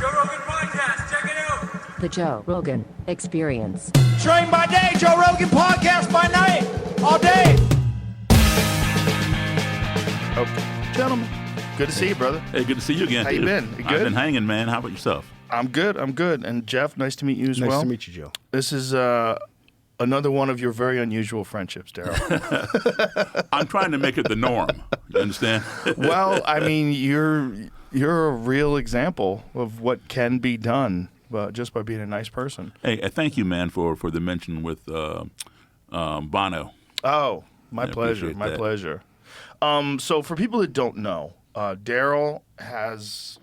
Joe Rogan Podcast. Check it out. The Joe Rogan Experience. Train by day, Joe Rogan Podcast by night, all day. Oh, gentlemen, good to see you, brother. Hey, good to see you again. How you dude. been? You good? I've been hanging, man. How about yourself? I'm good. And Jeff, nice to meet you as well. Nice to meet you, Joe. This is another one of your very unusual friendships, Daryl. I'm trying to make it the norm. You understand? Well, I mean, you're a real example of what can be done just by being a nice person. Hey, thank you, man, for the mention with Bono. Oh, my pleasure. appreciate My that. pleasure. So for people that don't know, Daryl has,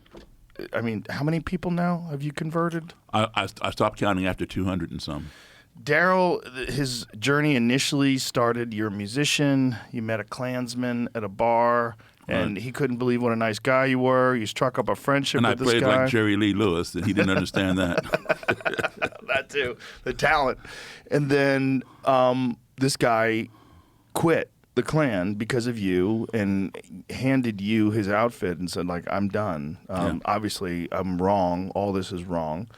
I mean, how many people now have you converted? I stopped counting after 200 and some. Daryl, his journey initially started, you're a musician, you met a Klansman at a bar, and he couldn't believe what a nice guy you were. You struck up a friendship And I with this played guy. like Jerry Lee Lewis, and he didn't understand that. That too, the talent. And then this guy quit the Klan because of you and handed you his outfit and said, like, I'm done. Obviously, I'm wrong. All this is wrong.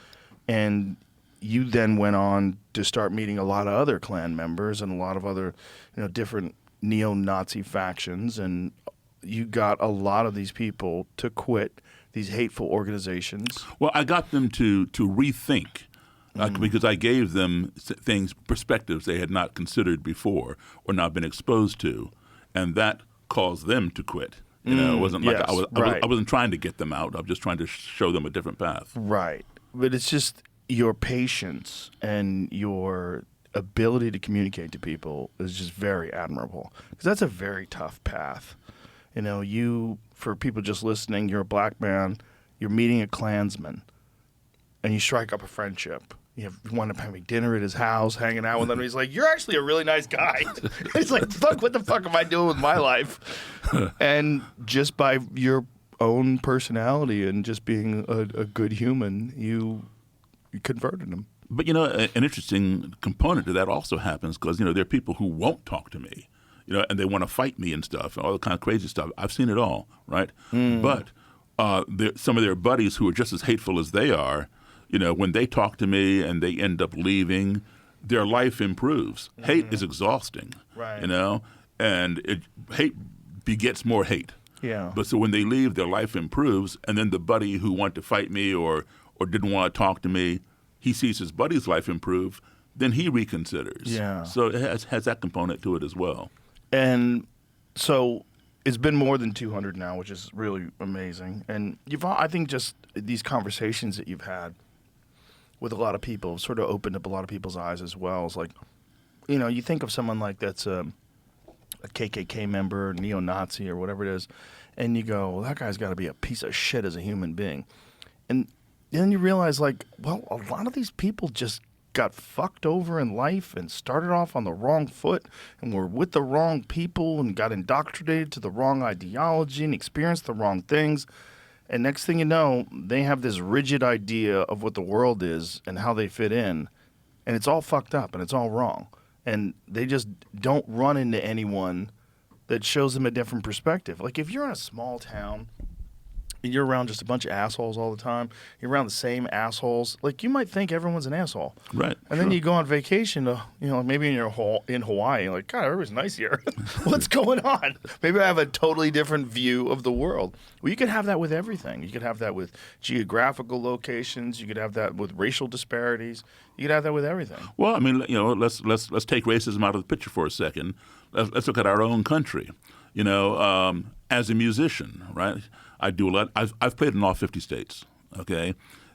And you then went on to start meeting a lot of other Klan members and a lot of other, different neo-Nazi factions, and you got a lot of these people to quit these hateful organizations. Well, I got them to rethink because I gave them perspectives they had not considered before or not been exposed to, and that caused them to quit. It wasn't like I wasn't trying to get them out. I was just trying to show them a different path. Right. But it's just your patience and your ability to communicate to people is just very admirable, because that's a very tough path. For people just listening, you're a black man, you're meeting a Klansman, and you strike up a friendship. You wind up having dinner at his house, hanging out with him. He's like, you're actually a really nice guy. He's like, fuck, what the fuck am I doing with my life? And just by your own personality and just being a good human, you converted him. But, an interesting component to that also happens because, there are people who won't talk to me, and they want to fight me and stuff, all the kind of crazy stuff. I've seen it all, right? But some of their buddies who are just as hateful as they are, when they talk to me and they end up leaving, their life improves. Hate is exhausting, right? And hate begets more hate. Yeah. But so when they leave, their life improves, and then the buddy who wanted to fight me or didn't want to talk to me, he sees his buddy's life improve, then he reconsiders. Yeah. So it has that component to it as well. And so it's been more than 200 now, which is really amazing. And I think just these conversations that you've had with a lot of people have sort of opened up a lot of people's eyes as well. It's like, you think of someone like that's a KKK member, neo-Nazi or whatever it is, and you go, well, that guy's got to be a piece of shit as a human being. And then you realize, like, well, a lot of these people just got fucked over in life and started off on the wrong foot and were with the wrong people and got indoctrinated to the wrong ideology and experienced the wrong things. And next thing you know, they have this rigid idea of what the world is and how they fit in. And it's all fucked up and it's all wrong. And they just don't run into anyone that shows them a different perspective. Like, if you're in a small town and you're around just a bunch of assholes all the time, you're around the same assholes, like, you might think everyone's an asshole. Right. And then you go on vacation to, maybe in Hawaii, like, God, everybody's nice here. What's going on? Maybe I have a totally different view of the world. Well, you could have that with everything. You could have that with geographical locations. You could have that with racial disparities. You could have that with everything. Well, I mean, let's take racism out of the picture for a second. Let's look at our own country. As a musician, right? I do a lot. I've played in all 50 states. Okay,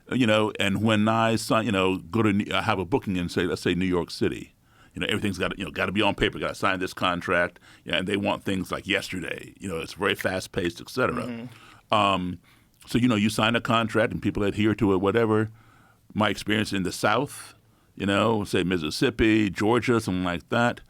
and when I go to I have a booking in, let's say New York City. Everything's got to be on paper. Got to sign this contract, and they want things like yesterday. It's very fast paced, et cetera. So you sign a contract and people adhere to it. Whatever. My experience in the South, say Mississippi, Georgia, something like that,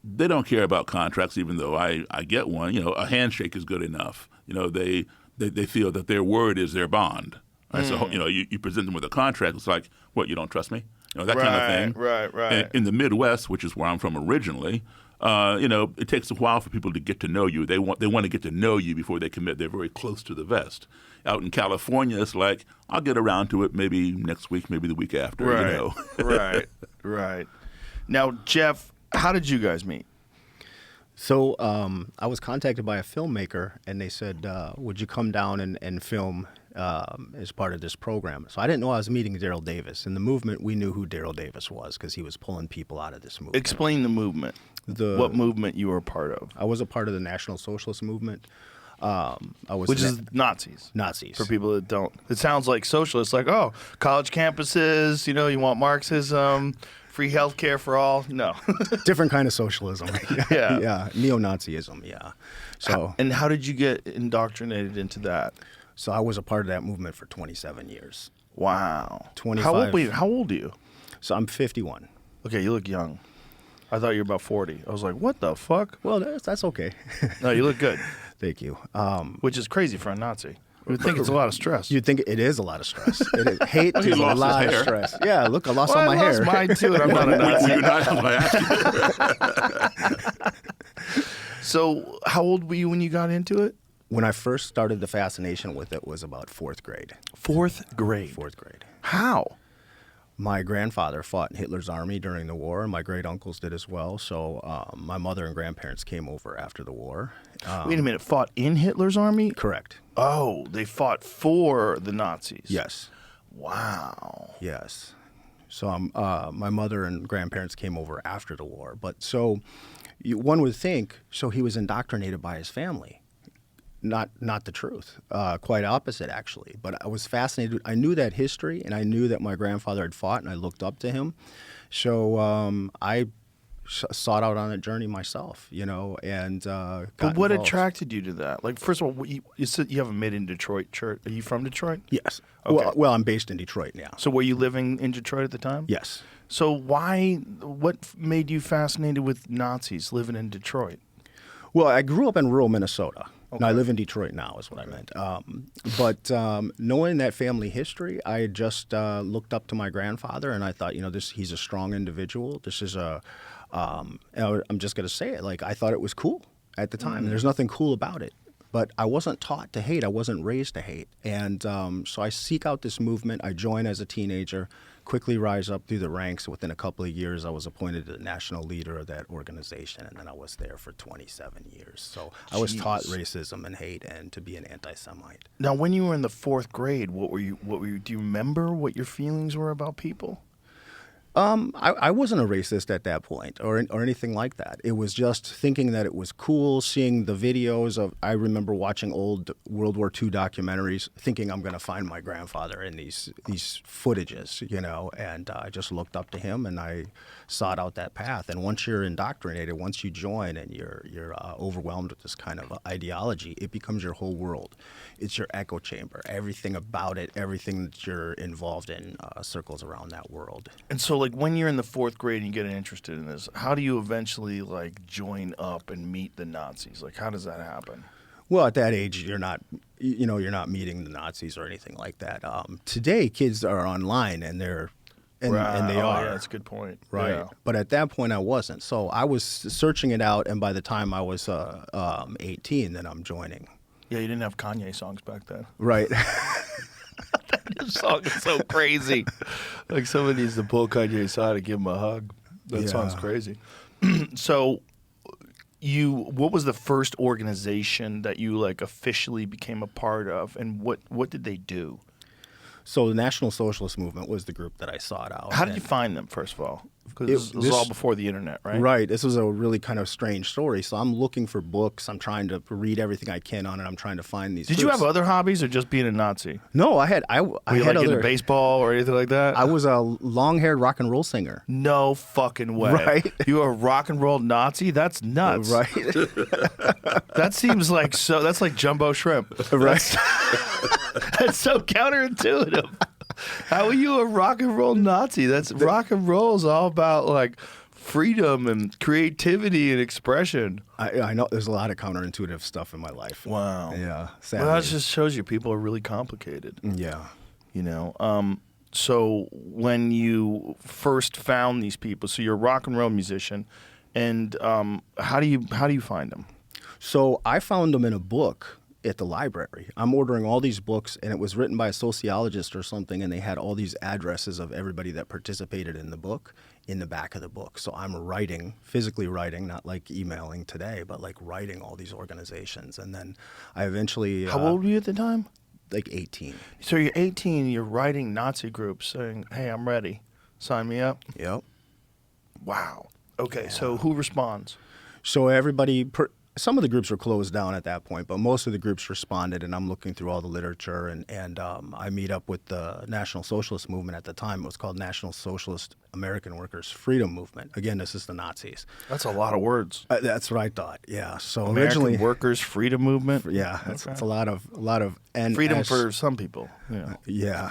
they don't care about contracts. Even though I get one, a handshake is good enough. They feel that their word is their bond. Right? So you present them with a contract. It's like, what, you don't trust me? That kind of thing. Right. In the Midwest, which is where I'm from originally, it takes a while for people to get to know you. They want to get to know you before they commit. They're very close to the vest. Out in California, it's like, I'll get around to it maybe next week, maybe the week after. Right. Right. Now, Jeff, how did you guys meet? So I was contacted by a filmmaker, and they said, would you come down and film as part of this program? So I didn't know I was meeting Daryl Davis. In the movement, we knew who Daryl Davis was because he was pulling people out of this movement. Explain the movement. What movement you were a part of? I was a part of the National Socialist Movement. Which is Nazis. Nazis. For people that don't. It sounds like socialists, like, oh, college campuses, you want Marxism, free health care for all. No. Different kind of socialism. Yeah. Yeah. Neo-Nazism, yeah. So. And how did you get indoctrinated into that? So I was a part of that movement for 27 years. Wow. 25. How old are you? So I'm 51. Okay, you look young. I thought you were about 40. I was like, what the fuck? Well, that's okay. No, you look good. Thank you. Which is crazy for a Nazi. You would think it's a lot of stress. You'd think it is a lot of stress. Hate is a lost lot his of hair. stress. Yeah, look, I lost all my I hair. lost mine too, and I'm not a Nazi. You're not my asking. So how old were you when you got into it? When I first started the fascination with it was about fourth grade. Fourth grade. How? My grandfather fought in Hitler's army during the war, and my great uncles did as well. So my mother and grandparents came over after the war. Wait a minute, fought in Hitler's army? Correct. Oh, they fought for the Nazis. Yes. Wow. Yes. So my mother and grandparents came over after the war. But so one would think, so he was indoctrinated by his family. Not the truth. Quite opposite, actually. But I was fascinated. I knew that history, and I knew that my grandfather had fought, and I looked up to him. So I sought out on that journey myself, and got But what involved. attracted you to that? Like, first of all, you said you have a made in Detroit church. Are you from Detroit? Yes. Okay. Well, I'm based in Detroit now. So were you living in Detroit at the time? Yes. So what made you fascinated with Nazis living in Detroit? Well, I grew up in rural Minnesota. Okay. Now, I live in Detroit now is what I meant. But knowing that family history, I just looked up to my grandfather, and I thought, he's a strong individual. This is I'm just going to say it, like I thought it was cool at the time. And there's nothing cool about it. But I wasn't taught to hate. I wasn't raised to hate. And so I seek out this movement. I join as a teenager, quickly rise up through the ranks. Within a couple of years, I was appointed the national leader of that organization. And then I was there for 27 years. So I was taught racism and hate and to be an anti-Semite. Now, when you were in the fourth grade, what were you? Do you remember what your feelings were about people? I wasn't a racist at that point or anything like that. It was just thinking that it was cool, seeing the videos of, I remember watching old World War II documentaries, thinking I'm going to find my grandfather in these footages, and I just looked up to him and I sought out that path. And once you're indoctrinated, once you join and you're overwhelmed with this kind of ideology, it becomes your whole world. It's your echo chamber. Everything about it, everything that you're involved in circles around that world. And so, like, when you're in the fourth grade and you get interested in this, how do you eventually, join up and meet the Nazis? Like, how does that happen? Well, at that age, you're not meeting the Nazis or anything like that. Today, kids are online and they're and they are. Yeah, that's a good point. Right. Yeah. But at that point, I wasn't. So I was searching it out, and by the time I was 18, then I'm joining. Yeah, you didn't have Kanye songs back then. Right. This song is so crazy. Like, somebody needs to pull Kanye aside and give him a hug. That song's crazy. So, what was the first organization that you officially became a part of, and what did they do? So the National Socialist Movement was the group that I sought out. How did you find them, first of all? Because this was all before the internet, right? Right. This was a really kind of strange story. So I'm looking for books. I'm trying to read everything I can on it. I'm trying to find these. Did you have other hobbies or just being a Nazi? No, I had. Were you had into baseball or anything like that? I was a long-haired rock and roll singer. No fucking way. Right. You were a rock and roll Nazi? That's nuts. Right. That seems like that's like jumbo shrimp. Right. That's so counterintuitive. How are you a rock and roll Nazi? Rock and roll is all about freedom and creativity and expression. I know there's a lot of counterintuitive stuff in my life. Wow. Yeah. Sadly. Well, that just shows you people are really complicated. Yeah. So when you first found these people, so you're a rock and roll musician, And how do you find them? So I found them in a book at the library. I'm ordering all these books, and it was written by a sociologist or something, and they had all these addresses of everybody that participated in the book in the back of the book. So I'm writing, physically writing, not like emailing today, but like writing all these organizations. And then I eventually... How old were you at the time? Like 18. So you're 18, you're writing Nazi groups saying, hey, I'm ready. Sign me up. Yep. Wow. Okay, so who responds? So everybody... Some of the groups were closed down at that point, but most of the groups responded, and I'm looking through all the literature, and I meet up with the National Socialist Movement at the time. It was called National Socialist American Workers' Freedom Movement. Again, this is the Nazis. That's a lot of words. That's what I thought, yeah. So American originally... Workers' Freedom Movement? Yeah, it's a lot of... And freedom for some people. Yeah.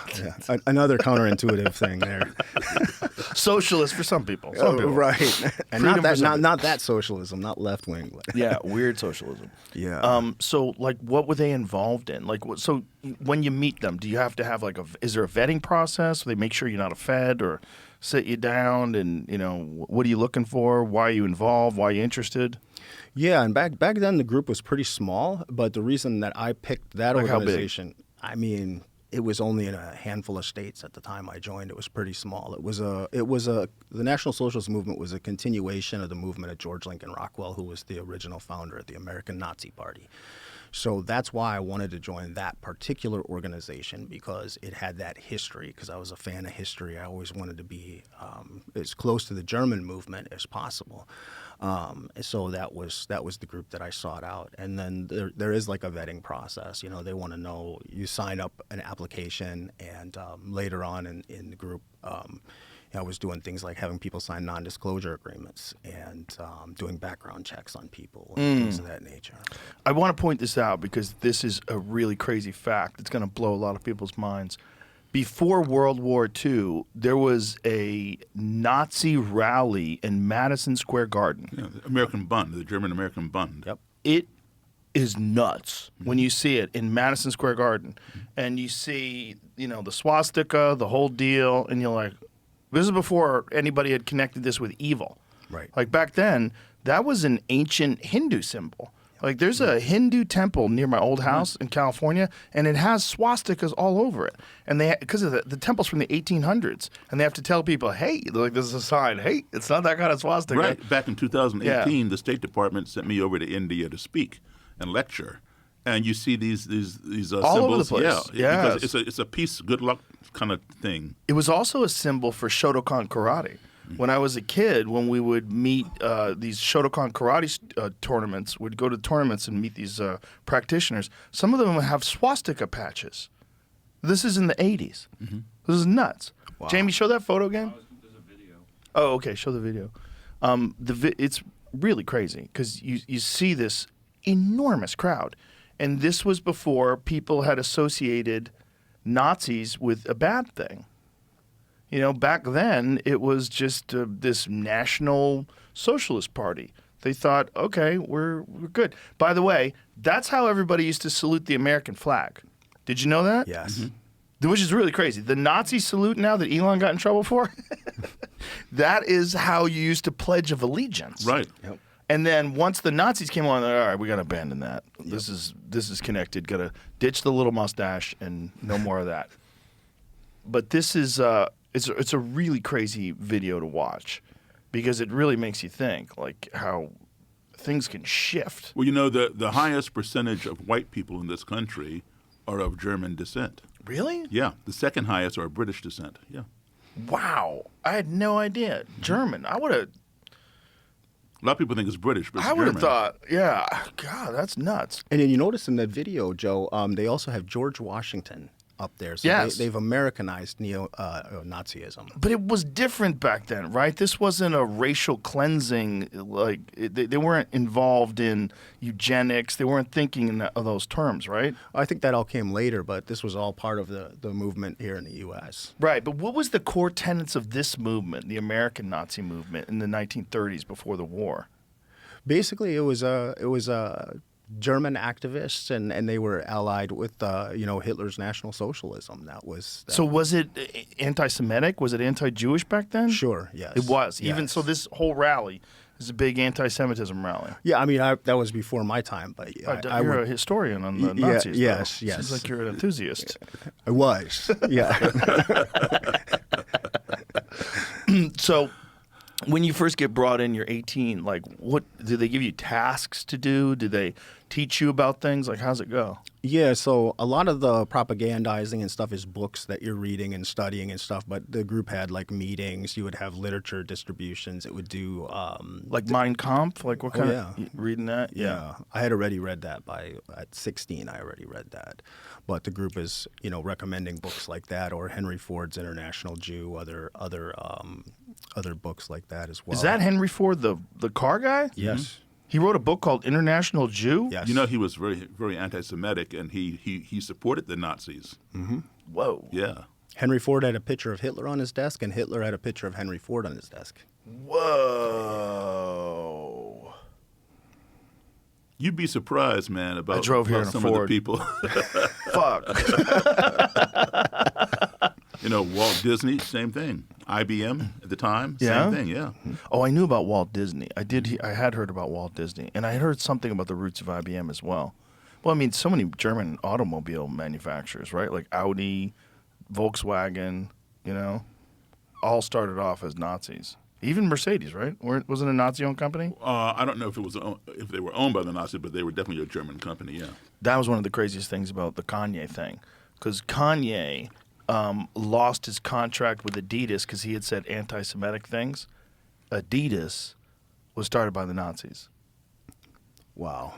Another counterintuitive thing there. Socialist for some people. Some people. Right. And not that socialism, not left wing. Yeah, weird socialism. Yeah. So, like, what were they involved in? Like, so when you meet them, do you have to have is there a vetting process? Do they make sure you're not a Fed or sit you down and, what are you looking for? Why are you involved? Why are you interested? Yeah, and back then the group was pretty small, but the reason that I picked that organization, I mean, it was only in a handful of states at the time I joined. It was pretty small. The National Socialist Movement was a continuation of the movement of George Lincoln Rockwell, who was the original founder of the American Nazi Party. So that's why I wanted to join that particular organization, because it had that history, because I was a fan of history. I always wanted to be as close to the German movement as possible. So that was the group that I sought out. And then there is like a vetting process. They want to know, you sign up an application, and later on in the group, I was doing things like having people sign non-disclosure agreements and doing background checks on people and things of that nature. I want to point this out because this is a really crazy fact. It's going to blow a lot of people's minds. Before World War II, there was a Nazi rally in Madison Square Garden. Yeah, the American Bund, the German American Bund. Yep. It is nuts when you see it in Madison Square Garden. And you see, the swastika, the whole deal, and you're like, this is before anybody had connected this with evil. Right. Like back then, that was an ancient Hindu symbol. Like there's a Hindu temple near my old house in California, and it has swastikas all over it. And because of the temple's from the 1800s, and they have to tell people, hey, like this is a sign. Hey, it's not that kind of swastika. Right. Back in 2018, the State Department sent me over to India to speak and lecture, and you see these all symbols. over the place. Yeah, because it's a peace, good luck kind of thing. It was also a symbol for Shotokan karate. When I was a kid, when we would meet these Shotokan karate tournaments, we'd go to tournaments and meet these practitioners. Some of them would have swastika patches. This is in the 80s. This is nuts. Wow. Jamie, show that photo again. There's a video. Oh, okay. Show the video. It's really crazy because you see this enormous crowd. And this was before people had associated Nazis with a bad thing. Back then, it was just this National Socialist Party. They thought, okay, we're good. By the way, that's how everybody used to salute the American flag. Did you know that? Yes. Which is really crazy. The Nazi salute now that Elon got in trouble for, that is how you used to pledge of allegiance. Right. Yep. And then once the Nazis came along, they're all right, we got to abandon that. Yep. This is connected. Got to ditch the little mustache and no more of that. But this is it's a really crazy video to watch because it really makes you think like how things can shift. Well, the highest percentage of white people in this country are of German descent. Really? Yeah. The second highest are of British descent. Yeah. Wow. I had no idea. German. I would have. A lot of people think it's British, but it's I would have German. thought, yeah. God, that's nuts. And then you notice in that video, Joe, they also have George Washington up there. So Yes. they've Americanized Nazism. But it was different back then, right? This wasn't a racial cleansing. Like they weren't involved in eugenics. They weren't thinking of those terms, right? I think that all came later, but this was all part of the movement here in the U.S. Right. But what was the core tenets of this movement, the American Nazi movement, in the 1930s before the war? Basically, it was German activists, and they were allied with Hitler's National Socialism. That was So was it anti-Semitic? Was it anti-Jewish back then? Sure, yes. It was. Yes. Even so, this whole rally, It's a big anti-Semitism rally. Yeah, I mean, that was before my time, but I You're would, a historian on the Yeah, Nazis. yes, though. yes. Seems like you're an enthusiast. I was, yeah. So, when you first get brought in, you're 18. Like, what do they give you tasks to do? Do they teach you about things? Like, how's it go? Yeah, so a lot of the propagandizing and stuff is books that you're reading and studying and stuff, but the group had like meetings. You would have literature distributions. It would do Like Mein Kampf? Like, what kind yeah. of reading that? Yeah, I had already read that at 16. I already read that, but the group is recommending books like that or Henry Ford's International Jew, other books like that as well. Is that Henry Ford, the car guy? Yes. He wrote a book called International Jew? Yes. You know, he was very, very anti-Semitic, and he supported the Nazis. Whoa. Yeah. Henry Ford had a picture of Hitler on his desk, and Hitler had a picture of Henry Ford on his desk. Whoa. You'd be surprised, man, about, I drove here about in a some Ford. of the people. Fuck. Walt Disney, same thing. IBM at the time, Yeah? same thing, yeah. Oh, I knew about Walt Disney. I had heard about Walt Disney, and I had heard something about the roots of IBM as well. Well, I mean, so many German automobile manufacturers, right? Like Audi, Volkswagen, all started off as Nazis. Even Mercedes, right? Wasn't it a Nazi-owned company? I don't know if they were owned by the Nazis, but they were definitely a German company, yeah. That was one of the craziest things about the Kanye thing, because Kanye lost his contract with Adidas because he had said anti-Semitic things. Adidas was started by the Nazis. Wow.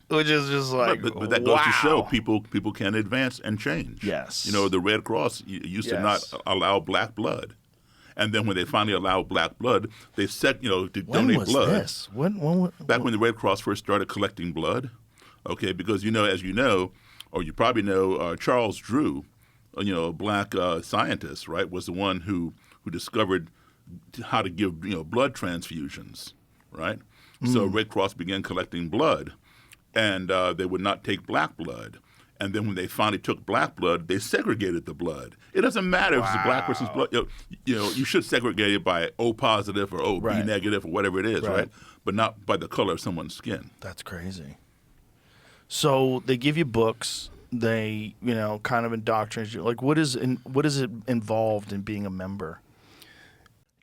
Which is just like, but that goes to show people can advance and change. Yes. The Red Cross used to not allow black blood. And then when they finally allowed black blood, they said, to when donate was blood. this? Back when the Red Cross first started collecting blood, okay, because, as you know, or you probably know, Charles Drew, a black scientist, right, was the one who discovered how to give, blood transfusions, right? So Red Cross began collecting blood, and they would not take black blood. And then when they finally took black blood, they segregated the blood. It doesn't matter if it's a black person's blood. You should segregate it by O positive or O B negative or whatever it is, right? But not by the color of someone's skin. That's crazy. So they give you books. They, kind of indoctrinate you. Like, what is it involved in being a member?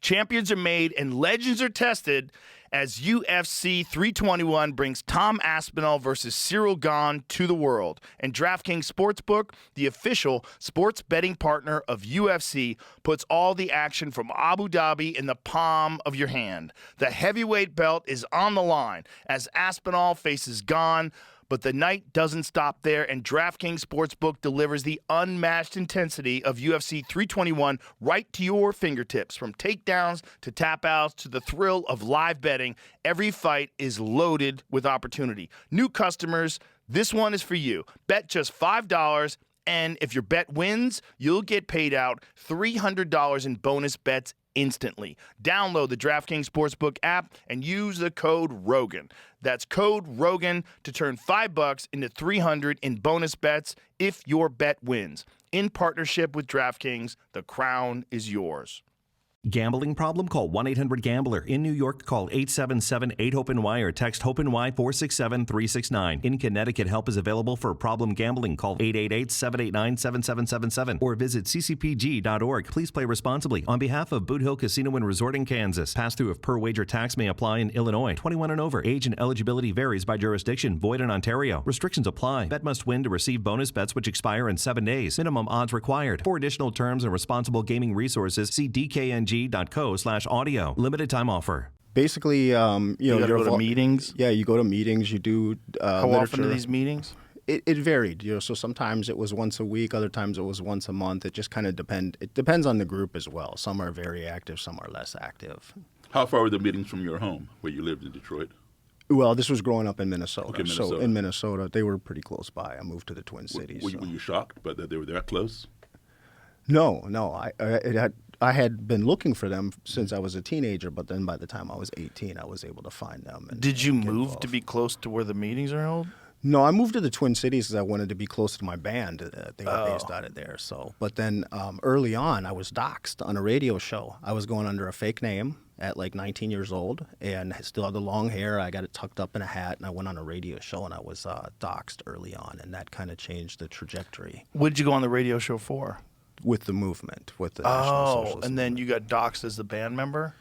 Champions are made and legends are tested as UFC 321 brings Tom Aspinall versus Cyril Gane to the world. And DraftKings Sportsbook, the official sports betting partner of UFC, puts all the action from Abu Dhabi in the palm of your hand. The heavyweight belt is on the line as Aspinall faces Gane. But the night doesn't stop there, and DraftKings Sportsbook delivers the unmatched intensity of UFC 321 right to your fingertips. From takedowns to tap-outs to the thrill of live betting, every fight is loaded with opportunity. New customers, this one is for you. Bet just $5, and if your bet wins, you'll get paid out $300 in bonus bets instantly. Download the DraftKings Sportsbook app and use the code ROGAN. That's code ROGAN to turn $5 into $300 in bonus bets if your bet wins. In partnership with DraftKings, the crown is yours. Gambling problem? Call 1-800-GAMBLER. In New York, call 877-8-HOPE-NY or text HOPE-NY 467-369. In Connecticut, help is available for problem gambling. Call 888-789-7777 or visit ccpg.org. Please play responsibly. On behalf of Boot Hill Casino and Resort in Kansas, pass-through of per-wager tax may apply in Illinois. 21 and over. Age and eligibility varies by jurisdiction. Void in Ontario. Restrictions apply. Bet must win to receive bonus bets which expire in 7 days. Minimum odds required. For additional terms and responsible gaming resources, see dkng.co/audio. Limited time offer. Basically, You gotta go to meetings? Yeah, you go to meetings. You do How often are these meetings? It varied, so sometimes it was once a week, other times it was once a month. It just kind of depends on the group as well. Some are very active, some are less active. How far were the meetings from your home, where you lived in Detroit? Well, this was growing up in Minnesota. Okay, So Minnesota. in Minnesota, they were pretty close by. I moved to the Twin Cities. Were you shocked but that they were that close? No. I had been looking for them since I was a teenager, but then by the time I was 18, I was able to find them. And Did you get move involved. to be close to where the meetings are held? No, I moved to the Twin Cities because I wanted to be closer to my band. They were based out of there. So, but then early on, I was doxxed on a radio show. I was going under a fake name at like 19 years old, and I still had the long hair. I got it tucked up in a hat, and I went on a radio show, and I was doxxed early on, and that kind of changed the trajectory. What did you go on the radio show for? With the movement, with the National Socialist and then Movement. you got doxxed as the band member?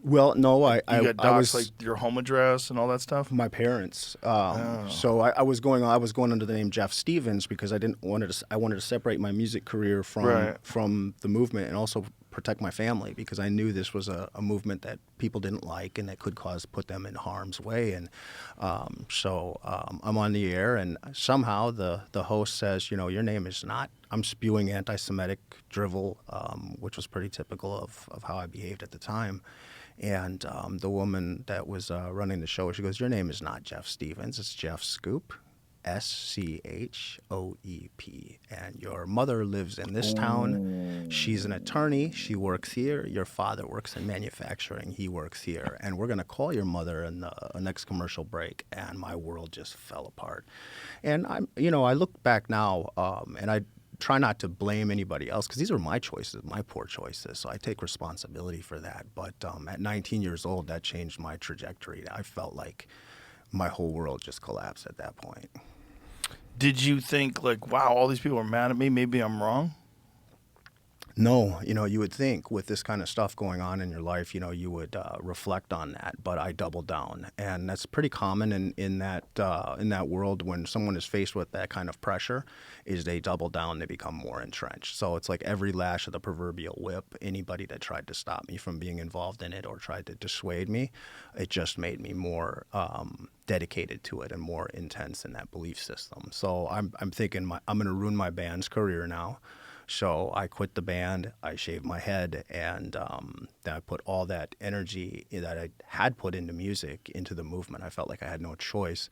Well, no, You got I doxxed, was like your home address and all that stuff? my parents. So I was going under the name Jeff Stevens because I wanted to separate my music career from the movement and also protect my family because I knew this was a movement that people didn't like and that could put them in harm's way. And so I'm on the air, and somehow the host says, your name is not. I'm spewing anti-Semitic drivel, which was pretty typical of how I behaved at the time. And the woman that was running the show, she goes, your name is not Jeff Stevens, it's Jeff Schoep, Schoep. And your mother lives in this town. She's an attorney. She works here. Your father works in manufacturing. He works here. And we're going to call your mother in the next commercial break. And my world just fell apart. And I look back now and I try not to blame anybody else because these are my choices, my poor choices. So I take responsibility for that. But at 19 years old, that changed my trajectory. I felt like my whole world just collapsed at that point. Did you think, like, wow, all these people are mad at me, maybe I'm wrong? No, you would think with this kind of stuff going on in your life, you would reflect on that. But I doubled down, and that's pretty common in that world when someone is faced with that kind of pressure, is they double down, they become more entrenched. So it's like every lash of the proverbial whip. Anybody that tried to stop me from being involved in it or tried to dissuade me, it just made me more dedicated to it and more intense in that belief system. So I'm thinking I'm going to ruin my band's career now. So I quit the band, I shaved my head, and then I put all that energy that I had put into music into the movement. I felt like I had no choice.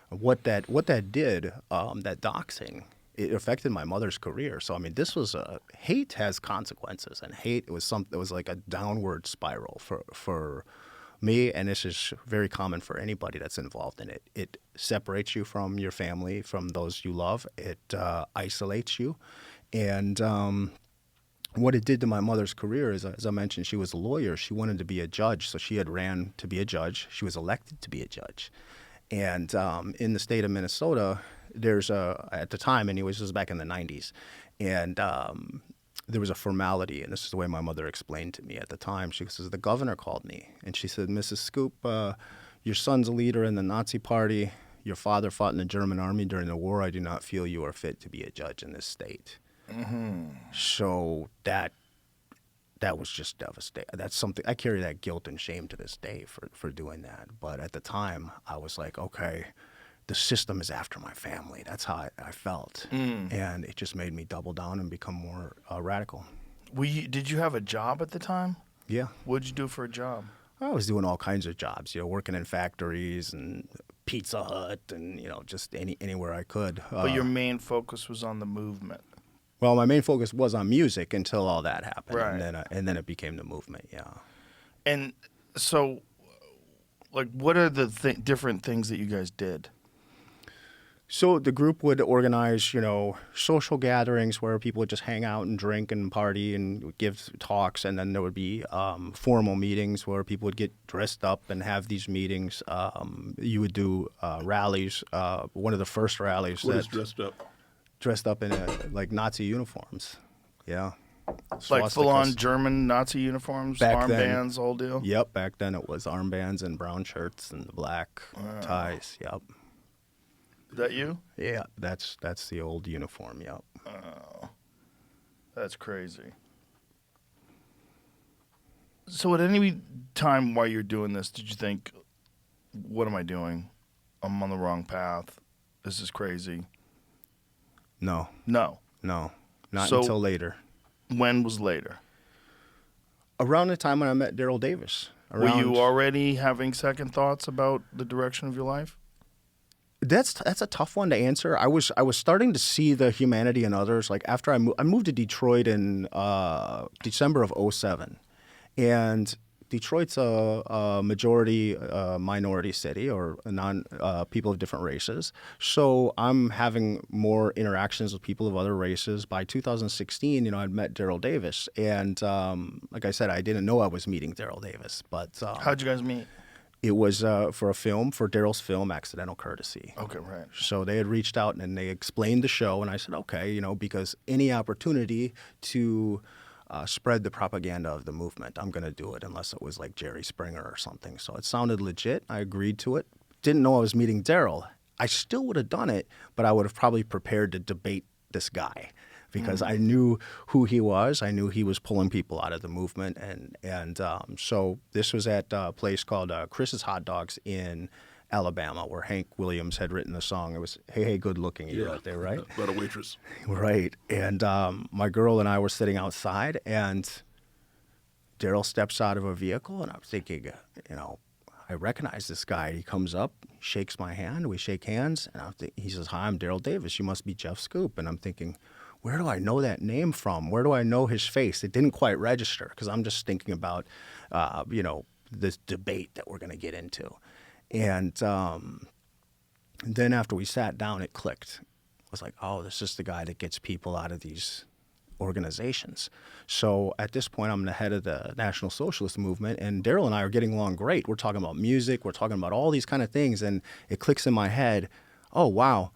What that did, that doxing, it affected my mother's career. So I mean, this was hate has consequences, and hate was like a downward spiral for me, and this is very common for anybody that's involved in it. It separates you from your family, from those you love. It isolates you. And what it did to my mother's career is, as I mentioned, she was a lawyer. She wanted to be a judge, so she had ran to be a judge. She was elected to be a judge. And in the state of Minnesota, there's at the time, anyways, this was back in the 90s, and there was a formality, and this is the way my mother explained to me at the time. She says, the governor called me, and she said, Mrs. Schoep, your son's a leader in the Nazi Party. Your father fought in the German army during the war. I do not feel you are fit to be a judge in this state. Mm-hmm. So that was just devastating. That's something I carry that guilt and shame to this day for doing that. But at the time, I was like, okay, the system is after my family. That's how I felt, and it just made me double down and become more radical. Did you have a job at the time? Yeah. What did you do for a job? I was doing all kinds of jobs, working in factories and Pizza Hut and, just anywhere I could. But your main focus was on the movement. Well, my main focus was on music until all that happened, Right. and then it became the movement, yeah. And so, like, what are the different things that you guys did? So the group would organize, social gatherings where people would just hang out and drink and party and give talks, and then there would be formal meetings where people would get dressed up and have these meetings. You would do rallies. One of the first rallies What is dressed up? Dressed up in like Nazi uniforms, yeah. Like full-on Swastikas. German Nazi uniforms, Back then. armbands, whole deal? Yep, back then it was armbands and brown shirts and the black ties. Yep. Is that you? Yeah, that's the old uniform. Yep. Oh, that's crazy. So at any time while you're doing this, did you think, what am I doing? I'm on the wrong path. This is crazy. No, No. not So- until later. When was later? Around the time when I met Daryl Davis. Were you already having second thoughts about the direction of your life? That's a tough one to answer. I was starting to see the humanity in others. Like after I moved to Detroit in December of 2007, and Detroit's a majority minority city, or people of different races. So I'm having more interactions with people of other races. By 2016, I'd met Daryl Davis, and like I said, I didn't know I was meeting Daryl Davis. But How'd you guys meet? it was for Daryl's film, Accidental Courtesy. Okay, right. So they had reached out and they explained the show, and I said, okay, because any opportunity to spread the propaganda of the movement, I'm going to do it, unless it was like Jerry Springer or something. So it sounded legit. I agreed to it. Didn't know I was meeting Daryl. I still would have done it, but I would have probably prepared to debate this guy, because I knew who he was. I knew he was pulling people out of the movement. And so this was at a place called Chris's Hot Dogs in Alabama, where Hank Williams had written the song. It was Hey, Hey, Good Looking You out there, right? About a waitress. Right. And my girl and I were sitting outside, and Daryl steps out of a vehicle, and I'm thinking, I recognize this guy. He comes up, shakes my hand, we shake hands, and he says, "Hi, I'm Daryl Davis. You must be Jeff Schoep." And I'm thinking, where do I know that name from? Where do I know his face? It didn't quite register, because I'm just thinking about, this debate that we're going to get into. And then after we sat down, it clicked. I was like, oh, this is the guy that gets people out of these organizations. So at this point, I'm the head of the National Socialist Movement, and Daryl and I are getting along great. We're talking about music. We're talking about all these kind of things, and it clicks in my head, oh, wow,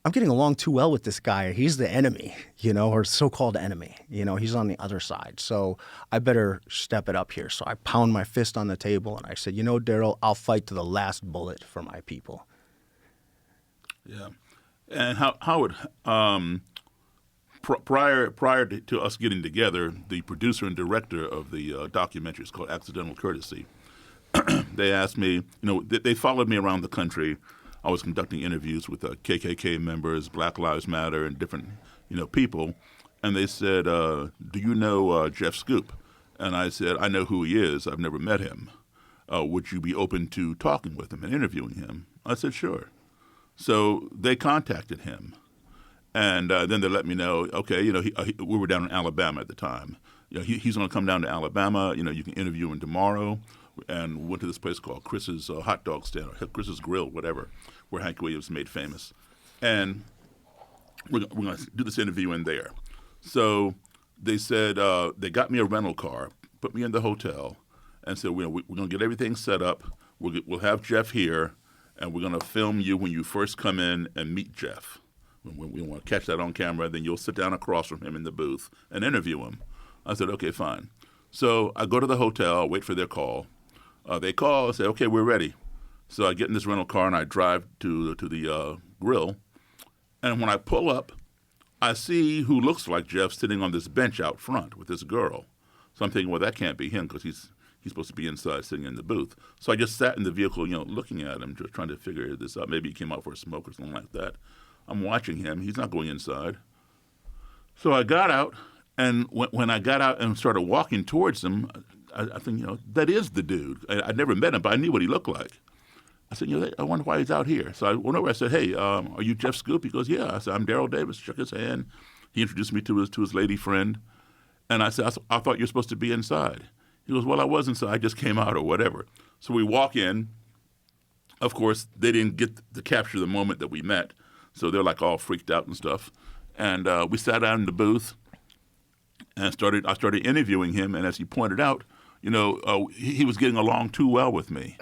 I'm getting along too well with this guy. He's the enemy, or so-called enemy. He's on the other side. So I better step it up here. So I pound my fist on the table, and I said, Daryl, I'll fight to the last bullet for my people. Yeah. And Howard, prior to us getting together, the producer and director of the documentary is called Accidental Courtesy. They asked me, they followed me around the country. I was conducting interviews with KKK members, Black Lives Matter, and different, people. And they said, do you know Jeff Schoep? And I said, I know who he is. I've never met him. Would you be open to talking with him and interviewing him? I said, sure. So they contacted him. And then they let me know, okay, we were down in Alabama at the time. He's going to come down to Alabama. You can interview him tomorrow. And went to this place called Chris's Hot Dog Stand, or Chris's Grill, whatever, where Hank Williams made famous. And we're going to do this interview in there. So they said they got me a rental car, put me in the hotel, and said, we're going to get everything set up. We'll have Jeff here, and we're going to film you when you first come in and meet Jeff. We want to catch that on camera. Then you'll sit down across from him in the booth and interview him. I said, okay, fine. So I go to the hotel, wait for their call. They call and say, okay, we're ready. So I get in this rental car and I drive to the grill. And when I pull up, I see who looks like Jeff sitting on this bench out front with this girl. So I'm thinking, well, that can't be him, because he's supposed to be inside sitting in the booth. So I just sat in the vehicle, looking at him, just trying to figure this out. Maybe he came out for a smoke or something like that. I'm watching him. He's not going inside. So I got out, and when I got out and started walking towards him, I think, that is the dude. I'd never met him, but I knew what he looked like. I said, I wonder why he's out here. So I went over. I said, hey, are you Jeff Schoep? He goes, yeah. I said, I'm Daryl Davis. Shook his hand. He introduced me to his lady friend. And I said, I thought you were supposed to be inside. He goes, well, I was inside. I just came out or whatever. So we walk in. Of course, they didn't get to capture the moment that we met. So they're like all freaked out and stuff. And we sat down in the booth and I started interviewing him. And as he pointed out, he was getting along too well with me.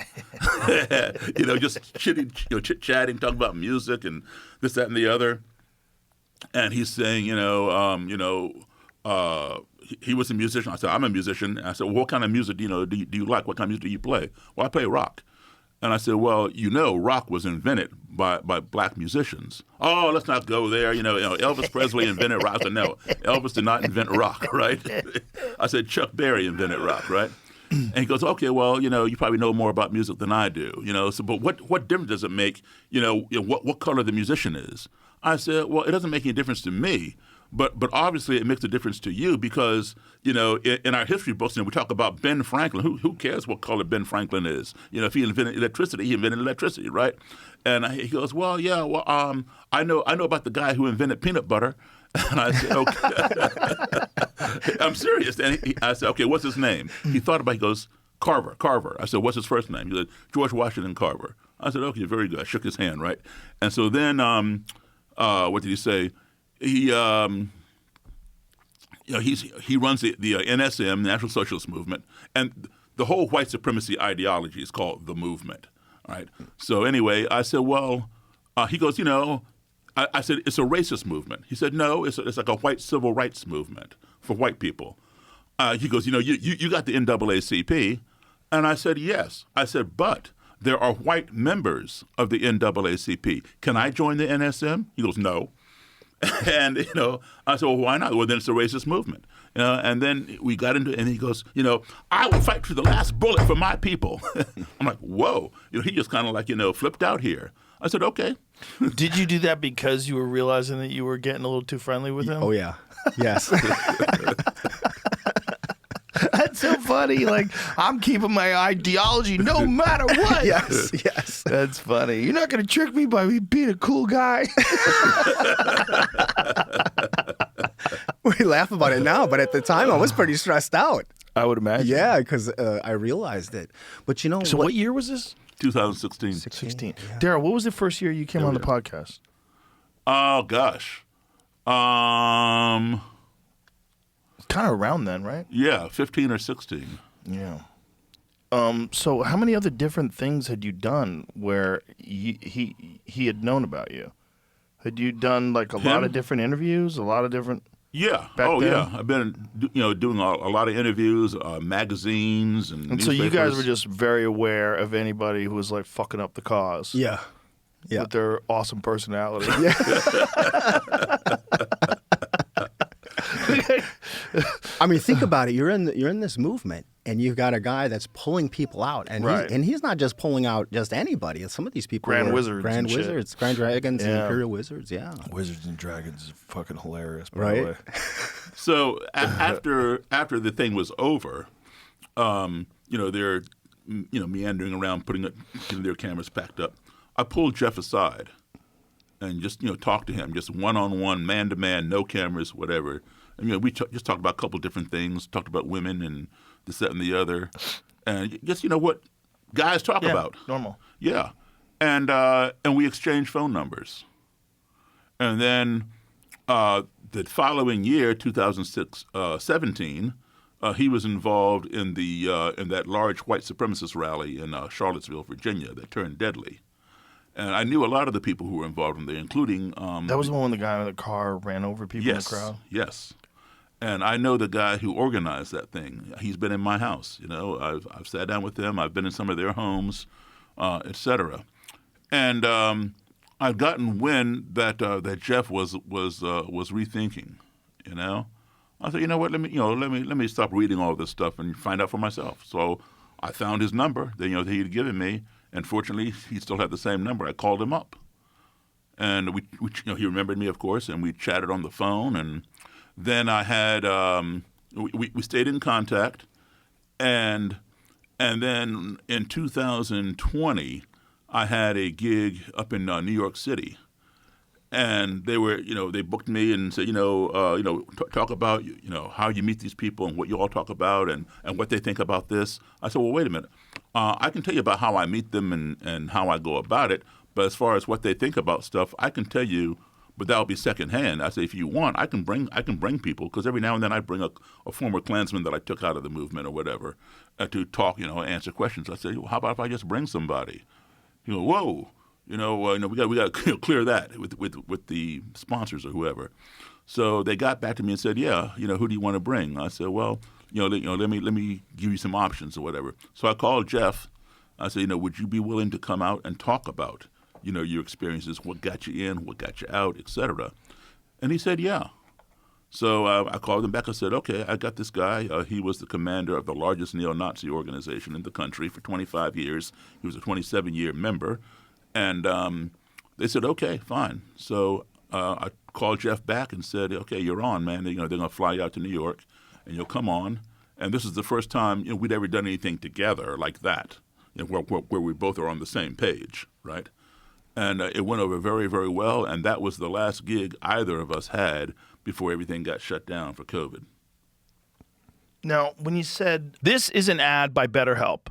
Just chit-chatting, talking about music and this, that, and the other. And he's saying, he was a musician. I said, I'm a musician. And I said, well, what kind of music do you like? What kind of music do you play? Well, I play rock. And I said, well, rock was invented by black musicians. Oh, let's not go there. Elvis Presley invented rock. I said, no, Elvis did not invent rock, right? I said, Chuck Berry invented rock, right? And he goes, okay, well, you probably know more about music than I do, So, but what difference does it make, what color the musician is? I said, well, it doesn't make any difference to me. But obviously it makes a difference to you because, in our history books, we talk about Ben Franklin. Who cares what color Ben Franklin is? If he invented electricity, he invented electricity, right? And he goes, well, yeah, well, I know about the guy who invented peanut butter. And I said, okay. I'm serious. And I said, okay, what's his name? He thought about it. He goes, Carver. I said, what's his first name? He said, George Washington Carver. I said, okay, very good. I shook his hand, right? And so then, what did he say? He runs the NSM, National Socialist Movement, and the whole white supremacy ideology is called the movement, right? So anyway, I said, well, he goes, I said, it's a racist movement. He said, no, it's like a white civil rights movement for white people. He goes, you got the NAACP. And I said, yes. I said, but there are white members of the NAACP. Can I join the NSM? He goes, no. And, I said, well, why not? Well, then it's a racist movement. And then we got into it, and he goes, I will fight to the last bullet for my people. I'm like, whoa. He just kind of like, flipped out here. I said, okay. Did you do that because you were realizing that you were getting a little too friendly with him? Oh, yeah. Yes. That's so funny. Like, I'm keeping my ideology no matter what. Yes. That's funny. You're not going to trick me by me being a cool guy. We laugh about it now, but at the time I was pretty stressed out. I would imagine. Yeah, because I realized it. But So what year was this? 2016. 16. Yeah. Daryl, what was the first year you came on the podcast? Oh, gosh. Kind of around then, right? Yeah, 15 or 16. Yeah. So how many other different things had you done where he had known about you? Had you done like a lot of different interviews, a lot of different? Yeah. Back then? Yeah. I've been, doing a lot of interviews, magazines, and so you guys newspapers. were just very aware of anybody who was like fucking up the cause. Yeah. With their awesome personality. I mean, think about it. You're in this movement, and you've got a guy that's pulling people out, and he's not just pulling out just anybody. Some of these people Grand were Wizards Grand and shit. Wizards, Grand Dragons, and Imperial Wizards. Yeah, Wizards and Dragons is fucking hilarious, by right? the way. So after the thing was over, they're meandering around, getting their cameras packed up. I pulled Jeff aside and just talked to him, just one-on-one, man-to-man, no cameras, whatever. And we just talked about a couple of different things, talked about women and this, that, and the other, and just what guys talk about. Normal. Yeah, and we exchanged phone numbers, and then the following year, 2017, he was involved in that large white supremacist rally in Charlottesville, Virginia, that turned deadly. And I knew a lot of the people who were involved in there, including that was the one when the guy in the car ran over people in the crowd. Yes. And I know the guy who organized that thing. He's been in my house. I've sat down with them. I've been in some of their homes, et cetera. And I've gotten wind that Jeff was rethinking. I said, what? Let me stop reading all this stuff and find out for myself. So I found his number that he'd given me, and fortunately he still had the same number. I called him up, and we he remembered me, of course, and we chatted on the phone. And then I had we stayed in contact, and then in 2020 I had a gig up in New York City. And they were, they booked me and said, talk about, how you meet these people and what you all talk about and what they think about this. I said, well, wait a minute. I can tell you about how I meet them and how I go about it. But as far as what they think about stuff, I can tell you, but that'll be secondhand. I say, if you want, I can bring people, because every now and then I bring a former Klansman that I took out of the movement or whatever to talk, answer questions. I say, well, how about if I just bring somebody? Whoa. We got to clear that with the sponsors or whoever. So they got back to me and said, yeah, who do you want to bring? I said, well, let me give you some options or whatever. So I called Jeff. I said, would you be willing to come out and talk about, your experiences, what got you in, what got you out, et cetera? And he said, yeah. So I called him back. I said, okay, I got this guy. He was the commander of the largest neo-Nazi organization in the country for 25 years. He was a 27-year member. And they said, okay, fine. So I called Jeff back and said, okay, you're on, man. They're going to fly you out to New York, and you'll come on. And this is the first time we'd ever done anything together like that, where we both are on the same page, right? And it went over very, very well. And that was the last gig either of us had before everything got shut down for COVID. Now, when you said, this is an ad by BetterHelp,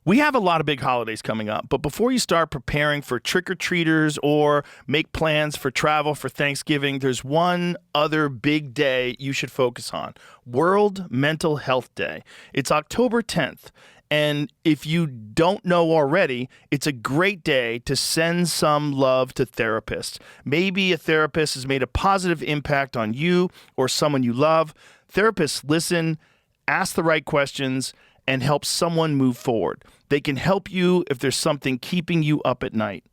we have a lot of big holidays coming up, but before you start preparing for trick-or-treaters or make plans for travel for Thanksgiving, there's one other big day you should focus on, World Mental Health Day. It's October 10th, and if you don't know already, it's a great day to send some love to therapists. Maybe a therapist has made a positive impact on you or someone you love. Therapists listen, ask the right questions, and help someone move forward. They can help you if there's something keeping you up at night.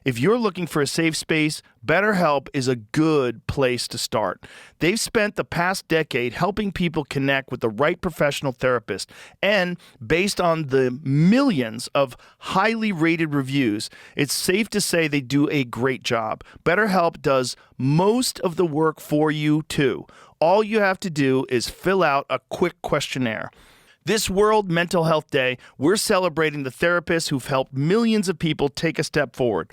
If you're looking for a safe space, BetterHelp is a good place to start. They've spent the past decade helping people connect with the right professional therapist, and based on the millions of highly rated reviews, it's safe to say they do a great job. BetterHelp does most of the work for you, too. All you have to do is fill out a quick questionnaire. This World Mental Health Day, we're celebrating the therapists who've helped millions of people take a step forward.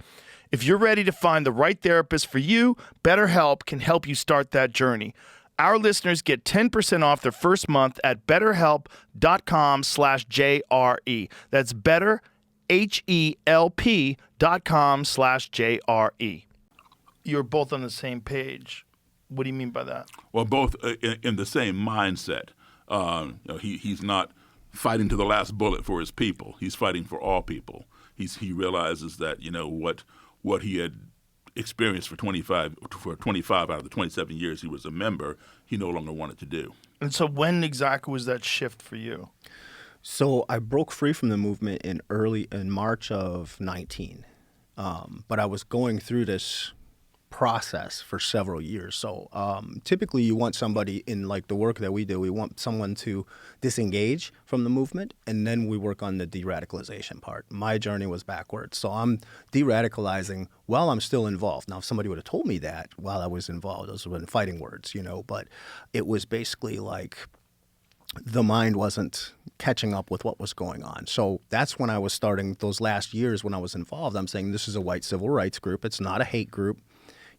If you're ready to find the right therapist for you, BetterHelp can help you start that journey. Our listeners get 10% off their first month at betterhelp.com/JRE. That's betterhelp.com/JRE. You're both on the same page. What do you mean by that? Well, both in the same mindset. He's not fighting to the last bullet for his people. He's fighting for all people. He realizes that what he had experienced for 25 out of the 27 years he was a member, he no longer wanted to do. And so when exactly was that shift for you? So I broke free from the movement in March of 19, but I was going through this process for several years. So typically you want somebody in like the work that we do, we want someone to disengage from the movement, and then we work on the de-radicalization part. My journey was backwards. So I'm de-radicalizing while I'm still involved. Now, if somebody would have told me that while I was involved, those would have been fighting words, but it was basically like the mind wasn't catching up with what was going on. So that's when I was starting those last years when I was involved. I'm saying this is a white civil rights group. It's not a hate group.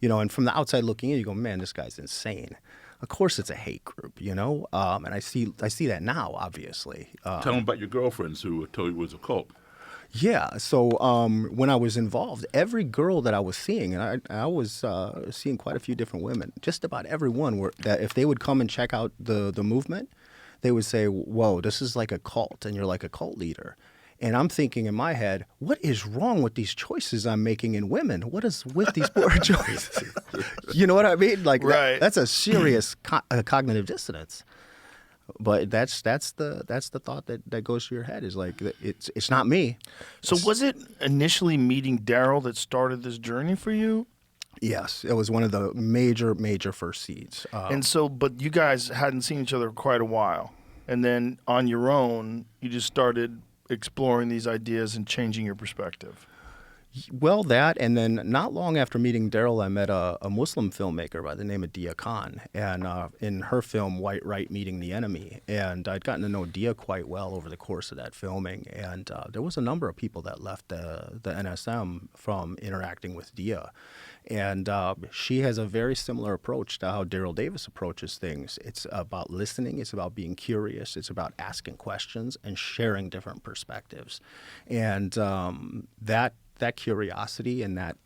And from the outside looking in, you go, man, this guy's insane. Of course it's a hate group, and I see that now, obviously. Tell them about your girlfriends who told you it was a cult. Yeah, so when I was involved, every girl that I was seeing, and I was seeing quite a few different women, just about every one, that if they would come and check out the movement, they would say, whoa, this is like a cult, and you're like a cult leader. And I'm thinking in my head, what is wrong with these choices I'm making in women? What is with these poor choices? You know what I mean? Like right. That's a serious cognitive dissonance. But that's the thought that goes through your head is like it's not me. So was it initially meeting Daryl that started this journey for you? Yes, it was one of the major first seeds. But you guys hadn't seen each other for quite a while, and then on your own, you just started exploring these ideas and changing your perspective. Well, that, and then not long after meeting Daryl, I met a Muslim filmmaker by the name of Dia Khan, and in her film, White Right Meeting the Enemy, and I'd gotten to know Dia quite well over the course of that filming, and there was a number of people that left the NSM from interacting with Dia, and she has a very similar approach to how Daryl Davis approaches things. It's about listening, it's about being curious, it's about asking questions and sharing different perspectives, and that curiosity and that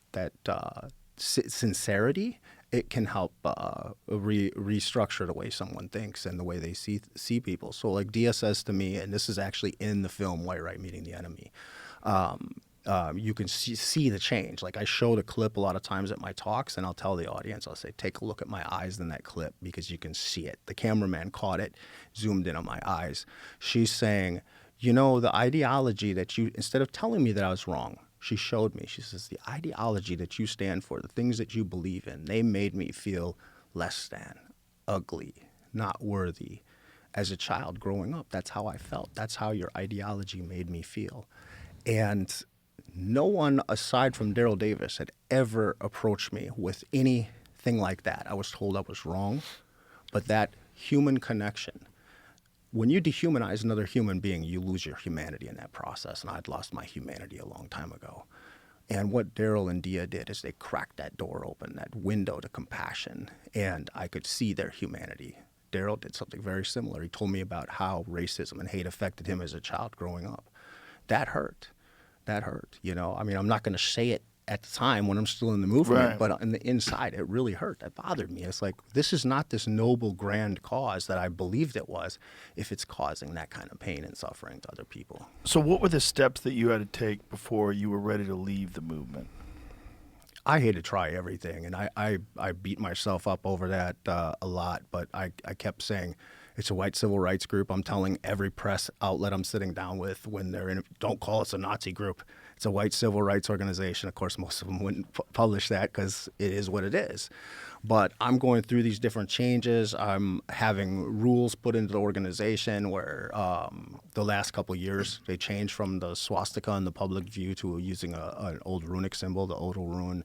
sincerity, it can help restructure the way someone thinks and the way they see people. So like Dia says to me, and this is actually in the film White Right Meeting the Enemy, you can see the change. Like I show the clip a lot of times at my talks, and I'll tell the audience, I'll say, take a look at my eyes in that clip because you can see it. The cameraman caught it, zoomed in on my eyes. She's saying, the ideology that you, instead of telling me that I was wrong, she showed me, she says, the ideology that you stand for, the things that you believe in, they made me feel less than, ugly, not worthy. As a child growing up, that's how I felt. That's how your ideology made me feel. And no one aside from Daryl Davis had ever approached me with anything like that. I was told I was wrong, but that human connection, when you dehumanize another human being, you lose your humanity in that process, and I'd lost my humanity a long time ago. And what Daryl and Dia did is they cracked that door open, that window to compassion, and I could see their humanity Daryl did something very similar. He told me about how racism and hate affected him as a child growing up. That hurt. That hurt. You know, I mean, I'm not going to say it at the time when I'm still in the movement, Right. but on the inside, it really hurt. That bothered me. It's like, this is not this noble, grand cause that I believed it was if it's causing that kind of pain and suffering to other people. So what were the steps that you had to take before you were ready to leave the movement? I had to try everything, and I beat myself up over that a lot, but I kept saying, it's a white civil rights group. I'm telling every press outlet I'm sitting down with when they're in, don't call us a Nazi group. It's a white civil rights organization. Of course, most of them wouldn't publish that because it is what it is. But I'm going through these different changes. I'm having rules put into the organization where the last couple of years they changed from the swastika in the public view to using an old runic symbol, the Odal rune.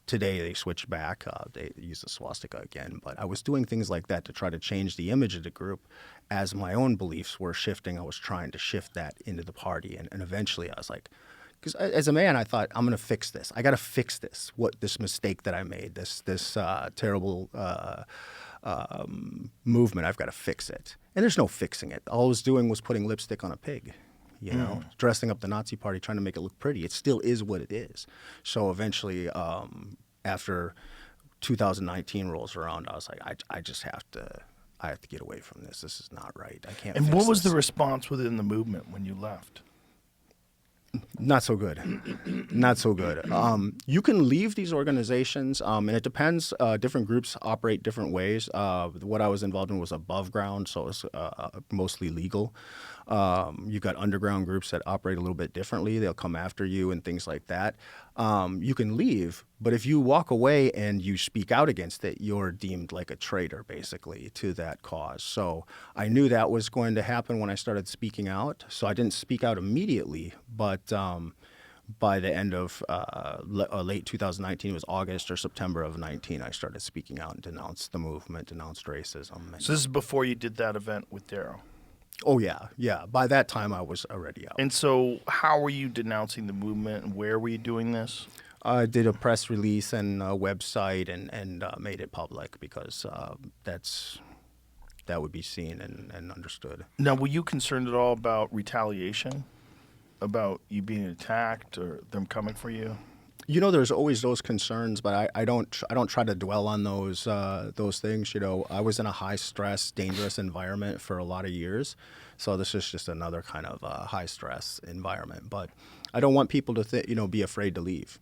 Today they switched back. They use the swastika again. But I was doing things like that to try to change the image of the group. As my own beliefs were shifting, I was trying to shift that into the party. And eventually I was like, because as a man, I thought, I'm going to fix this. I got to fix this, this mistake that I made, this terrible movement. I've got to fix it. And there's no fixing it. All I was doing was putting lipstick on a pig. You know, dressing up the Nazi party, trying to make it look pretty. It still is what it is. So eventually, after 2019 rolls around, I was like, I just have to, I have to get away from this. This is not right. I can't. And fix what was this. the response within the movement when you left? Not so good. Not so good. You can leave these organizations, and it depends. Different groups operate different ways. What I was involved in was above ground, so it's mostly legal. You've got underground groups that operate a little bit differently. They'll come after you and things like that. You can leave, but if you walk away and you speak out against it, you're deemed like a traitor, basically, to that cause. So I knew that was going to happen when I started speaking out. So I didn't speak out immediately, but by the end of late 2019, it was August or September of 19, I started speaking out and denounced the movement, denounced racism. And, So this is before you did that event with Daryl. oh, yeah. By that time, I was already out. And so how were you denouncing the movement, and where were you doing this? I did a press release and a website and made it public because that would be seen and understood. Now, were you concerned at all about retaliation? About you being attacked or them coming for you? You know, there's always those concerns, but I don't try to dwell on those things. You know, I was in a high stress, dangerous environment for a lot of years, so this is just another kind of high stress environment. But I don't want people to be afraid to leave.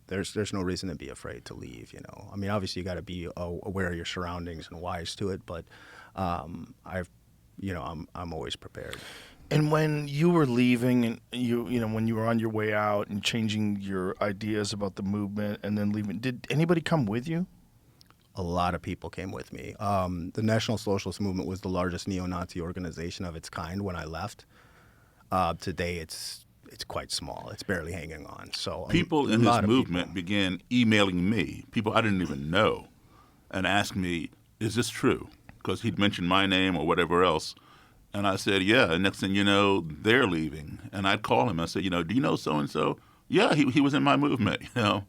There's no reason to be afraid to leave. You know, I mean, obviously you got to be aware of your surroundings and wise to it, but I'm always prepared. And when you were leaving, and when you were on your way out and changing your ideas about the movement and then leaving, did anybody come with you? A lot of people came with me. The National Socialist Movement was the largest neo-Nazi organization of its kind when I left. Today, it's quite small. It's barely hanging on. So People in his movement began emailing me, people I didn't even know, and asked me, is this true? Because he'd mentioned my name or whatever else. And I said, yeah. And next thing you know, they're leaving. And I'd call him. I said, do you know so-and-so? Yeah, he was in my movement, I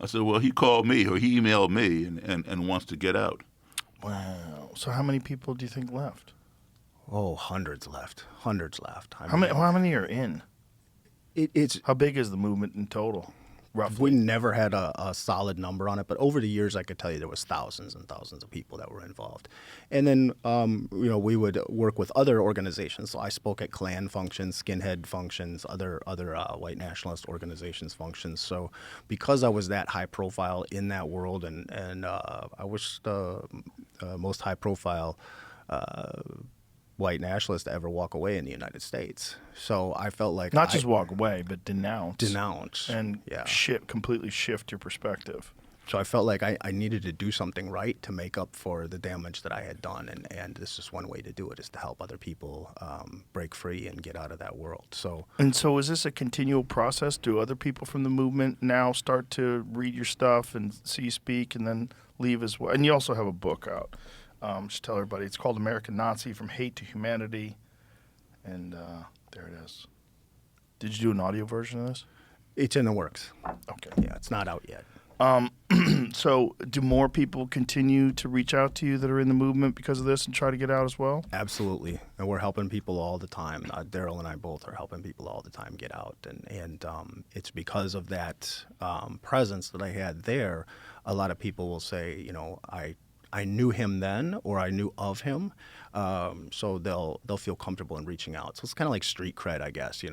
said, well, he called me or he emailed me and wants to get out. Wow. So how many people do you think left? Oh, hundreds left. How many are in? It's How big is the movement in total, roughly? We never had a solid number on it, but over the years, I could tell you there was thousands and thousands of people that were involved. And then, we would work with other organizations. So I spoke at Klan functions, skinhead functions, other white nationalist organizations functions. So because I was that high profile in that world, and I was the most high profile white nationalist to ever walk away in the United States. So I felt like Not just walk away, but denounce. Denounce. And completely shift your perspective. So I felt like I needed to do something right to make up for the damage that I had done. And this is one way to do it, is to help other people break free and get out of that world. So is this a continual process? Do other people from the movement now start to read your stuff and see you speak and then leave as well? And you also have a book out. Just tell everybody. It's called American Nazi, From Hate to Humanity. And there it is. Did you do an audio version of this? it's in the works. Okay. Yeah, it's not out yet. So do more people continue to reach out to you that are in the movement because of this and try to get out as well? Absolutely, and we're helping people all the time. Daryl and I both are helping people all the time get out, and it's because of that presence that I had there. A lot of people will say, I knew him then, or I knew of him, so they'll feel comfortable in reaching out. So it's kind of like street cred, I guess.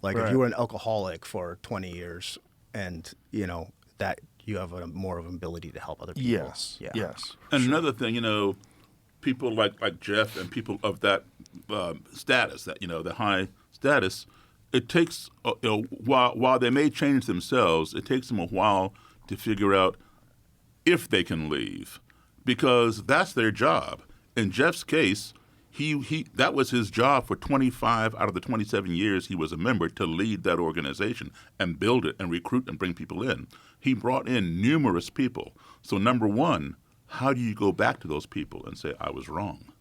Like if you were an alcoholic for 20 years, and that you have more of an ability to help other people. Yes. Yeah. Yes. And another thing, people like Jeff and people of that status, the high status, it takes while they may change themselves, it takes them a while to figure out if they can leave, because that's their job. In Jeff's case, he that was his job for 25 out of the 27 years he was a member, to lead that organization and build it and recruit and bring people in. He brought in numerous people. So number one, how do you go back to those people and say, I was wrong?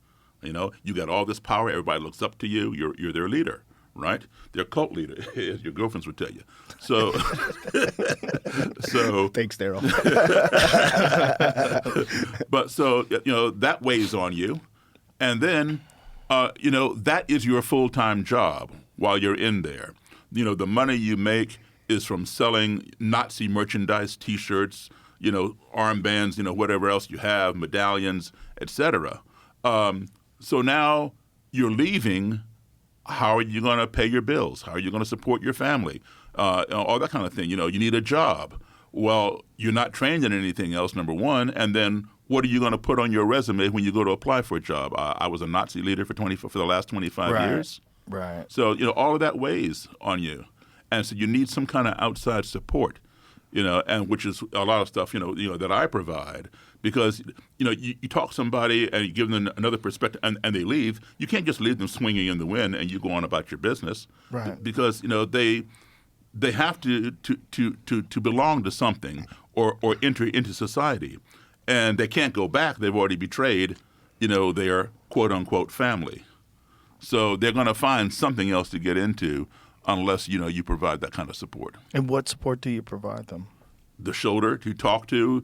You got all this power. Everybody looks up to you. You're their leader, right? Their cult leader, as your girlfriends would tell you. So, Thanks, Daryl. But that weighs on you. And then, that is your full-time job while you're in there. The money you make is from selling Nazi merchandise, T-shirts, armbands, whatever else you have, medallions, etc. So now you're leaving. How are you going to pay your bills? How are you going to support your family? All that kind of thing. You need a job. Well, you're not trained in anything else, number one. And then what are you going to put on your resume when you go to apply for a job? I was a Nazi leader for the last 25 years. Right. So, all of that weighs on you. And so you need some kind of outside support, and which is a lot of stuff, that I provide. Because, you talk to somebody and you give them another perspective and they leave. You can't just leave them swinging in the wind and you go on about your business. Right. Because, they have to belong to something or enter into society. And they can't go back. They've already betrayed, their quote-unquote family. So they're going to find something else to get into unless, you provide that kind of support. And what support do you provide them? The shoulder to talk to,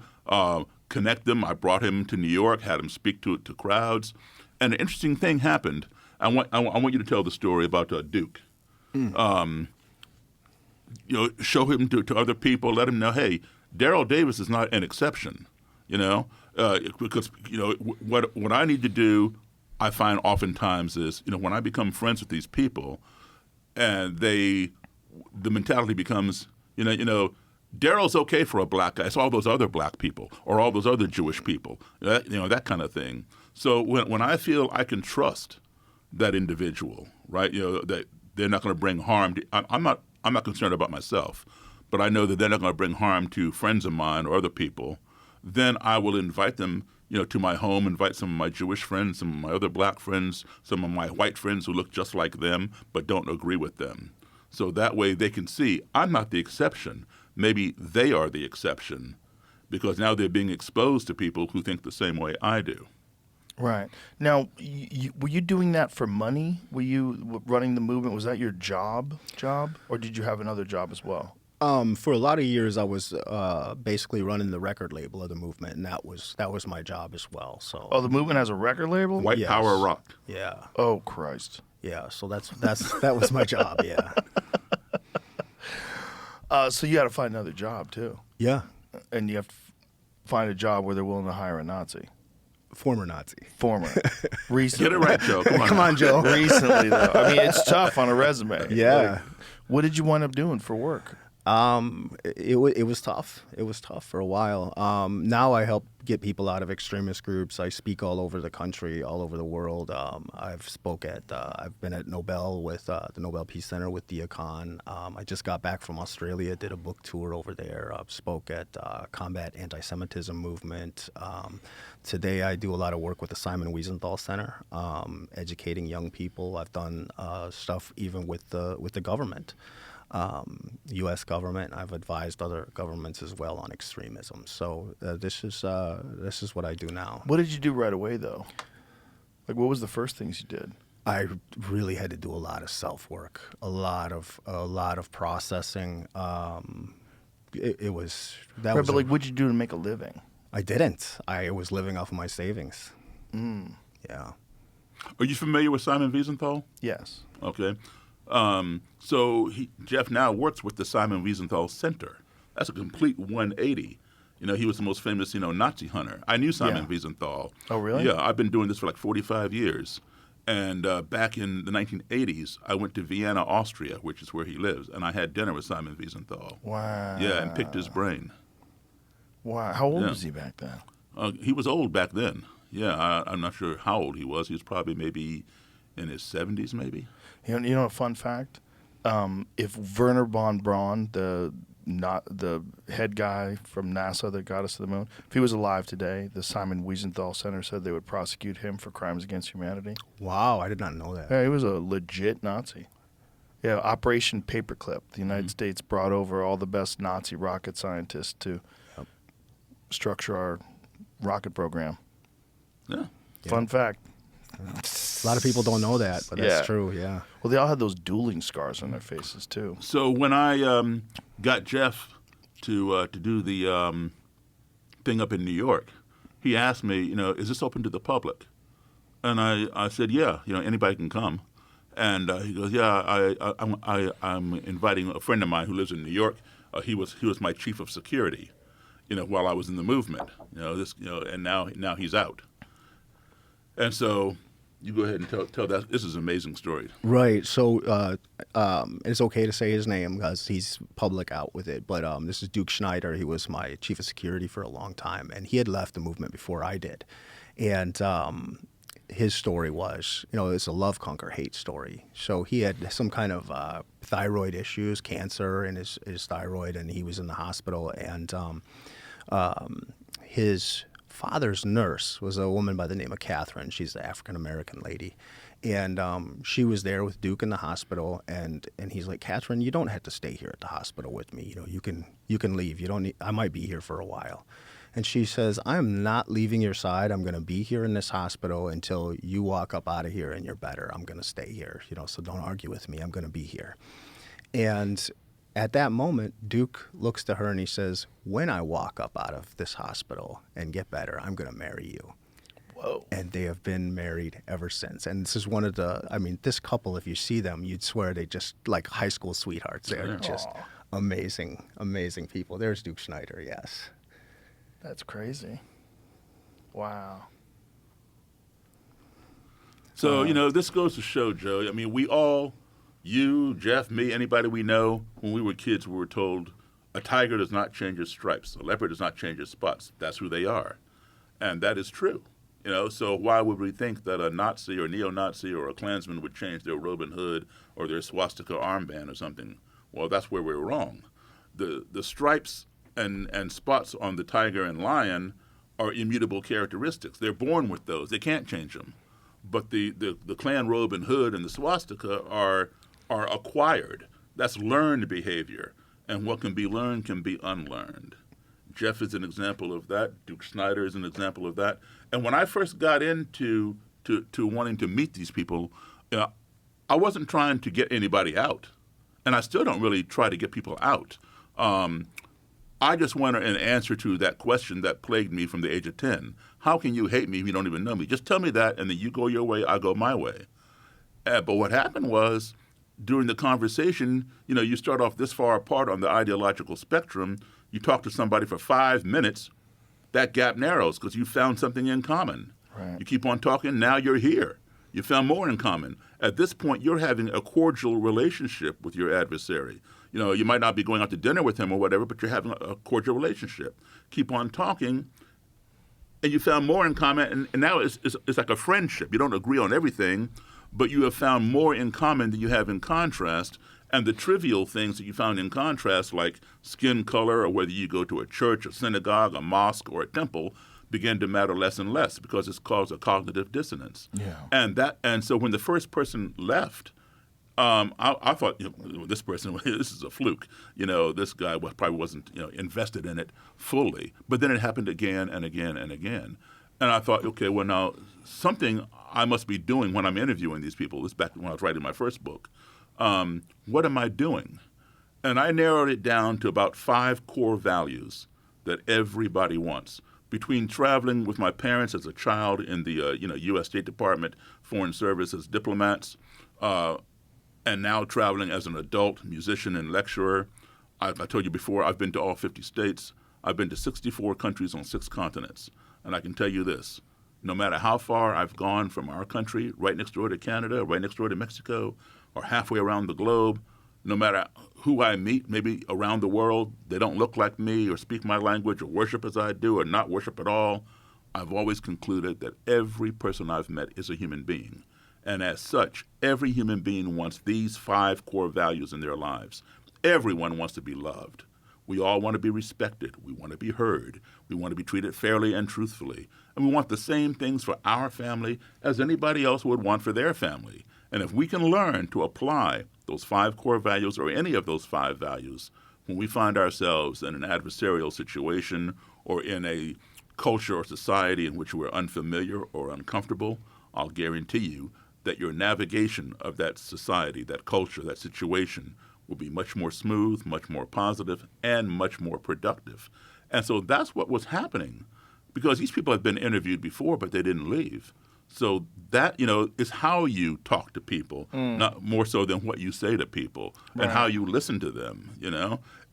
connect them. I brought him to New York, had him speak to crowds. And an interesting thing happened. I want you to tell the story about Duke. Show him to other people, let him know, hey, Daryl Davis is not an exception, because, what I need to do, I find oftentimes is, when I become friends with these people and the mentality becomes, Daryl's okay for a black guy. It's all those other black people or all those other Jewish people, that kind of thing. So when I feel I can trust that individual, right, that they're not going to bring harm to, I'm not concerned about myself, but I know that they're not going to bring harm to friends of mine or other people, then I will invite them, to my home, invite some of my Jewish friends, some of my other black friends, some of my white friends who look just like them but don't agree with them. So that way they can see I'm not the exception. Maybe they are the exception, because now they're being exposed to people who think the same way I do. Right. Now, were you doing that for money? Were you running the movement? Was that your job, or did you have another job as well? For a lot of years, I was basically running the record label of the movement, and that was my job as well. So. Oh, the movement has a record label? White Yes. Power Rock. Yeah. Oh, Christ. Yeah. So that was my job. Yeah. So you had to find another job too, Yeah. and you have to find a job where they're willing to hire a Nazi. Former Nazi. Former. Recently. Get it right, Joe. Come on. Come on, Joe. Recently, though. I mean, it's tough on a resume. Yeah. Like, what did you wind up doing for work? It was tough. It was tough for a while. Now I help get people out of extremist groups. I speak all over the country, all over the world. I've been at Nobel with the Nobel Peace Center with Dia Khan. I just got back from Australia, did a book tour over there. Spoke at Combat Anti-Semitism Movement. Today I do a lot of work with the Simon Wiesenthal Center, educating young people. I've done stuff even with the government. U.S. government. I've advised other governments as well on extremism. So this is what I do now. What did you do right away, though? Like, what was the first things you did? I really had to do a lot of self work, a lot of processing. it was that Right, was but a- like, what'd you do to make a living? I didn't. I was living off of my savings. Yeah. Are you familiar with Simon Wiesenthal? Yes. Okay. So Jeff now works with the Simon Wiesenthal Center. That's a complete 180. He was the most famous, Nazi hunter. I knew Simon Yeah. Wiesenthal. Oh, really? Yeah, I've been doing this for like 45 years. And back in the 1980s, I went to Vienna, Austria, which is where he lives, and I had dinner with Simon Wiesenthal. Wow. Yeah, and picked his brain. Wow. How old Yeah. was he back then? He was old back then. Yeah, I'm not sure how old he was. He was probably maybe in his 70s, maybe. You know a fun fact? If Werner von Braun, the head guy from NASA that got us to the moon, if he was alive today, the Simon Wiesenthal Center said they would prosecute him for crimes against humanity. Wow, I did not know that. Yeah, he was a legit Nazi. Yeah, Operation Paperclip. The United States brought over all the best Nazi rocket scientists to structure our rocket program. Yeah. Fun fact. A lot of people don't know that, but Yeah. that's true. Yeah. Well, they all had those dueling scars on their faces too. So when I got Jeff to do the thing up in New York, he asked me, is this open to the public? And I said, yeah, anybody can come. And he goes, yeah, I'm inviting a friend of mine who lives in New York. He was my chief of security, while I was in the movement. And now he's out. And so you go ahead and tell that. This is an amazing story. Right. So it's okay to say his name because he's public out with it. But this is Duke Schneider. He was my chief of security for a long time, and he had left the movement before I did. And his story was, it's a love conquer hate story. So he had some kind of thyroid issues, cancer in his thyroid, and he was in the hospital. And his father's nurse was a woman by the name of Catherine. She's the African-American lady. And she was there with Duke in the hospital, and he's like, Catherine, you don't have to stay here at the hospital with me. You can leave. You don't need, I might be here for a while. And she says, I'm not leaving your side. I'm going to be here in this hospital until you walk up out of here and you're better. I'm going to stay here, so don't argue with me. I'm going to be here. And at that moment, Duke looks to her and he says, when I walk up out of this hospital and get better, I'm going to marry you. Whoa. And they have been married ever since. And this is one of this couple, if you see them, you'd swear they just like high school sweethearts. They're just amazing, amazing people. There's Duke Schneider, yes. That's crazy. Wow. So, this goes to show, Joe, we all, you, Jeff, me, anybody we know, when we were kids, we were told a tiger does not change its stripes. A leopard does not change its spots. That's who they are. And that is true. So why would we think that a Nazi or neo-Nazi or a Klansman would change their Robin Hood or their swastika armband or something? Well, that's where we're wrong. The stripes and spots on the tiger and lion are immutable characteristics. They're born with those. They can't change them. But the Klan robe and hood and the swastika are acquired. That's learned behavior. And what can be learned can be unlearned. Jeff is an example of that. Duke Schneider is an example of that. And when I first got into wanting to meet these people, I wasn't trying to get anybody out. And I still don't really try to get people out. I just want an answer to that question that plagued me from the age of 10. How can you hate me if you don't even know me? Just tell me that, and then you go your way, I go my way. But what happened was, during the conversation, you start off this far apart on the ideological spectrum. You talk to somebody for 5 minutes, that gap narrows because you found something in common. Right. You keep on talking, now you're here. You found more in common. At this point, you're having a cordial relationship with your adversary. You might not be going out to dinner with him or whatever, but you're having a cordial relationship. Keep on talking, and you found more in common, and now it's like a friendship. You don't agree on everything, but you have found more in common than you have in contrast, and the trivial things that you found in contrast, like skin color or whether you go to a church, a synagogue, a mosque, or a temple, begin to matter less and less because it's caused a cognitive dissonance. Yeah. And so when the first person left, I thought, this person, this is a fluke. This guy probably wasn't, invested in it fully. But then it happened again and again and again. And I thought, okay, well, now something I must be doing when I'm interviewing these people. This back when I was writing my first book. What am I doing? And I narrowed it down to about 5 core values that everybody wants. Between traveling with my parents as a child in the U.S. State Department, Foreign Service as diplomats, and now traveling as an adult musician and lecturer. I told you before, I've been to all 50 states. I've been to 64 countries on 6 continents. And I can tell you this, no matter how far I've gone from our country, right next door to Canada, right next door to Mexico, or halfway around the globe, no matter who I meet, maybe around the world, they don't look like me or speak my language or worship as I do or not worship at all, I've always concluded that every person I've met is a human being. And as such, every human being wants these 5 core values in their lives. Everyone wants to be loved. We all want to be respected. We want to be heard. We want to be treated fairly and truthfully. And we want the same things for our family as anybody else would want for their family. And if we can learn to apply those 5 core values or any of those 5 values when we find ourselves in an adversarial situation or in a culture or society in which we're unfamiliar or uncomfortable, I'll guarantee you that your navigation of that society, that culture, that situation will be much more smooth, much more positive, and much more productive. And so that's what was happening, because these people had been interviewed before, but they didn't leave. So that, is how you talk to people, not more so than what you say to people, and how you listen to them,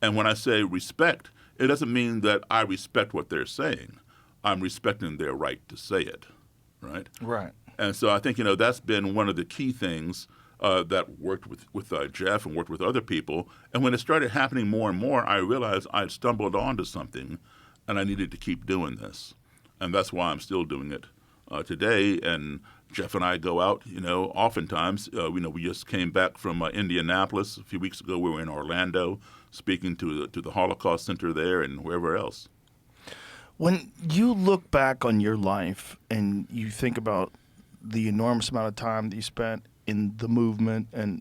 And when I say respect, it doesn't mean that I respect what they're saying. I'm respecting their right to say it, right? Right. And so I think, that's been one of the key things that worked with Jeff and worked with other people. And when it started happening more and more, I realized I'd stumbled onto something, and I needed to keep doing this. And that's why I'm still doing it today. And Jeff and I go out, oftentimes. We just came back from Indianapolis a few weeks ago. We were in Orlando speaking to the Holocaust Center there and wherever else. When you look back on your life and you think about the enormous amount of time that you spent in the movement and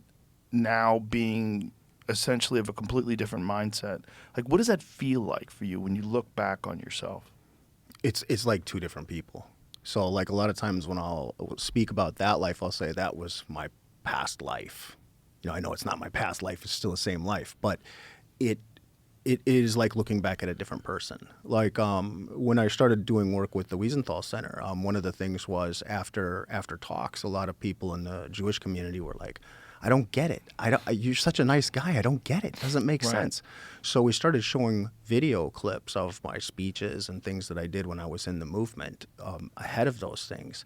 now being essentially of a completely different mindset, like, what does that feel like for you when you look back on yourself? It's like 2 different people. So like a lot of times when I'll speak about that life, I'll say that was my past life. I know it's not my past life, it's still the same life, but it is like looking back at a different person. Like when I started doing work with the Wiesenthal Center, one of the things was after talks, a lot of people in the Jewish community were like, I don't get it. You're such a nice guy. I don't get it. It doesn't make sense. So we started showing video clips of my speeches and things that I did when I was in the movement ahead of those things.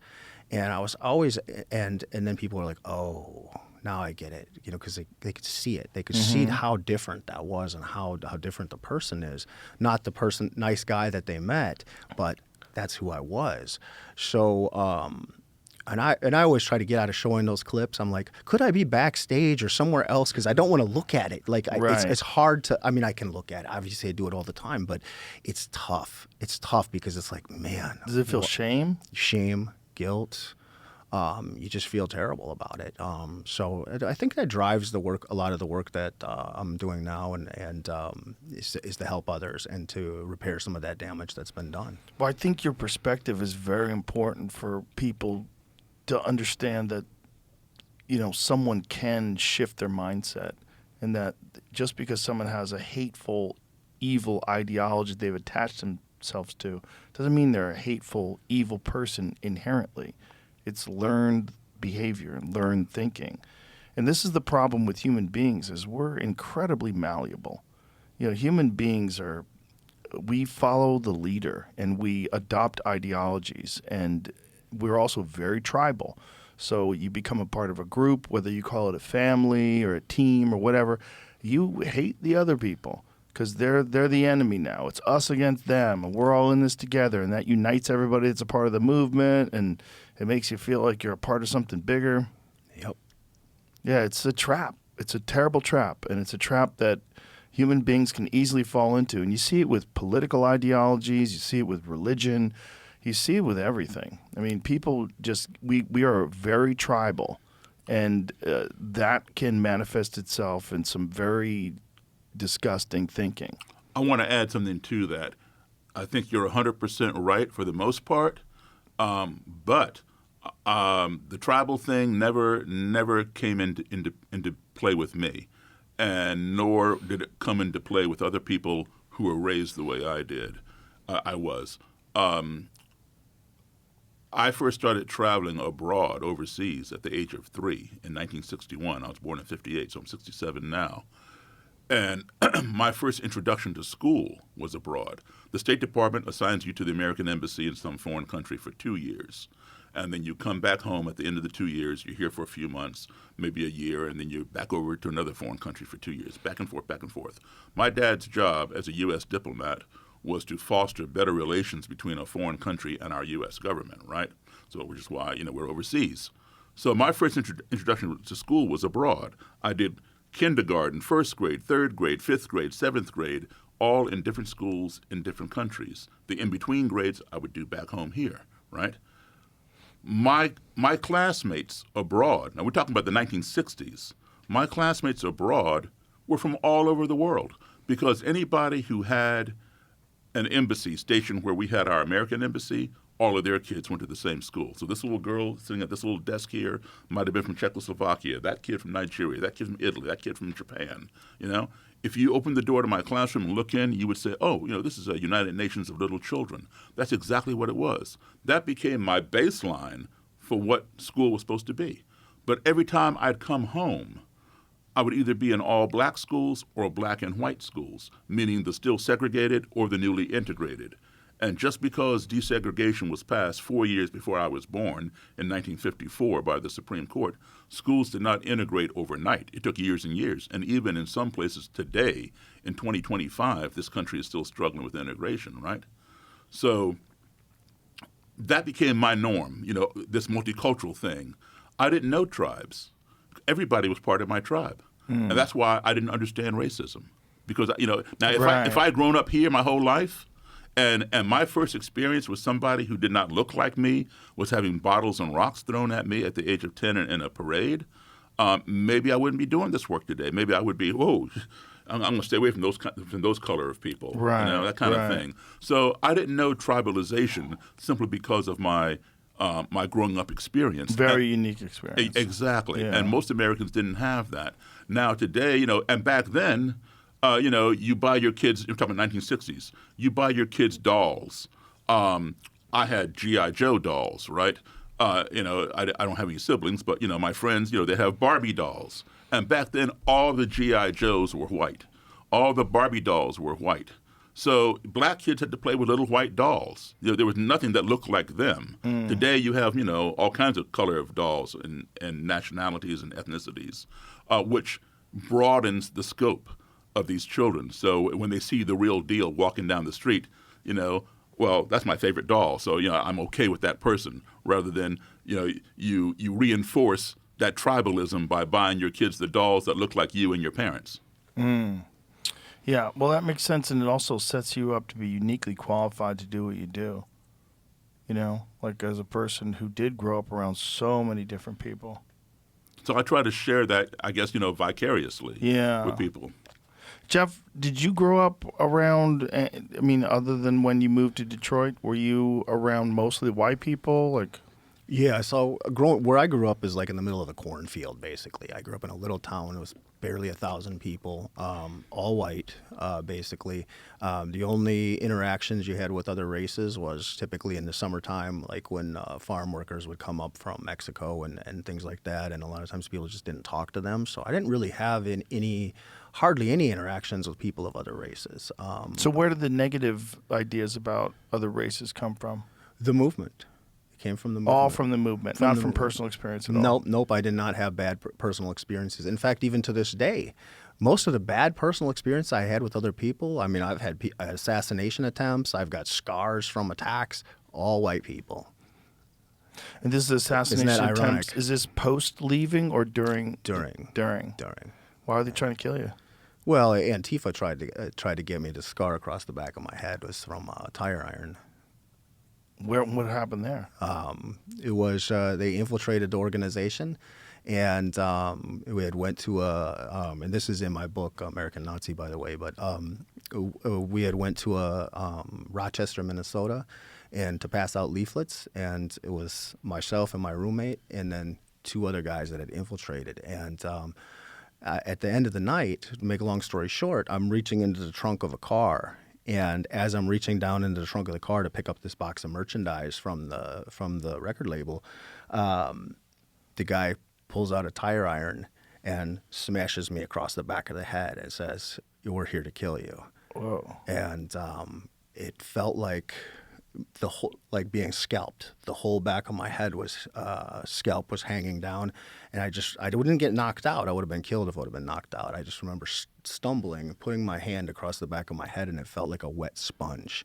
And I was always, and then people were like, oh, now I get it, because they could see it. They could see how different that was and how different the person is. Not the person, nice guy that they met, but that's who I was. So, and I always try to get out of showing those clips. I'm like, could I be backstage or somewhere else? Because I don't want to look at it. Like, it's hard to, I can look at it. Obviously, I do it all the time, but it's tough. It's tough because it's like, man. Does it feel shame? Shame, guilt. You just feel terrible about it. So I think that drives the work, a lot of the work that I'm doing now, and is to help others and to repair some of that damage that's been done. Well, I think your perspective is very important for people to understand that, someone can shift their mindset, and that just because someone has a hateful, evil ideology they've attached themselves to doesn't mean they're a hateful, evil person inherently. It's learned behavior and learned thinking. And this is the problem with human beings, is we're incredibly malleable. Human beings we follow the leader and we adopt ideologies, and we're also very tribal. So you become a part of a group, whether you call it a family or a team or whatever, you hate the other people because they're the enemy now. It's us against them, and we're all in this together, and that unites everybody that's a part of the movement, and it makes you feel like you're a part of something bigger. Yep. Yeah, it's a trap. It's a terrible trap, and it's a trap that human beings can easily fall into. And you see it with political ideologies. You see it with religion. You see it with everything. I mean, people just, we are very tribal, and that can manifest itself in some very disgusting thinking. I want to add something to that. I think you're 100% right for the most part, but the tribal thing never came into play with me. and nor did it come into play with other people who were raised the way I did. I was. I first started traveling abroad, overseas, at the age of 3 in 1961. I was born in 58, so I'm 67 now. And my first introduction to school was abroad. The State Department assigns you to the American Embassy in some foreign country for 2 years. And then you come back home at the end of the 2 years. You're here for a few months, maybe a year, and then you're back over to another foreign country for 2 years, back and forth, back and forth. My dad's job as a U.S. diplomat was to foster better relations between a foreign country and our U.S. government, right? So which is why, we're overseas. So my first introduction to school was abroad. I did kindergarten, first grade, third grade, fifth grade, seventh grade, all in different schools in different countries. The in-between grades I would do back home here, right? My classmates abroad, now we're talking about the 1960s, my classmates abroad were from all over the world because anybody who had an embassy station where we had our American embassy, all of their kids went to the same school. So this little girl sitting at this little desk here might have been from Czechoslovakia, that kid from Nigeria, that kid from Italy, that kid from Japan, If you opened the door to my classroom and look in, you would say, this is a United Nations of little children. That's exactly what it was. That became my baseline for what school was supposed to be. But every time I'd come home, I would either be in all black schools or black and white schools, meaning the still segregated or the newly integrated. And just because desegregation was passed 4 years before I was born in 1954 by the Supreme Court, schools did not integrate overnight. It took years and years. And even in some places today, in 2025, this country is still struggling with integration, right? So that became my norm, this multicultural thing. I didn't know tribes. Everybody was part of my tribe. And that's why I didn't understand racism. Because, now if I had grown up here my whole life, and my first experience with somebody who did not look like me was having bottles and rocks thrown at me at the age of 10 in a parade, maybe I wouldn't be doing this work today. Maybe I would be, I'm going to stay away from those color of people, that kind of thing. So I didn't know tribalization simply because of my growing up experience. Very unique experience. Exactly. Yeah. And most Americans didn't have that. Now today, and back then, you buy your kids, you're talking about 1960s, you buy your kids dolls. I had G.I. Joe dolls, right? I don't have any siblings, but, my friends, they have Barbie dolls. And back then, all the G.I. Joes were white. All the Barbie dolls were white. So black kids had to play with little white dolls. There was nothing that looked like them. Today you have, all kinds of color of dolls and nationalities and ethnicities, which broadens the scope of these children. So when they see the real deal walking down the street, well, that's my favorite doll. So, I'm okay with that person rather than, you reinforce that tribalism by buying your kids the dolls that look like you and your parents. Yeah, well, that makes sense, and it also sets you up to be uniquely qualified to do what you do. Like as a person who did grow up around so many different people. So I try to share that, I guess, vicariously with people. Jeff, did you grow up around, other than when you moved to Detroit, were you around mostly white people? Yeah, so where I grew up is like in the middle of a cornfield, basically. I grew up in a little town. It was barely 1,000 people, all white, basically. The only interactions you had with other races was typically in the summertime, like when farm workers would come up from Mexico and things like that, and a lot of times people just didn't talk to them. So I didn't really have hardly any interactions with people of other races. So where did the negative ideas about other races come from? The movement. Came from the movement. All from the movement, not from personal experience at all? Nope. I did not have bad personal experiences. In fact, even to this day, most of the bad personal experience I had with other people, I've had assassination attempts, I've got scars from attacks, all white people. And this is assassination Isn't that attempts. ironic? Is this post-leaving or during? During. Why are they trying to kill you? Well, Antifa tried to get me. The scar across the back of my head was from a tire iron. What happened there? It was they infiltrated the organization, and we had went to and this is in my book, American Nazi, by the way. But we had went to Rochester, Minnesota, and to pass out leaflets, and it was myself and my roommate, and then two other guys that had infiltrated, and at the end of the night, to make a long story short, I'm reaching into the trunk of a car. And as I'm reaching down into the trunk of the car to pick up this box of merchandise from the record label, the guy pulls out a tire iron and smashes me across the back of the head and says, "We're here to kill you." Whoa. And it felt like like being scalped. The whole back of my head was scalp was hanging down, and I wouldn't get knocked out. I would have been killed if I would have been knocked out. I just remember stumbling, putting my hand across the back of my head, and it felt like a wet sponge,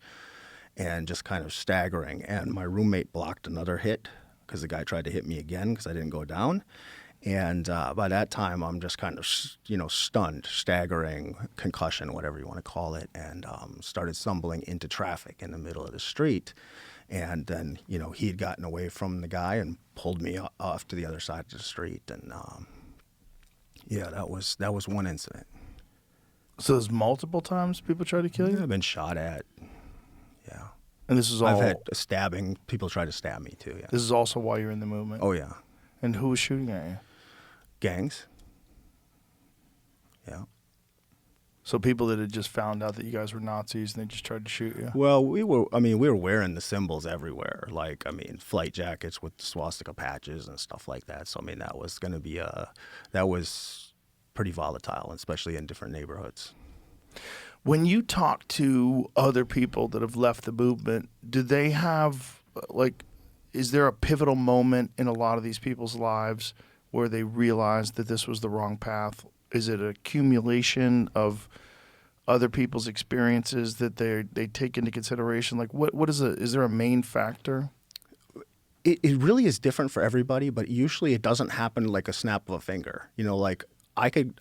and just kind of staggering. And my roommate blocked another hit because the guy tried to hit me again because I didn't go down. And by that time, I'm just kind of, stunned, staggering, concussion, whatever you want to call it, and started stumbling into traffic in the middle of the street. And then, he had gotten away from the guy and pulled me off to the other side of the street. And that was one incident. So there's multiple times people try to kill you? I've been shot at. Yeah. And this is all... I've had stabbing. People try to stab me too. Yeah. This is also why you're in the movement? Oh yeah. And who was shooting at you? Gangs. Yeah. So people that had just found out that you guys were Nazis and they just tried to shoot you? Well, we were wearing the symbols everywhere. Flight jackets with swastika patches and stuff like that. So, that was going to be that was pretty volatile, especially in different neighborhoods. When you talk to other people that have left the movement, do they have, is there a pivotal moment in a lot of these people's lives where they realize that this was the wrong path? Is it an accumulation of other people's experiences that they take into consideration? Is there a main factor? It really is different for everybody, but usually it doesn't happen like a snap of a finger. I could,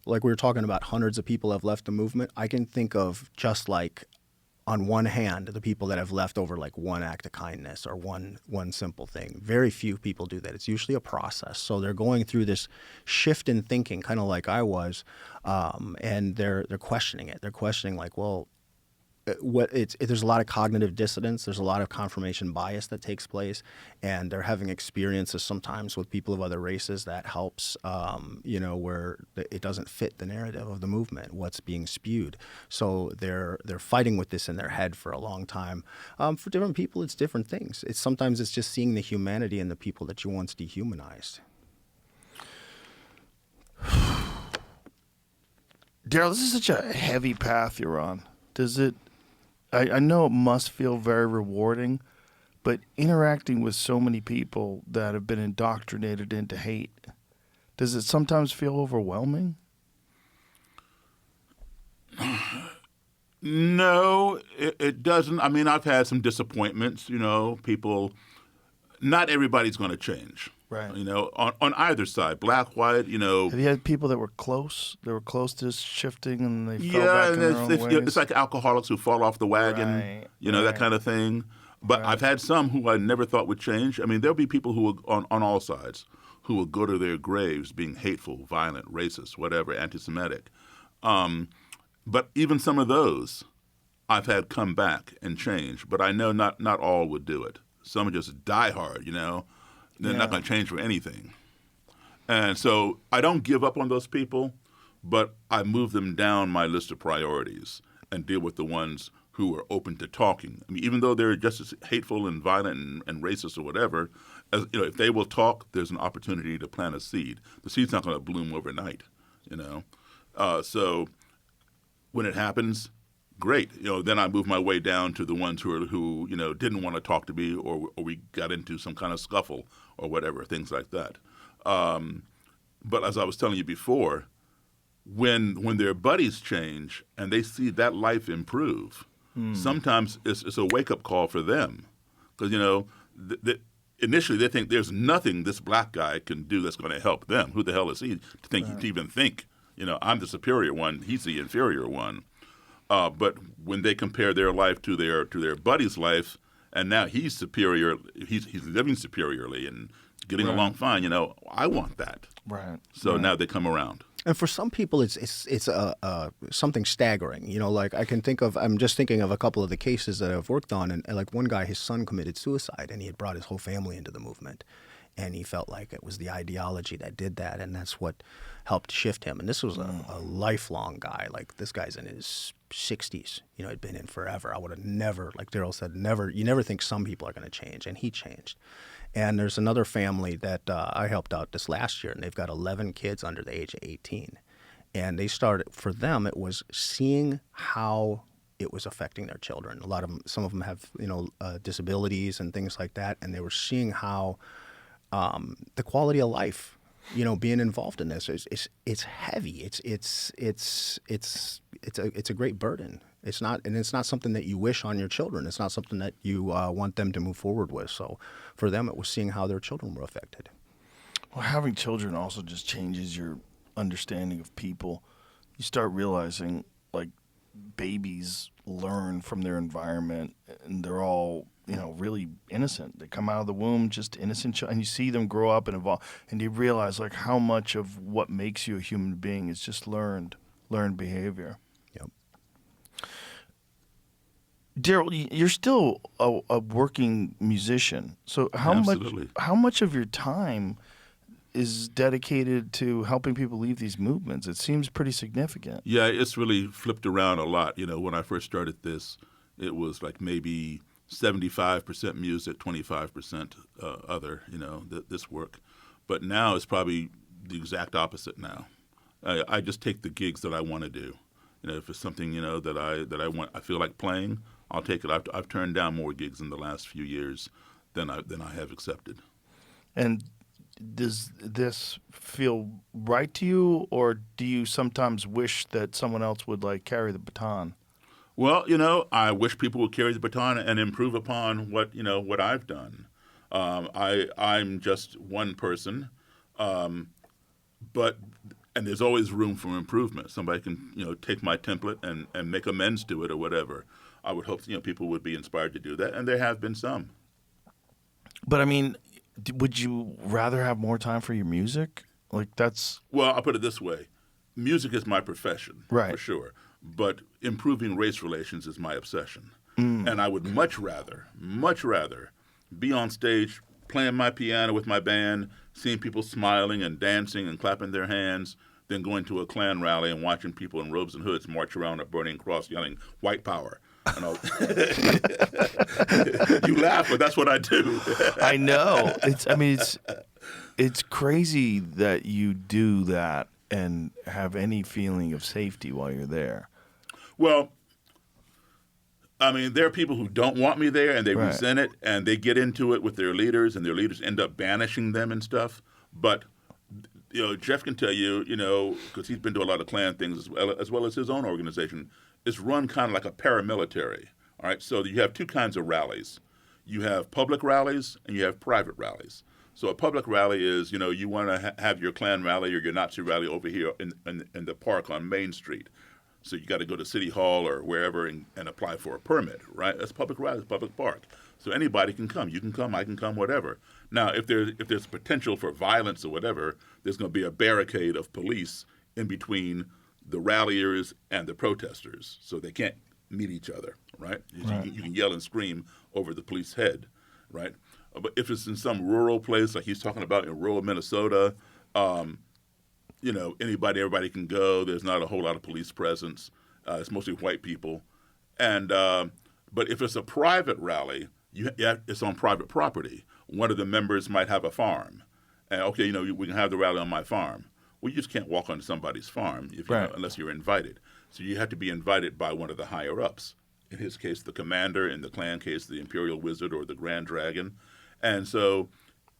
like we were talking about, hundreds of people have left the movement. I can think of just on one hand, the people that have left over one act of kindness or one simple thing. Very few people do that. It's usually a process. So they're going through this shift in thinking, kind of like I was, and they're questioning it. They're questioning there's a lot of cognitive dissonance. There's a lot of confirmation bias that takes place, and they're having experiences sometimes with people of other races that helps, where it doesn't fit the narrative of the movement, what's being spewed. So they're fighting with this in their head for a long time. For different people, it's different things. Sometimes it's just seeing the humanity in the people that you once dehumanized. Daryl, this is such a heavy path you're on. Does it? I know it must feel very rewarding, but interacting with so many people that have been indoctrinated into hate, does it sometimes feel overwhelming? No, it doesn't. I've had some disappointments, people, not everybody's going to change. Right. On either side, black, white, Have you had people that were close? They were close to shifting and they fell back in their own ways? It's like alcoholics who fall off the wagon, that kind of thing. But I've had some who I never thought would change. There'll be people who will, on all sides, who will go to their graves being hateful, violent, racist, whatever, anti-Semitic. But even some of those I've had come back and change. But I know not all would do it. Some just die hard, They're not going to change for anything. And so I don't give up on those people, but I move them down my list of priorities and deal with the ones who are open to talking. Even though they're just as hateful and violent and racist or whatever, if they will talk, there's an opportunity to plant a seed. The seed's not going to bloom overnight, So when it happens, great. Then I move my way down to the ones who didn't want to talk to me, or we got into some kind of scuffle or whatever, things like that. But as I was telling you before, when their buddies change and they see that life improve, sometimes it's a wake up call for them, because initially they think there's nothing this black guy can do that's going to help them. Who the hell is he to even think? I'm the superior one, he's the inferior one. But when they compare their life to their buddy's life, and now he's superior, he's living superiorly and getting along fine. I want that. Right. So now they come around. And for some people, it's something staggering. I'm just thinking of a couple of the cases that I've worked on, and one guy, his son committed suicide, and he had brought his whole family into the movement. and he felt like it was the ideology that did that, and that's what helped shift him. And this was a lifelong guy. Like, this guy's in his 60s. You know, he'd been in forever. I would have never, like Daryl said, you never think some people are going to change, and he changed. And there's another family that I helped out this last year, and they've got 11 kids under the age of 18. And they started, for them, it was seeing how it was affecting their children. Some of them have, disabilities and things like that, and they were seeing how the quality of life, being involved in this it's heavy. It's a great burden. It's not something that you wish on your children. It's not something that you want them to move forward with. So for them, it was seeing how their children were affected. Well, having children also just changes your understanding of people. You start realizing, like, babies learn from their environment, and they're all, really innocent. They come out of the womb just innocent, and you see them grow up and evolve, and you realize, like, how much of what makes you a human being is just learned behavior. Yep. Daryl, you're still a working musician. So Absolutely. how much of your time is dedicated to helping people leave these movements? It seems pretty significant. Yeah, it's really flipped around a lot. When I first started this, it was like maybe 75% music, 25% other, this work. But now it's probably the exact opposite now. I just take the gigs that I want to do. If it's something, that I feel like playing, I'll take it. I've turned down more gigs in the last few years than I have accepted. And does this feel right to you, or do you sometimes wish that someone else would, like, carry the baton? Well, I wish people would carry the baton and improve upon what I've done. I'm just one person, but there's always room for improvement. Somebody can take my template and make amends to it or whatever. I would hope people would be inspired to do that, and there have been some. But I mean, would you rather have more time for your music? Like, that's... Well, I'll put it this way. Music is my profession, right, for sure. But improving race relations is my obsession. And I would much rather be on stage playing my piano with my band, seeing people smiling and dancing and clapping their hands, than going to a Klan rally and watching people in robes and hoods march around a burning cross yelling, "White power." You laugh, but that's what I do. I know. It's crazy that you do that and have any feeling of safety while you're there. Well, I mean, there are people who don't want me there, and they resent it, and they get into it with their leaders, and their leaders end up banishing them and stuff. But Jeff can tell you, because he's been to a lot of Klan things as well as his own organization. It's run kind of like a paramilitary. All right, so you have two kinds of rallies. You have public rallies and you have private rallies. So a public rally is, you want to have your Klan rally or your Nazi rally over here in the park on Main Street. So you got to go to City Hall or wherever and apply for a permit, right? That's public rally, it's public park. So anybody can come. You can come, I can come, whatever. Now, if there's potential for violence or whatever, there's going to be a barricade of police in between the ralliers and the protesters, so they can't meet each other, right? You can yell and scream over the police head, right? But if it's in some rural place, like he's talking about in rural Minnesota, everybody can go. There's not a whole lot of police presence. It's mostly white people. And but if it's a private rally, it's on private property. One of the members might have a farm. And, okay, we can have the rally on my farm. Well, you just can't walk on somebody's farm unless you're invited. So you have to be invited by one of the higher-ups. In his case, the commander. In the Klan case, the Imperial Wizard or the Grand Dragon. And so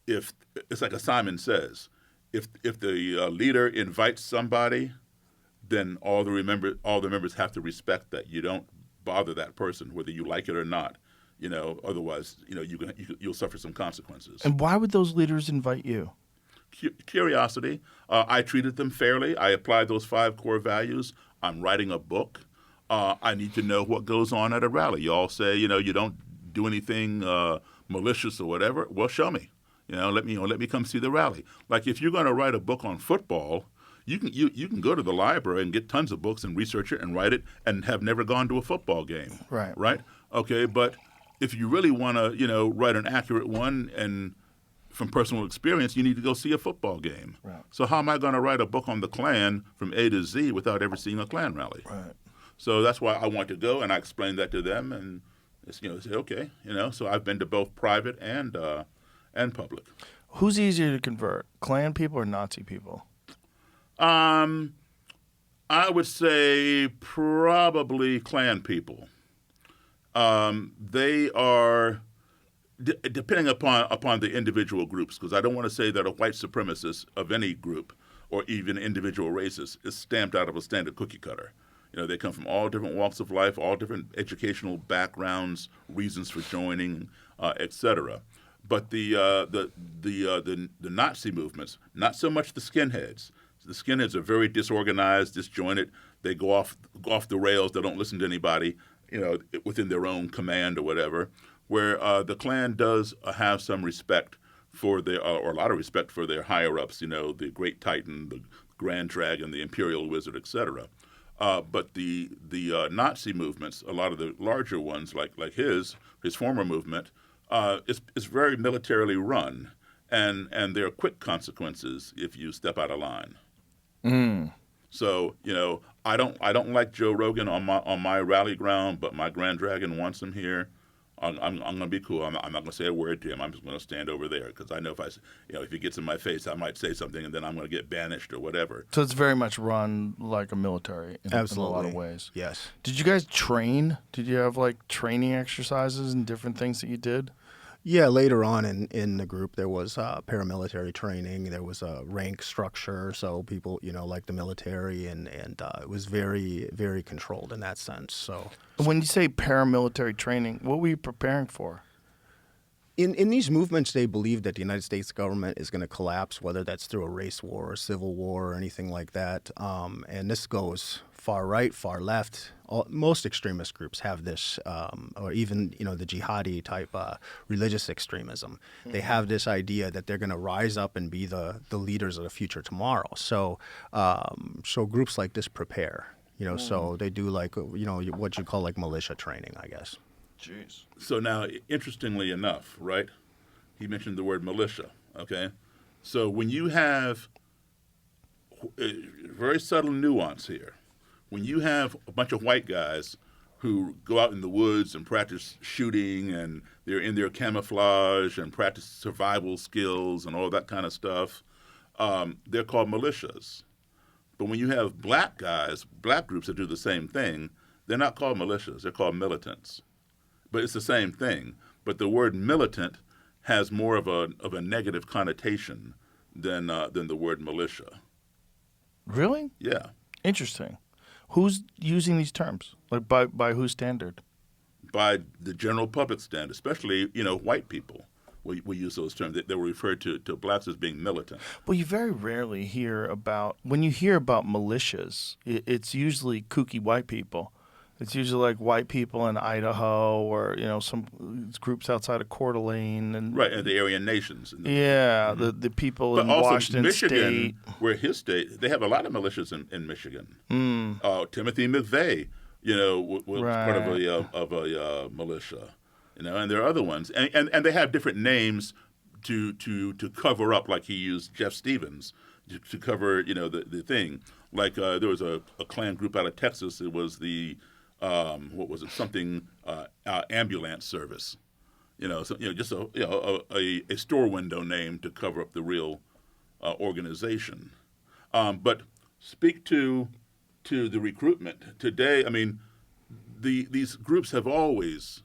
if it's like a Simon Says, if the leader invites somebody, then all the members have to respect that. You don't bother that person, whether you like it or not. Otherwise, you'll suffer some consequences. And why would those leaders invite you? Curiosity. I treated them fairly. I applied those 5 core values. I'm writing a book. I need to know what goes on at a rally. You all say, you don't do anything malicious or whatever. Well, show me. Let me come see the rally. Like if you're going to write a book on football, you can go to the library and get tons of books and research it and write it and have never gone to a football game. Right. Okay, but if you really want to, write an accurate one and from personal experience, you need to go see a football game. Right. So how am I going to write a book on the Klan from A to Z without ever seeing a Klan rally? Right. So that's why I want to go, and I explained that to them, and it's, they say, okay, So I've been to both private and public. Who's easier to convert, Klan people or Nazi people? I would say probably Klan people. They are, depending upon the individual groups, because I don't want to say that a white supremacist of any group or even individual races is stamped out of a standard cookie cutter. They come from all different walks of life, all different educational backgrounds, reasons for joining, etc. But the Nazi movements, not so much the skinheads. The skinheads are very disorganized, disjointed. They go off the rails. They don't listen to anybody, within their own command or whatever. Where the Klan does have some respect for or a lot of respect for their higher ups. The Great Titan, the Grand Dragon, the Imperial Wizard, etc. But the Nazi movements, a lot of the larger ones, like his former movement, is very militarily run, and there are quick consequences if you step out of line. So I don't like Joe Rogan on my rally ground, but my Grand Dragon wants him here. I'm going to be cool. I'm not going to say a word to him. I'm just going to stand over there because I know if he gets in my face, I might say something and then I'm going to get banished or whatever. So it's very much run like a military in a lot of ways. Yes. Did you guys train? Did you have training exercises and different things that you did? Yeah, later on in the group, there was paramilitary training. There was a rank structure, so people, like the military, and it was very, very controlled in that sense. So, when you say paramilitary training, what were you preparing for? In these movements, they believe that the United States government is going to collapse, whether that's through a race war, or civil war, or anything like that. And this goes far right, far left. Most extremist groups have this, or even the jihadi type religious extremism. Mm-hmm. They have this idea that they're going to rise up and be the leaders of the future tomorrow. So, groups like this prepare. So they do what you call militia training, I guess. Jeez. So now, interestingly enough, right? He mentioned the word militia. Okay, so when you have very subtle nuance here. When you have a bunch of white guys who go out in the woods and practice shooting and they're in their camouflage and practice survival skills and all that kind of stuff, they're called militias. But when you have black groups that do the same thing, they're not called militias, they're called militants. But it's the same thing. But the word militant has more of a negative connotation than the word militia. Really? Yeah. Interesting. Who's using these terms? By whose standard? By the general public standard, especially white people. We use those terms. They were referred to blacks as being militant. Well, you very rarely hear when you hear about militias, it's usually kooky white people. It's usually white people in Idaho or some groups outside of Coeur d'Alene and right, and the Aryan nations. The people in Washington Michigan, State, where his state, they have a lot of militias in Michigan. Timothy McVeigh, was part of a militia, and there are other ones, and they have different names to cover up, like he used Jeff Stevens to cover the thing. There was a Klan group out of Texas. It was the ambulance service, just a store window name to cover up the real organization. But speak to the recruitment today. I mean, these groups have always,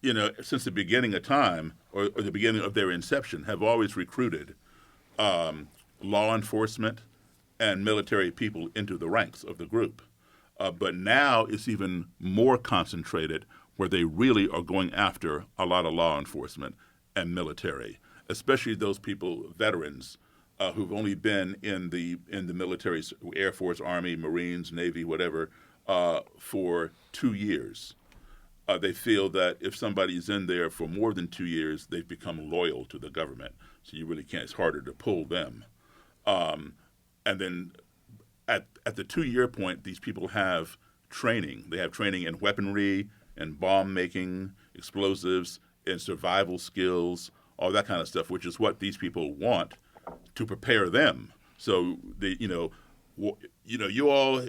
since the beginning of time or the beginning of their inception, have always recruited law enforcement and military people into the ranks of the group. But now it's even more concentrated where they really are going after a lot of law enforcement and military, especially those people, veterans, who've only been in the military, Air Force, Army, Marines, Navy, whatever, for 2 years. They feel that if somebody's in there for more than 2 years, they've become loyal to the government. So you really can't, it's harder to pull them. And then at the 2-year point, these people have training. They have training in weaponry and bomb making, explosives, and survival skills, all that kind of stuff, which is what these people want to prepare them. So you all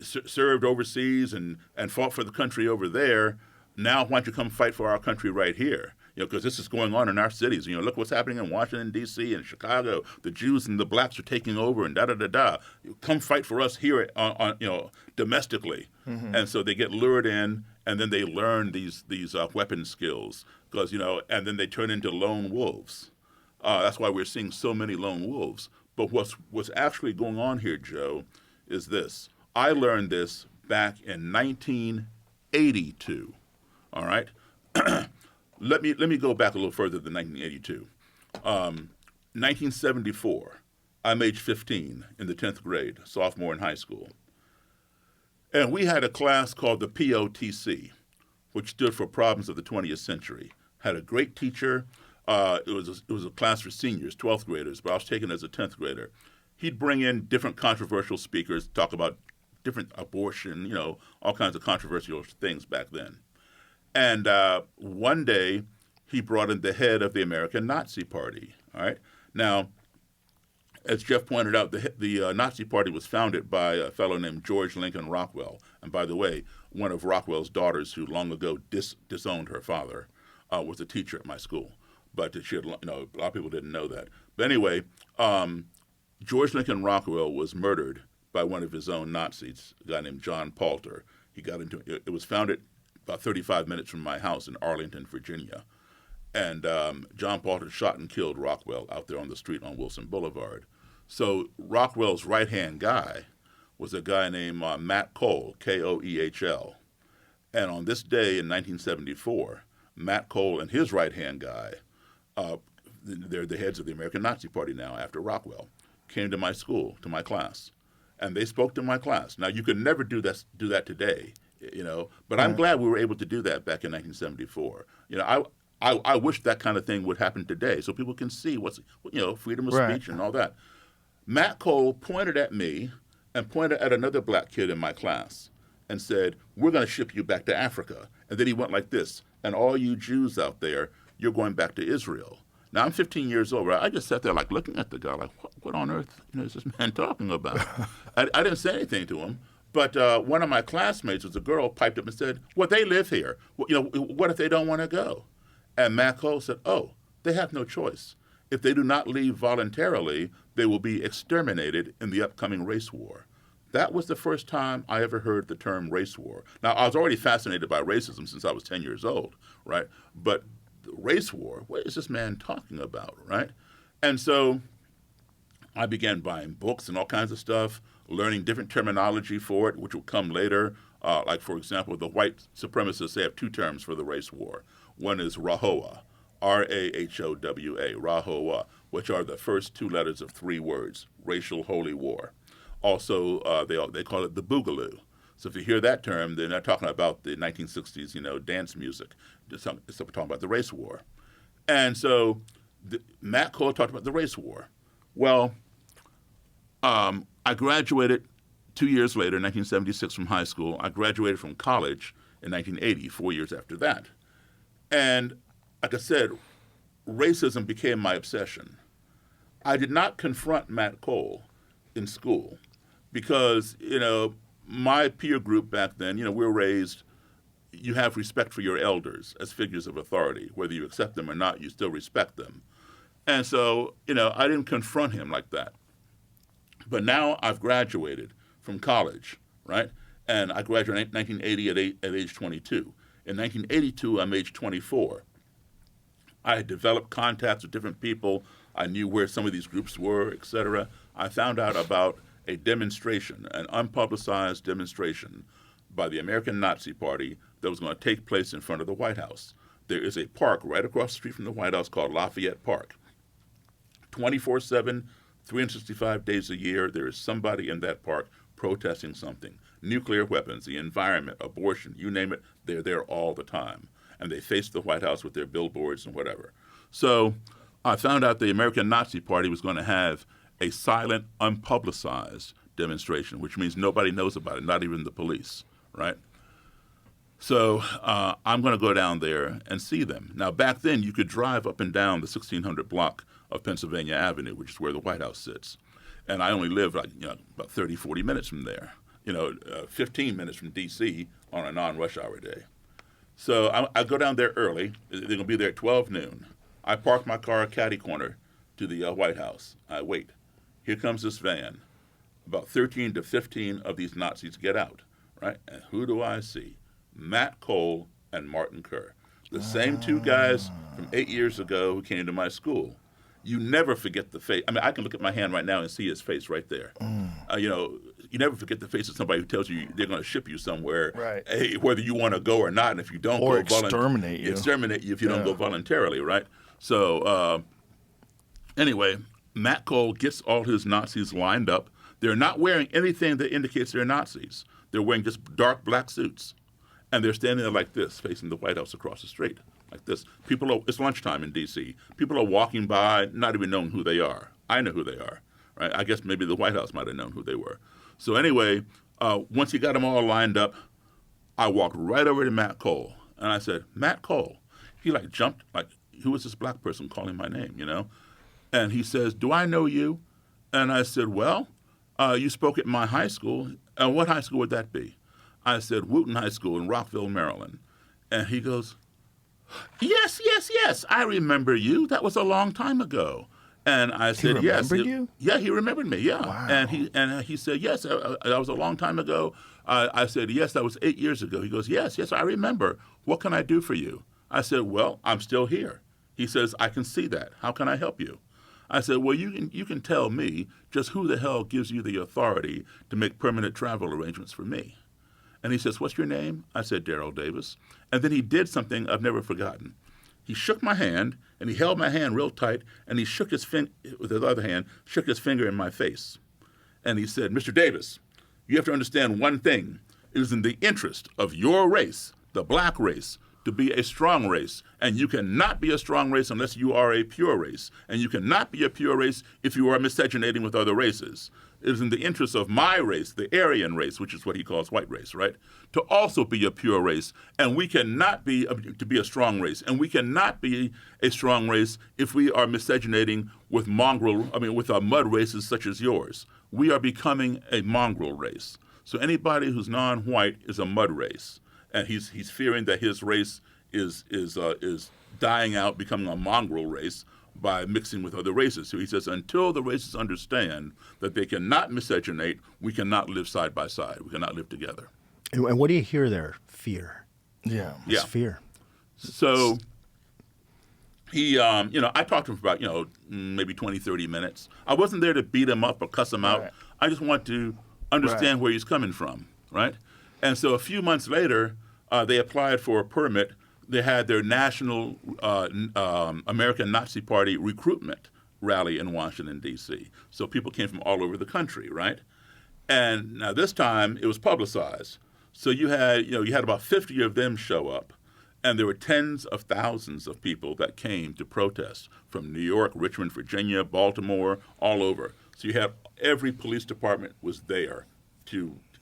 served overseas and fought for the country over there. Now why don't you come fight for our country right here? Because this is going on in our cities. Look what's happening in Washington, D.C. and Chicago. The Jews and the blacks are taking over and da-da-da-da. Come fight for us here domestically. Mm-hmm. And so they get lured in, and then they learn these weapon skills because, and then they turn into lone wolves. That's why we're seeing so many lone wolves. But what's actually going on here, Joe, is this. I learned this back in 1982, all right? Let me go back a little further than 1982. 1974, I'm age 15 in the 10th grade, sophomore in high school. And we had a class called the POTC, which stood for Problems of the 20th Century. Had a great teacher. It was a class for seniors, 12th graders, but I was taken as a 10th grader. He'd bring in different controversial speakers, talk about different abortion, all kinds of controversial things back then. And one day, he brought in the head of the American Nazi Party. All right. Now, as Jeff pointed out, the Nazi Party was founded by a fellow named George Lincoln Rockwell. And by the way, one of Rockwell's daughters, who long ago disowned her father, was a teacher at my school. But she had, a lot of people didn't know that. But anyway, George Lincoln Rockwell was murdered by one of his own Nazis, a guy named John Palter. He got into it. It was founded about 35 minutes from my house in Arlington, Virginia. And John Palter shot and killed Rockwell out there on the street on Wilson Boulevard. So Rockwell's right-hand guy was a guy named Matt Cole, Koehl. And on this day in 1974, Matt Cole and his right-hand guy, they're the heads of the American Nazi Party now after Rockwell, came to my school, to my class. And they spoke to my class. Now, you could never do that today. But I'm glad we were able to do that back in 1974. I wish that kind of thing would happen today so people can see what's, freedom of speech and all that. Matt Cole pointed at me and pointed at another black kid in my class and said, "We're going to ship you back to Africa." And then he went like this, "And all you Jews out there, you're going back to Israel." Now, I'm 15 years old. Right? I just sat there like looking at the guy like, what on earth is this man talking about? I didn't say anything to him. But one of my classmates was a girl, piped up and said, "Well, they live here. Well, what if they don't want to go?" And Matt Cole said, "Oh, they have no choice. If they do not leave voluntarily, they will be exterminated in the upcoming race war." That was the first time I ever heard the term race war. Now, I was already fascinated by racism since I was 10 years old, right? But the race war, what is this man talking about, right? And so I began buying books and all kinds of stuff, learning different terminology for it, which will come later. Like, for example, the white supremacists, they have two terms for the race war. One is RAHOWA, R-A-H-O-W-A, RAHOWA, which are the first two letters of three words, racial holy war. Also, they call it the boogaloo. So if you hear that term, they're not talking about the 1960s, dance music. It's talking about the race war. And so Matt Cole talked about the race war. Well, I graduated 2 years later, 1976, from high school. I graduated from college in 1980, 4 years after that. And like I said, racism became my obsession. I did not confront Matt Cole in school because, my peer group back then, we were raised, you have respect for your elders as figures of authority. Whether you accept them or not, you still respect them. And so, I didn't confront him like that. But now I've graduated from college, right? And I graduated in 1980 at age 22. In 1982, I'm age 24. I had developed contacts with different people. I knew where some of these groups were, et cetera. I found out about a demonstration, an unpublicized demonstration by the American Nazi Party that was going to take place in front of the White House. There is a park right across the street from the White House called Lafayette Park. 24/7, 365 days a year, there is somebody in that park protesting something. Nuclear weapons, the environment, abortion, you name it, they're there all the time. And they face the White House with their billboards and whatever. So I found out the American Nazi Party was going to have a silent, unpublicized demonstration, which means nobody knows about it, not even the police, right? So I'm going to go down there and see them. Now, back then, you could drive up and down the 1600 block of Pennsylvania Avenue, which is where the White House sits. And I only live about 30, 40 minutes from there, 15 minutes from D.C. on a non-rush hour day. So I go down there early. They're going to be there at 12 noon. I park my car catty corner to the White House. I wait. Here comes this van. About 13 to 15 of these Nazis get out, right? And who do I see? Matt Cole and Martin Kerr, the same two guys from 8 years ago who came to my school. You never forget the face. I mean, I can look at my hand right now and see his face right there. You never forget the face of somebody who tells you they're going to ship you somewhere, right? Whether you want to go or not, and if you don't or go, exterminate you if you don't go voluntarily, right? So anyway, Matt Cole gets all his Nazis lined up. They're not wearing anything that indicates they're Nazis. They're wearing just dark black suits. And they're standing there like this, facing the White House across the street, like this. It's lunchtime in D.C. People are walking by, not even knowing who they are. I know who they are, right? I guess maybe the White House might have known who they were. So anyway, once he got them all lined up, I walked right over to Matt Cole, and I said, Matt Cole. He jumped, who is this black person calling my name, And he says, do I know you? And I said, well, you spoke at my high school. And what high school would that be? I said, Wooten High School in Rockville, Maryland. And he goes, yes, I remember you. That was a long time ago. And I said, yes. He remembered you? Yeah, he remembered me, yeah. Wow. And he said, yes, that was a long time ago. I said, yes, that was 8 years ago. He goes, yes, I remember. What can I do for you? I said, well, I'm still here. He says, I can see that. How can I help you? I said, well, you can tell me just who the hell gives you the authority to make permanent travel arrangements for me. And he says, what's your name? I said, Daryl Davis. And then he did something I've never forgotten. He shook my hand, and he held my hand real tight, and he shook his with his other hand, shook his finger in my face. And he said, Mr. Davis, you have to understand one thing. It is in the interest of your race, the black race, to be a strong race. And you cannot be a strong race unless you are a pure race. And you cannot be a pure race if you are miscegenating with other races. It is in the interest of my race, the Aryan race, which is what he calls white race, right, to also be a pure race. And we cannot be a strong race. And we cannot be a strong race if we are miscegenating with with mud races such as yours. We are becoming a mongrel race. So anybody who's non-white is a mud race. And he's fearing that his race is dying out, becoming a mongrel race by mixing with other races. So he says, until the races understand that they cannot miscegenate, we cannot live side by side. We cannot live together. And what do you hear there? Fear. Yeah. It's fear. So he, I talked to him for about, maybe 20, 30 minutes. I wasn't there to beat him up or cuss him out. Right. I just want to understand where he's coming from, right? And so a few months later, they applied for a permit. They had their national American Nazi Party recruitment rally in Washington, D.C. So people came from all over the country, right? And now this time it was publicized. So you had about 50 of them show up, and there were tens of thousands of people that came to protest from New York, Richmond, Virginia, Baltimore, all over. So you had every police department was there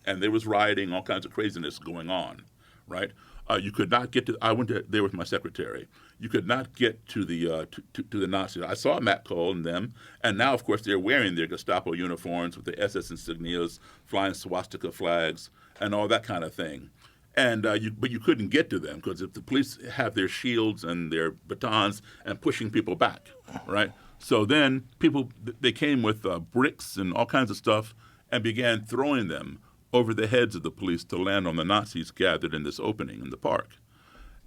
and there was rioting, all kinds of craziness going on, right? You could not get to. I went there with my secretary. You could not get to the Nazis. I saw Matt Cole and them, and now, of course, they're wearing their Gestapo uniforms with the SS insignias, flying swastika flags, and all that kind of thing. And but you couldn't get to them because if the police have their shields and their batons and pushing people back, right? So then they came with bricks and all kinds of stuff and began throwing them over the heads of the police to land on the Nazis gathered in this opening in the park.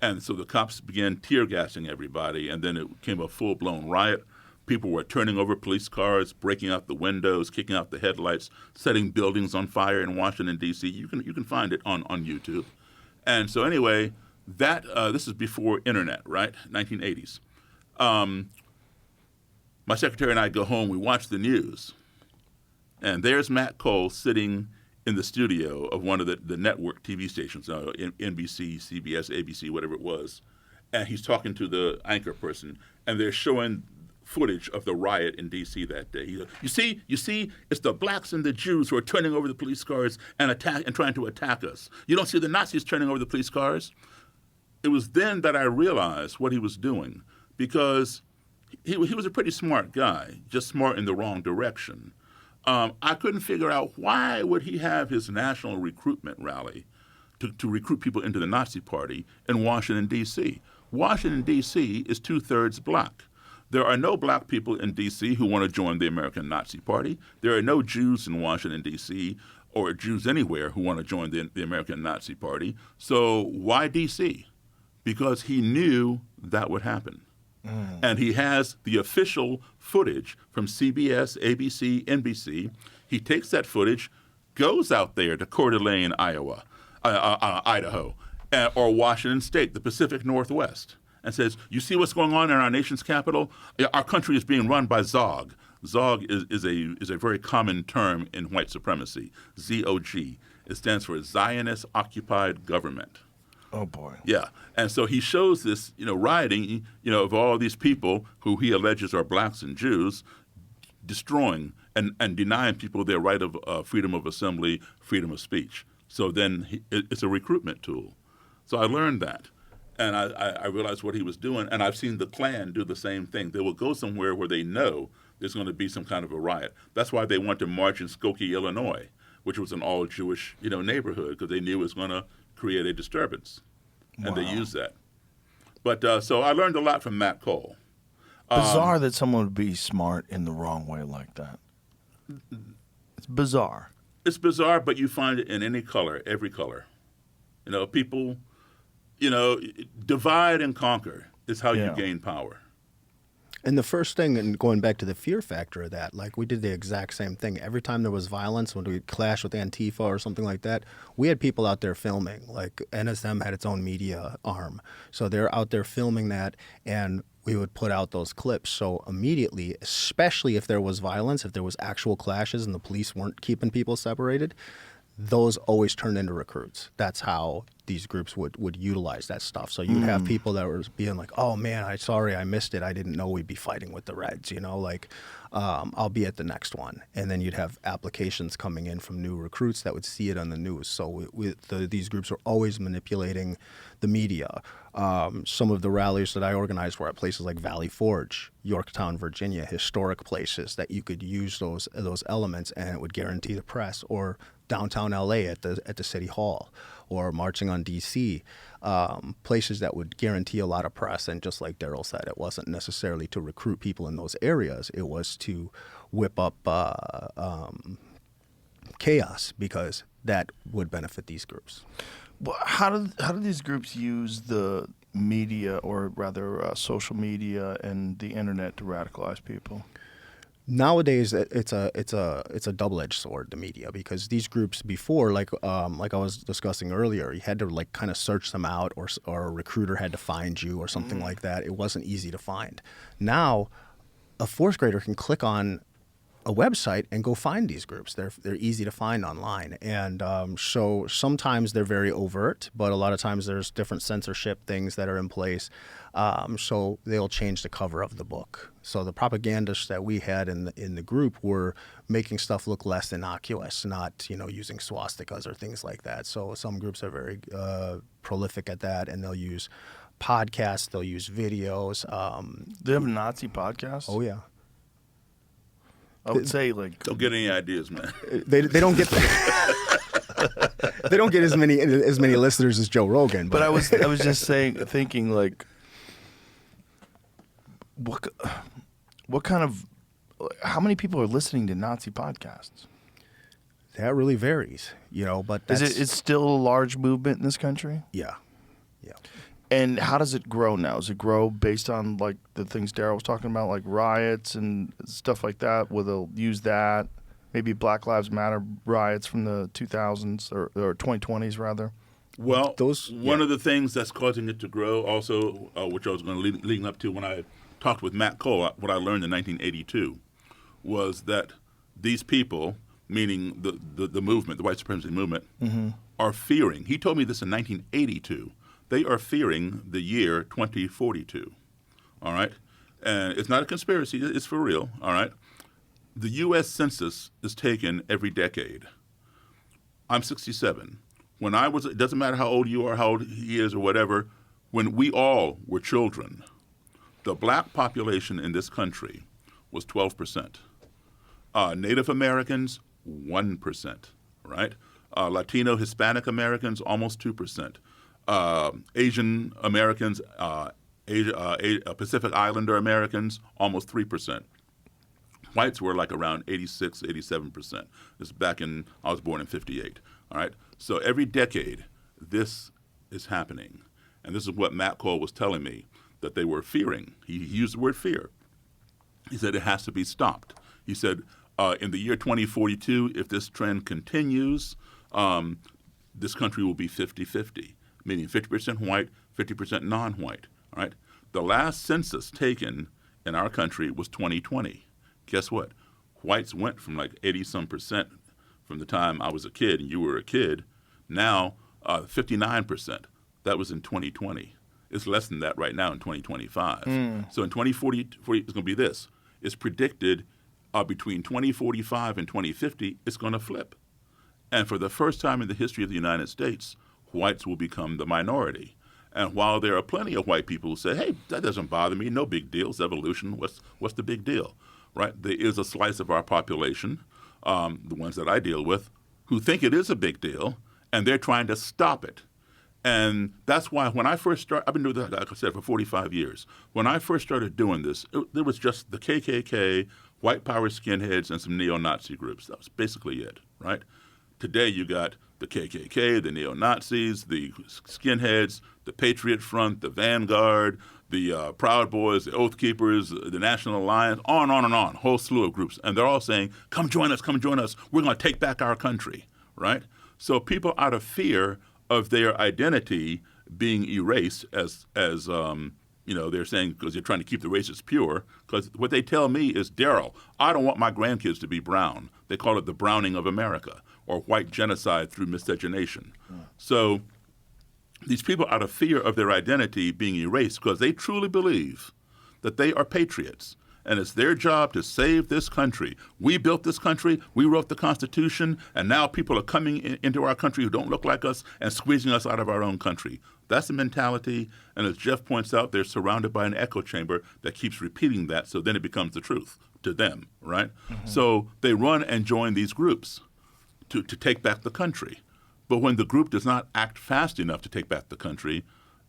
And so the cops began tear gassing everybody, and then it became a full-blown riot. People were turning over police cars, breaking out the windows, kicking out the headlights, setting buildings on fire in Washington, D.C. You can find it on YouTube. And so anyway, this is before internet, right? 1980s. My secretary and I go home, we watch the news, and there's Matt Cole sitting in the studio of one of the network TV stations, NBC, CBS, ABC, whatever it was, and he's talking to the anchor person, and they're showing footage of the riot in D.C. that day. You see, it's the blacks and the Jews who are turning over the police cars and trying to attack us. You don't see the Nazis turning over the police cars. It was then that I realized what he was doing, because he was a pretty smart guy, just smart in the wrong direction. I couldn't figure out why would he have his national recruitment rally to recruit people into the Nazi Party in Washington, D.C. Washington, D.C. is 2/3 black. There are no black people in D.C. who want to join the American Nazi Party. There are no Jews in Washington, D.C., or Jews anywhere who want to join the American Nazi Party. So why D.C.? Because he knew that would happen. And he has the official footage from CBS, ABC, NBC. He takes that footage, goes out there to Coeur d'Alene, Idaho, or Washington State, the Pacific Northwest, and says, you see what's going on in our nation's capital? Our country is being run by Zog. Zog is a very common term in white supremacy, Z-O-G. It stands for Zionist Occupied Government. Oh, boy. Yeah. And so he shows this, rioting, of all these people who he alleges are blacks and Jews, destroying and denying people their right of freedom of assembly, freedom of speech. So then it's a recruitment tool. So I learned that. And I realized what he was doing. And I've seen the Klan do the same thing. They will go somewhere where they know there's going to be some kind of a riot. That's why they went to march in Skokie, Illinois, which was an all-Jewish, neighborhood, because they knew it was going to create a disturbance. And they used that. But so I learned a lot from Matt Cole. Bizarre that someone would be smart in the wrong way like that. It's bizarre. It's bizarre, but you find it in any color, every color. People, divide and conquer is how you gain power. And the first thing, and going back to the fear factor of that, like we did the exact same thing. Every time there was violence, when we clashed with Antifa or something like that, we had people out there filming. Like NSM had its own media arm. So they're out there filming that, and we would put out those clips. So immediately, especially if there was violence, if there was actual clashes and the police weren't keeping people separated, those always turned into recruits. That's how these groups would utilize that stuff. So you'd have people that were being like, oh man, I missed it. I didn't know we'd be fighting with the Reds, I'll be at the next one. And then you'd have applications coming in from new recruits that would see it on the news. So these groups are always manipulating the media. Some of the rallies that I organized were at places like Valley Forge, Yorktown, Virginia, historic places that you could use those elements and it would guarantee the press, or downtown LA at the city hall, or marching on DC, places that would guarantee a lot of press. And just like Daryl said, it wasn't necessarily to recruit people in those areas. It was to whip up chaos, because that would benefit these groups. Well, how do these groups use the media, or rather social media and the internet, to radicalize people? Nowadays, it's a double-edged sword, the media, because these groups before, like I was discussing earlier, you had to kind of search them out, or a recruiter had to find you or something like that. It wasn't easy to find. Now, a fourth grader can click on a website and go find these groups. They're easy to find online, and so sometimes they're very overt, but a lot of times there's different censorship things that are in place. So they'll change the cover of the book. So the propagandists that we had in the group were making stuff look less innocuous, not using swastikas or things like that. So some groups are very prolific at that, and they'll use podcasts, they'll use videos. They have Nazi podcasts? Oh yeah. I would say don't get any ideas, man. They don't get they don't get as many listeners as Joe Rogan. But I was just thinking what kind of, how many people are listening to Nazi podcasts? That really varies, But it's still a large movement in this country? Yeah. And how does it grow now? Does it grow based on the things Daryl was talking about, like riots and stuff like that, where they'll use that? Maybe Black Lives Matter riots from the 2000s or 2020s rather. Well, one of the things that's causing it to grow also, which I was going to leading up to when I talked with Matt Cole, what I learned in 1982 was that these people, meaning the movement, the white supremacy movement, are fearing. He told me this in 1982. They are fearing the year 2042, all right? and it's not a conspiracy, it's for real, all right? The U.S. Census is taken every decade. I'm 67. When I was, it doesn't matter how old you are, how old he is or whatever, when we all were children, the black population in this country was 12%. Native Americans, 1%, right? Latino, Hispanic Americans, almost 2%. Asian Americans, Pacific Islander Americans, almost 3%. Whites were like around 86, 87%. This is back in, I was born in 58, all right? So every decade, this is happening. And this is what Matt Cole was telling me, that they were fearing. He used the word fear. He said it has to be stopped. He said in the year 2042, if this trend continues, this country will be 50-50, meaning 50% white, 50% non-white, all right? The last census taken in our country was 2020. Guess what? Whites went from like 80-some% from the time I was a kid and you were a kid. Now, 59%. That was in 2020. It's less than that right now in 2025. So in 2040, it's going to be this. It's predicted between 2045 and 2050, it's going to flip. And for the first time in the history of the United States, whites will become the minority. And while there are plenty of white people who say, hey, that doesn't bother me, no big deal, it's evolution, what's the big deal? Right? There is a slice of our population, the ones that I deal with, who think it is a big deal, and they're trying to stop it. And that's why when I first started, I've been doing this, like I said, for 45 years. When I first started doing this, there was just the KKK, white power skinheads, and some neo-Nazi groups. That was basically it, right? Today you got the KKK, the neo-Nazis, the skinheads, the Patriot Front, the Vanguard, the Proud Boys, the Oath Keepers, the National Alliance, on and on, whole slew of groups. And they're all saying, come join us, we're going to take back our country, right? So people out of fear of their identity being erased as they're saying because they're trying to keep the races pure. Because what they tell me is, Daryl, I don't want my grandkids to be brown. They call it the browning of America or white genocide through miscegenation. So these people out of fear of their identity being erased because they truly believe that they are patriots. And it's their job to save this country. We built this country. We wrote the Constitution. And now people are coming into our country who don't look like us and squeezing us out of our own country. That's the mentality. And as Jeff points out, they're surrounded by an echo chamber that keeps repeating that. So then it becomes the truth to them, right? Mm-hmm. So they run and join these groups to take back the country. But when the group does not act fast enough to take back the country,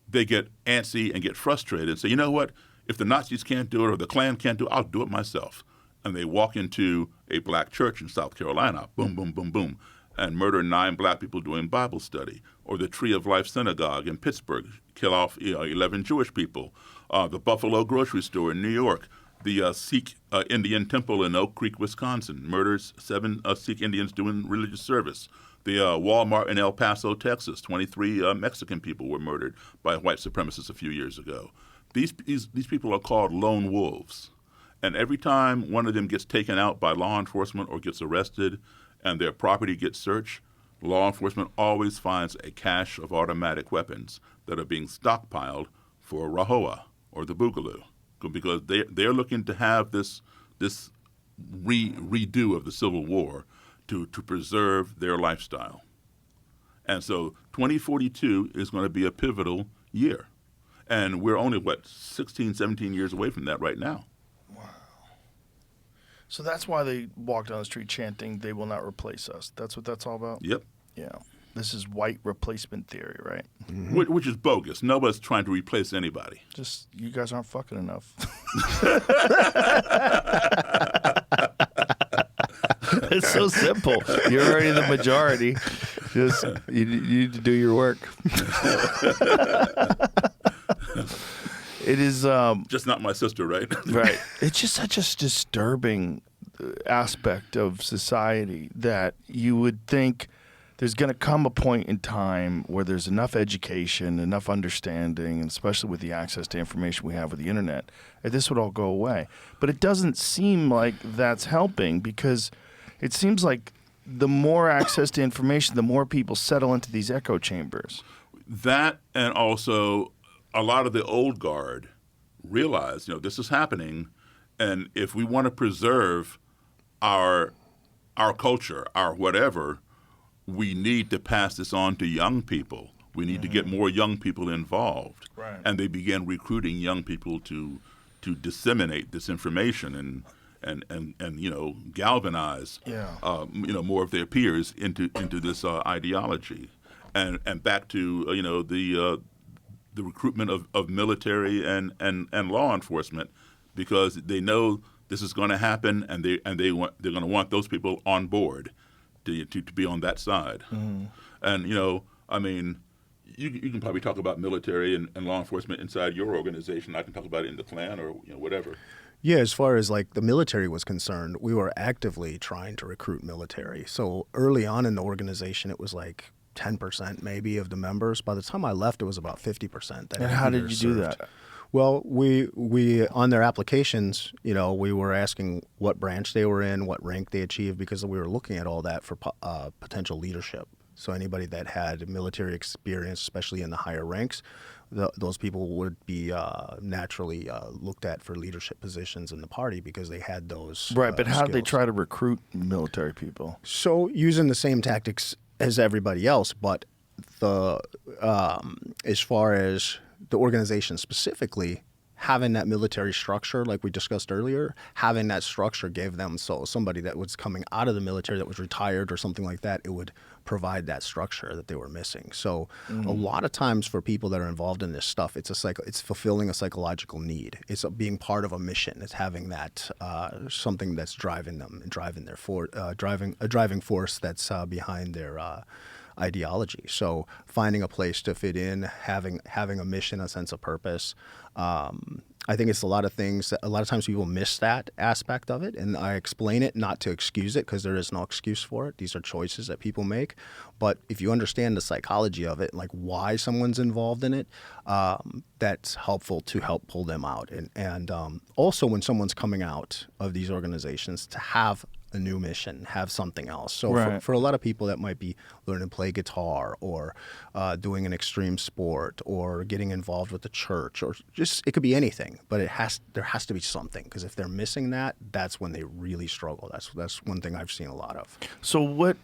they get antsy and get frustrated and say, you know what? If the Nazis can't do it or the Klan can't do it, I'll do it myself. And they walk into a black church in South Carolina, boom, boom, boom, boom, and murder 9 black people doing Bible study. Or the Tree of Life Synagogue in Pittsburgh, kill off 11 Jewish people. The Buffalo grocery store in New York. The Sikh Indian temple in Oak Creek, Wisconsin, murders 7 Sikh Indians doing religious service. The Walmart in El Paso, Texas, 23 Mexican people were murdered by white supremacists a few years ago. These people are called lone wolves. And every time one of them gets taken out by law enforcement or gets arrested and their property gets searched, law enforcement always finds a cache of automatic weapons that are being stockpiled for Rahowa or the Boogaloo, because they're looking to have this redo of the Civil War to preserve their lifestyle. And so 2042 is going to be a pivotal year. And we're only, 16, 17 years away from that right now. Wow. So that's why they walk down the street chanting, they will not replace us. That's what that's all about? Yep. Yeah. This is white replacement theory, right? Mm-hmm. Which is bogus. Nobody's trying to replace anybody. Just, you guys aren't fucking enough. It's so simple. You're already the majority. Just, you need to do your work. It is just not my sister, right? Right. It's just such a disturbing aspect of society that you would think there's going to come a point in time where there's enough education, enough understanding, and especially with the access to information we have with the internet, that this would all go away. But it doesn't seem like that's helping, because it seems like the more access to information, the more people settle into these echo chambers. That, and also a lot of the old guard realize, this is happening, and if we want to preserve our culture, our whatever, we need to pass this on to young people. We need to get more young people involved, Right. and they began recruiting young people to disseminate this information and galvanize more of their peers into this ideology, and back to the recruitment of military and law enforcement, because they know this is going to happen, and they're going to want those people on board to be on that side. And you can probably talk about military and law enforcement inside your organization. I can talk about it in the Klan or whatever. Yeah, as far as like the military was concerned, we were actively trying to recruit military. So early on in the organization, it was like 10% maybe of the members. By the time I left, it was about 50%. And how did you do that? Well, we on their applications, we were asking what branch they were in, what rank they achieved, because we were looking at all that for potential leadership. So anybody that had military experience, especially in the higher ranks, those people would be naturally looked at for leadership positions in the party because they had those Right, but how did they skills. try to recruit military people? So using the same tactics as everybody else, but the as far as the organization specifically, having that military structure, like we discussed earlier, having that structure gave them, so somebody that was coming out of the military that was retired or something like that, it would provide that structure that they were missing. So a lot of times for people that are involved in this stuff, it's fulfilling a psychological need. It's being part of a mission. It's having that something that's driving them and driving a driving force that's behind their ideology. So finding a place to fit in, having a mission, a sense of purpose. I think it's a lot of things. A lot of times people miss that aspect of it, and I explain it not to excuse it because there is no excuse for it. These are choices that people make. But if you understand the psychology of it, like why someone's involved in it, that's helpful to help pull them out. And also when someone's coming out of these organizations, to have a new mission, have something else. So Right. for a lot of people that might be learning to play guitar or doing an extreme sport or getting involved with the church, or just it could be anything, but there has to be something, because if they're missing that, that's when they really struggle. That's one thing I've seen a lot of. So what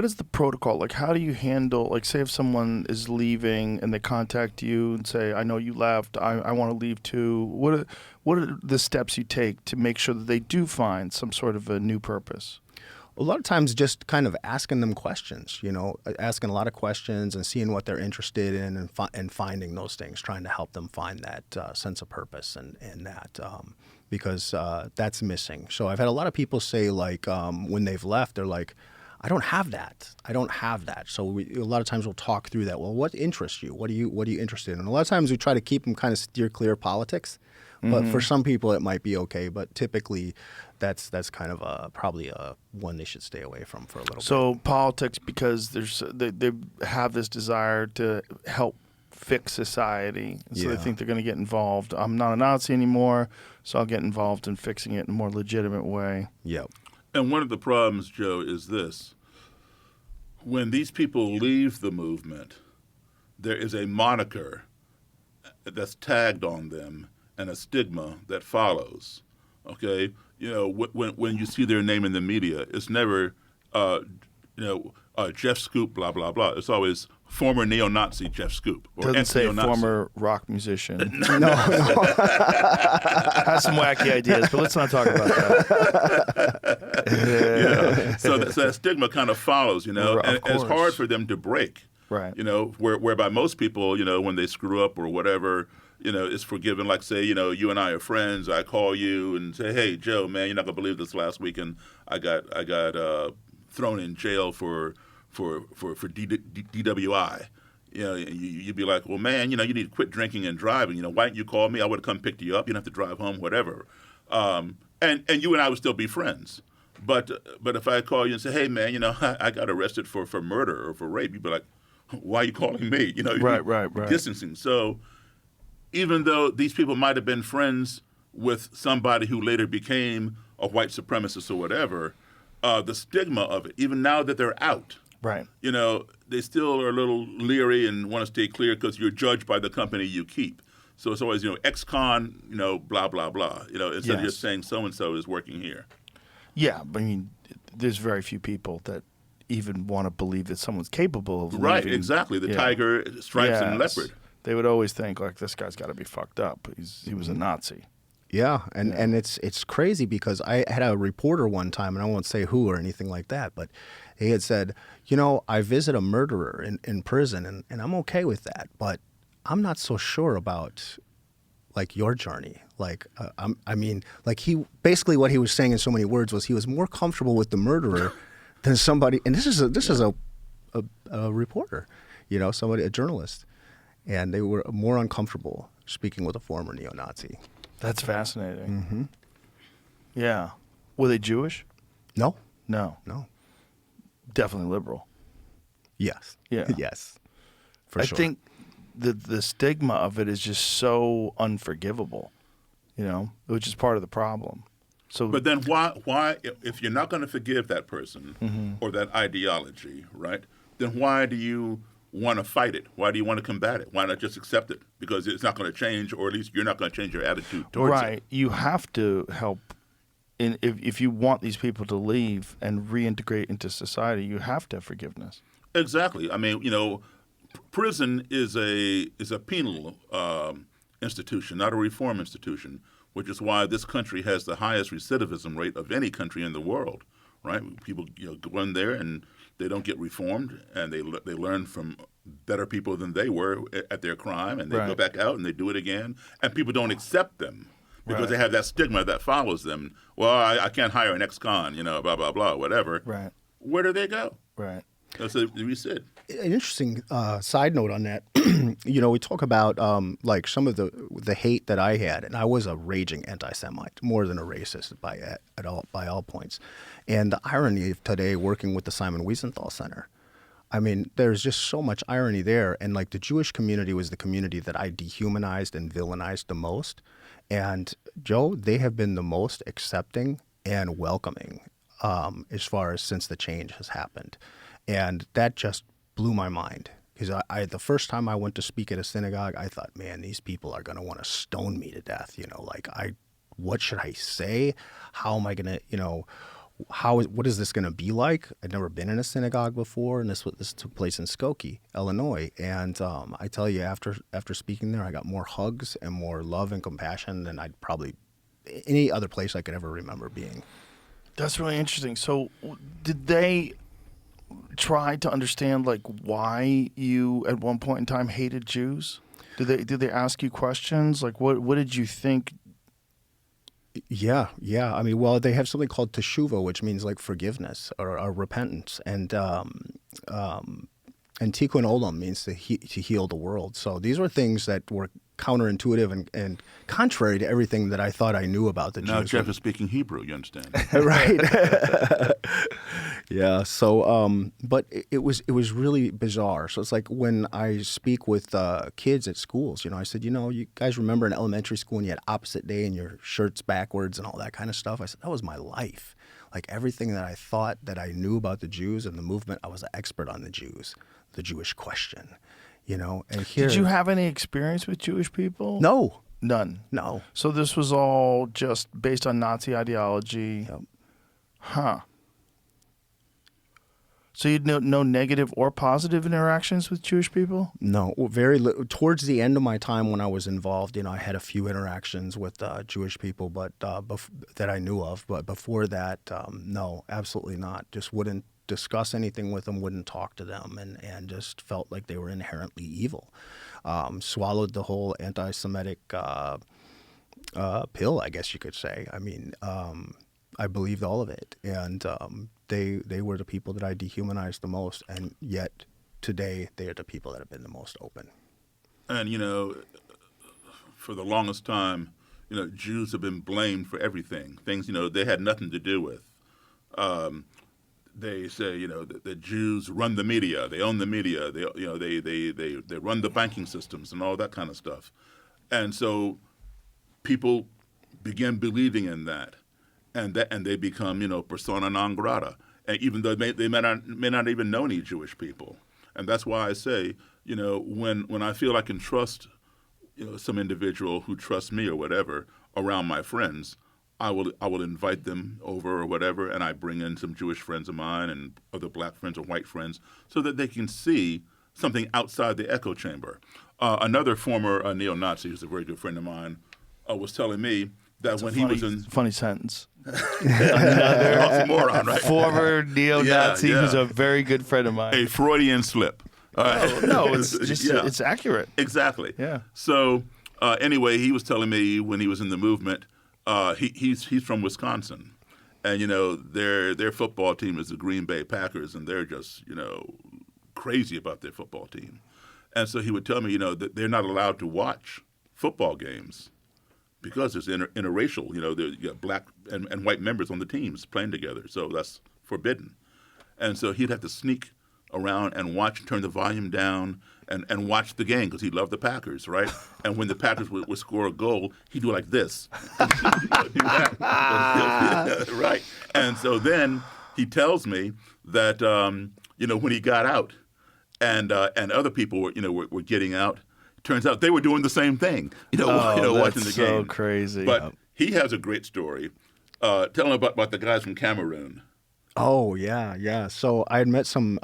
is the protocol? Like, how do you handle, like, say if someone is leaving and they contact you and say, I know you left, I want to leave too. What are the steps you take to make sure that they do find some sort of a new purpose? A lot of times just kind of asking them questions, asking a lot of questions and seeing what they're interested in and finding those things, trying to help them find that sense of purpose and that because that's missing. So I've had a lot of people say, like, when they've left, they're like, I don't have that. So a lot of times we'll talk through that. Well, what interests you? What are you interested in? And a lot of times we try to keep them kind of steer clear of politics. But for some people it might be okay. But typically that's kind of probably one they should stay away from for a little bit. So politics, because they have this desire to help fix society. So they think they're going to get involved. I'm not a Nazi anymore, so I'll get involved in fixing it in a more legitimate way. Yep. And one of the problems, Joe, is this. When these people leave the movement, there is a moniker that's tagged on them and a stigma that follows. Okay? When you see their name in the media, it's never, Jeff Schoep, blah, blah, blah. It's always former neo-Nazi Jeff Schoep. Or Doesn't say ex-neo-Nazi. former rock musician. No. Has some wacky ideas, but let's not talk about that. So that stigma kind of follows, Of and it's course. hard for them to break. Right. Whereby most people, when they screw up or whatever, it's forgiven. Like, say, you and I are friends. I call you and say, hey, Joe, man, you're not gonna believe this. Last weekend, I got thrown in jail for DWI. You'd be like, well, man, you need to quit drinking and driving. Why didn't you call me? I would have come picked you up. You don't have to drive home, whatever. And you and I would still be friends. But if I call you and say, hey, man, I got arrested for murder or for rape, you'd be like, why are you calling me? Right. Distancing. So even though these people might have been friends with somebody who later became a white supremacist or whatever, the stigma of it, even now that they're out, Right. they still are a little leery and want to stay clear because you're judged by the company you keep. So it's always, ex-con, blah, blah, blah, instead of Yes. just saying so-and-so is working here. Yeah, but I mean, there's very few people that even want to believe that someone's capable of Right, leaving. exactly. The Yeah. tiger, stripes, and Yes. leopard. They would always think, like, this guy's got to be fucked up. He was a Nazi. Yeah, and it's crazy because I had a reporter one time, and I won't say who or anything like that, but he had said, I visit a murderer in prison, and I'm okay with that, but I'm not so sure about like your journey. Like, he basically what he was saying in so many words was he was more comfortable with the murderer than somebody, and this is a reporter, a journalist, and they were more uncomfortable speaking with a former neo-Nazi. That's fascinating. Mm-hmm. Yeah. Were they Jewish? No, No. no, Definitely liberal. yes, Yeah. yes, for I sure. think the stigma of it is just so unforgivable, which is part of the problem. So, But then why, if you're not going to forgive that person Mm-hmm. or that ideology, right, then why do you want to fight it? Why do you want to combat it? Why not just accept it? Because it's not going to change, or at least you're not going to change your attitude towards right, it. you have to help. If you want these people to leave and reintegrate into society, you have to have forgiveness. Exactly. I mean, prison is a penal institution, not a reform institution, which is why this country has the highest recidivism rate of any country in the world. Right? People go in there and they don't get reformed, and they learn from better people than they were at their crime, and they go Right. back out and they do it again, and people don't accept them because Right. they have that stigma that follows them. Well, I can't hire an ex-con, blah blah blah, whatever. Right. Where do they go? Right. So we said. An interesting side note on that, we talk about like some of the hate that I had, and I was a raging anti-Semite, more than a racist by all points. And the irony of today working with the Simon Wiesenthal Center, I mean, there's just so much irony there. And like the Jewish community was the community that I dehumanized and villainized the most. And Joe, they have been the most accepting and welcoming as far as since the change has happened. And that just blew my mind because I the first time I went to speak at a synagogue, I thought, man, these people are going to want to stone me to death. What should I say? How am I going to, what is this going to be like? I'd never been in a synagogue before, and this took place in Skokie, Illinois. And I tell you, after speaking there, I got more hugs and more love and compassion than I'd probably any other place I could ever remember being. That's really interesting. So, did they try to understand like why you at one point in time hated Jews? Did they ask you questions like what did you think? Yeah. I mean, well, they have something called teshuva, which means like forgiveness or repentance, and tikkun olam means to heal the world. So these were things that were counterintuitive and contrary to everything that I thought I knew about the Now Jews. Jeff is speaking Hebrew, you understand? Right. Yeah. So, but it was really bizarre. So it's like when I speak with kids at schools, I said, you guys remember in elementary school when you had opposite day and your shirt's backwards and all that kind of stuff? I said, that was my life. Like everything that I thought that I knew about the Jews and the movement, I was an expert on the Jews, the Jewish question, and here. Did you have any experience with Jewish people? No. None. No. So this was all just based on Nazi ideology. Yep. Huh. So you had no negative or positive interactions with Jewish people? No, very towards the end of my time when I was involved, I had a few interactions with Jewish people, but that I knew of. But before that, no, absolutely not. Just wouldn't discuss anything with them, wouldn't talk to them, and just felt like they were inherently evil. Swallowed the whole anti-Semitic pill, I guess you could say. I mean, I believed all of it, and they were the people that I dehumanized the most, and yet today they are the people that have been the most open. And for the longest time, Jews have been blamed for everything. Things they had nothing to do with. They say the Jews run the media, they own the media, they run the banking systems and all that kind of stuff, and so people begin believing in that. And they become, persona non grata, and even though they may not even know any Jewish people. And that's why I say, when I feel I can trust, some individual who trusts me or whatever around my friends, I will invite them over or whatever, and I bring in some Jewish friends of mine and other black friends or white friends so that they can see something outside the echo chamber. Another former neo-Nazi, who's a very good friend of mine, was telling me that when he was in funny sentence. Another moron, right? Former neo-Nazi Yeah, yeah. who's a very good friend of mine. A Freudian slip. No, it's just it's accurate. Exactly. Yeah. So anyway, he was telling me when he was in the movement, he's from Wisconsin, and their football team is the Green Bay Packers, and they're just crazy about their football team, and so he would tell me that they're not allowed to watch football games because it's interracial. You got black and white members on the teams playing together, so that's forbidden, and so he'd have to sneak around and turn the volume down and watch the game because he loved the Packers, right? And when the Packers would score a goal, he'd do like this. Do that. Right? And so then he tells me that, when he got out and other people were getting out, turns out they were doing the same thing, watching the game. So crazy. But he has a great story. Tell him about the guys from Cameroon. Oh, yeah. So I had met some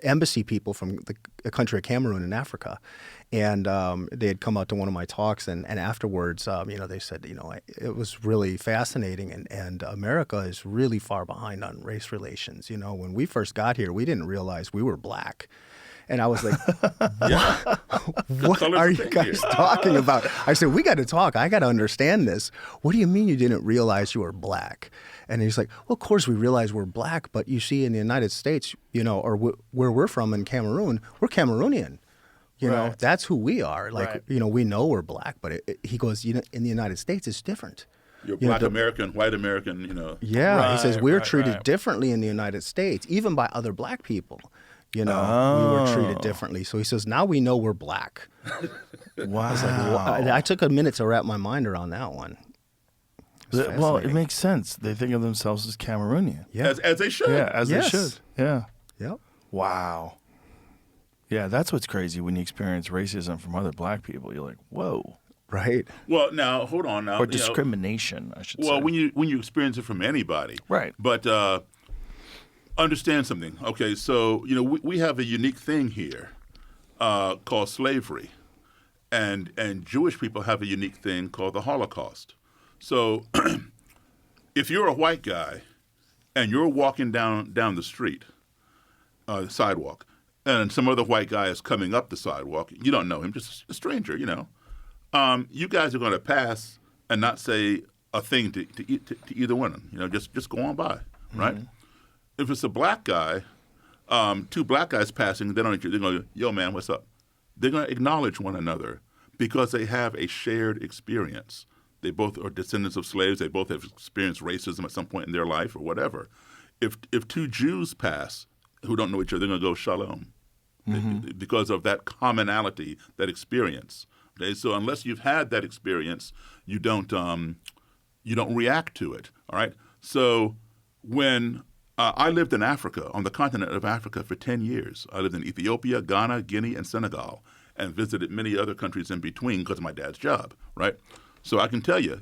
embassy people from the country of Cameroon in Africa, and they had come out to one of my talks, and afterwards, they said, it was really fascinating, and America is really far behind on race relations. When we first got here, we didn't realize we were black. And I was like, what are you guys talking about? I said, we got to talk. I got to understand this. What do you mean you didn't realize you were black? And he's like, well, of course we realize we're black, but you see in the United States, or where we're from in Cameroon, we're Cameroonian. Right. That's who we are. Like, Right. We know we're black, but he goes, in the United States, it's different. You're black American, white American, Yeah, Right, he says we're right, treated right. differently in the United States, even by other black people. We were treated differently. So he says, now we know we're black. Wow. I took a minute to wrap my mind around that one. Well, it fascinating. makes sense. They think of themselves as Cameroonian. Yeah. as they should. Yeah, as Yes. they should. Yeah. Yep. Wow. Yeah, that's what's crazy when you experience racism from other black people. You're like, whoa. Right. Well, now hold on. Now, Or discrimination, I should say. Well, when you experience it from anybody, Right. But understand something. Okay, so we have a unique thing here called slavery, and Jewish people have a unique thing called the Holocaust. So, if you're a white guy and you're walking down the street, sidewalk, and some other white guy is coming up the sidewalk, you don't know him, just a stranger, you guys are going to pass and not say a thing to either one of them. Just go on by, right? If it's a black guy, two black guys passing, they're going to, yo, man, what's up? They're going to acknowledge one another because they have a shared experience. They both are descendants of slaves. They both have experienced racism at some point in their life or whatever. If two Jews pass who don't know each other, they're going to go shalom because of that commonality, that experience. Okay? So unless you've had that experience, you don't react to it. All right. So when I lived in Africa, on the continent of Africa, for 10 years. I lived in Ethiopia, Ghana, Guinea, and Senegal, and visited many other countries in between because of my dad's job, right? So I can tell you,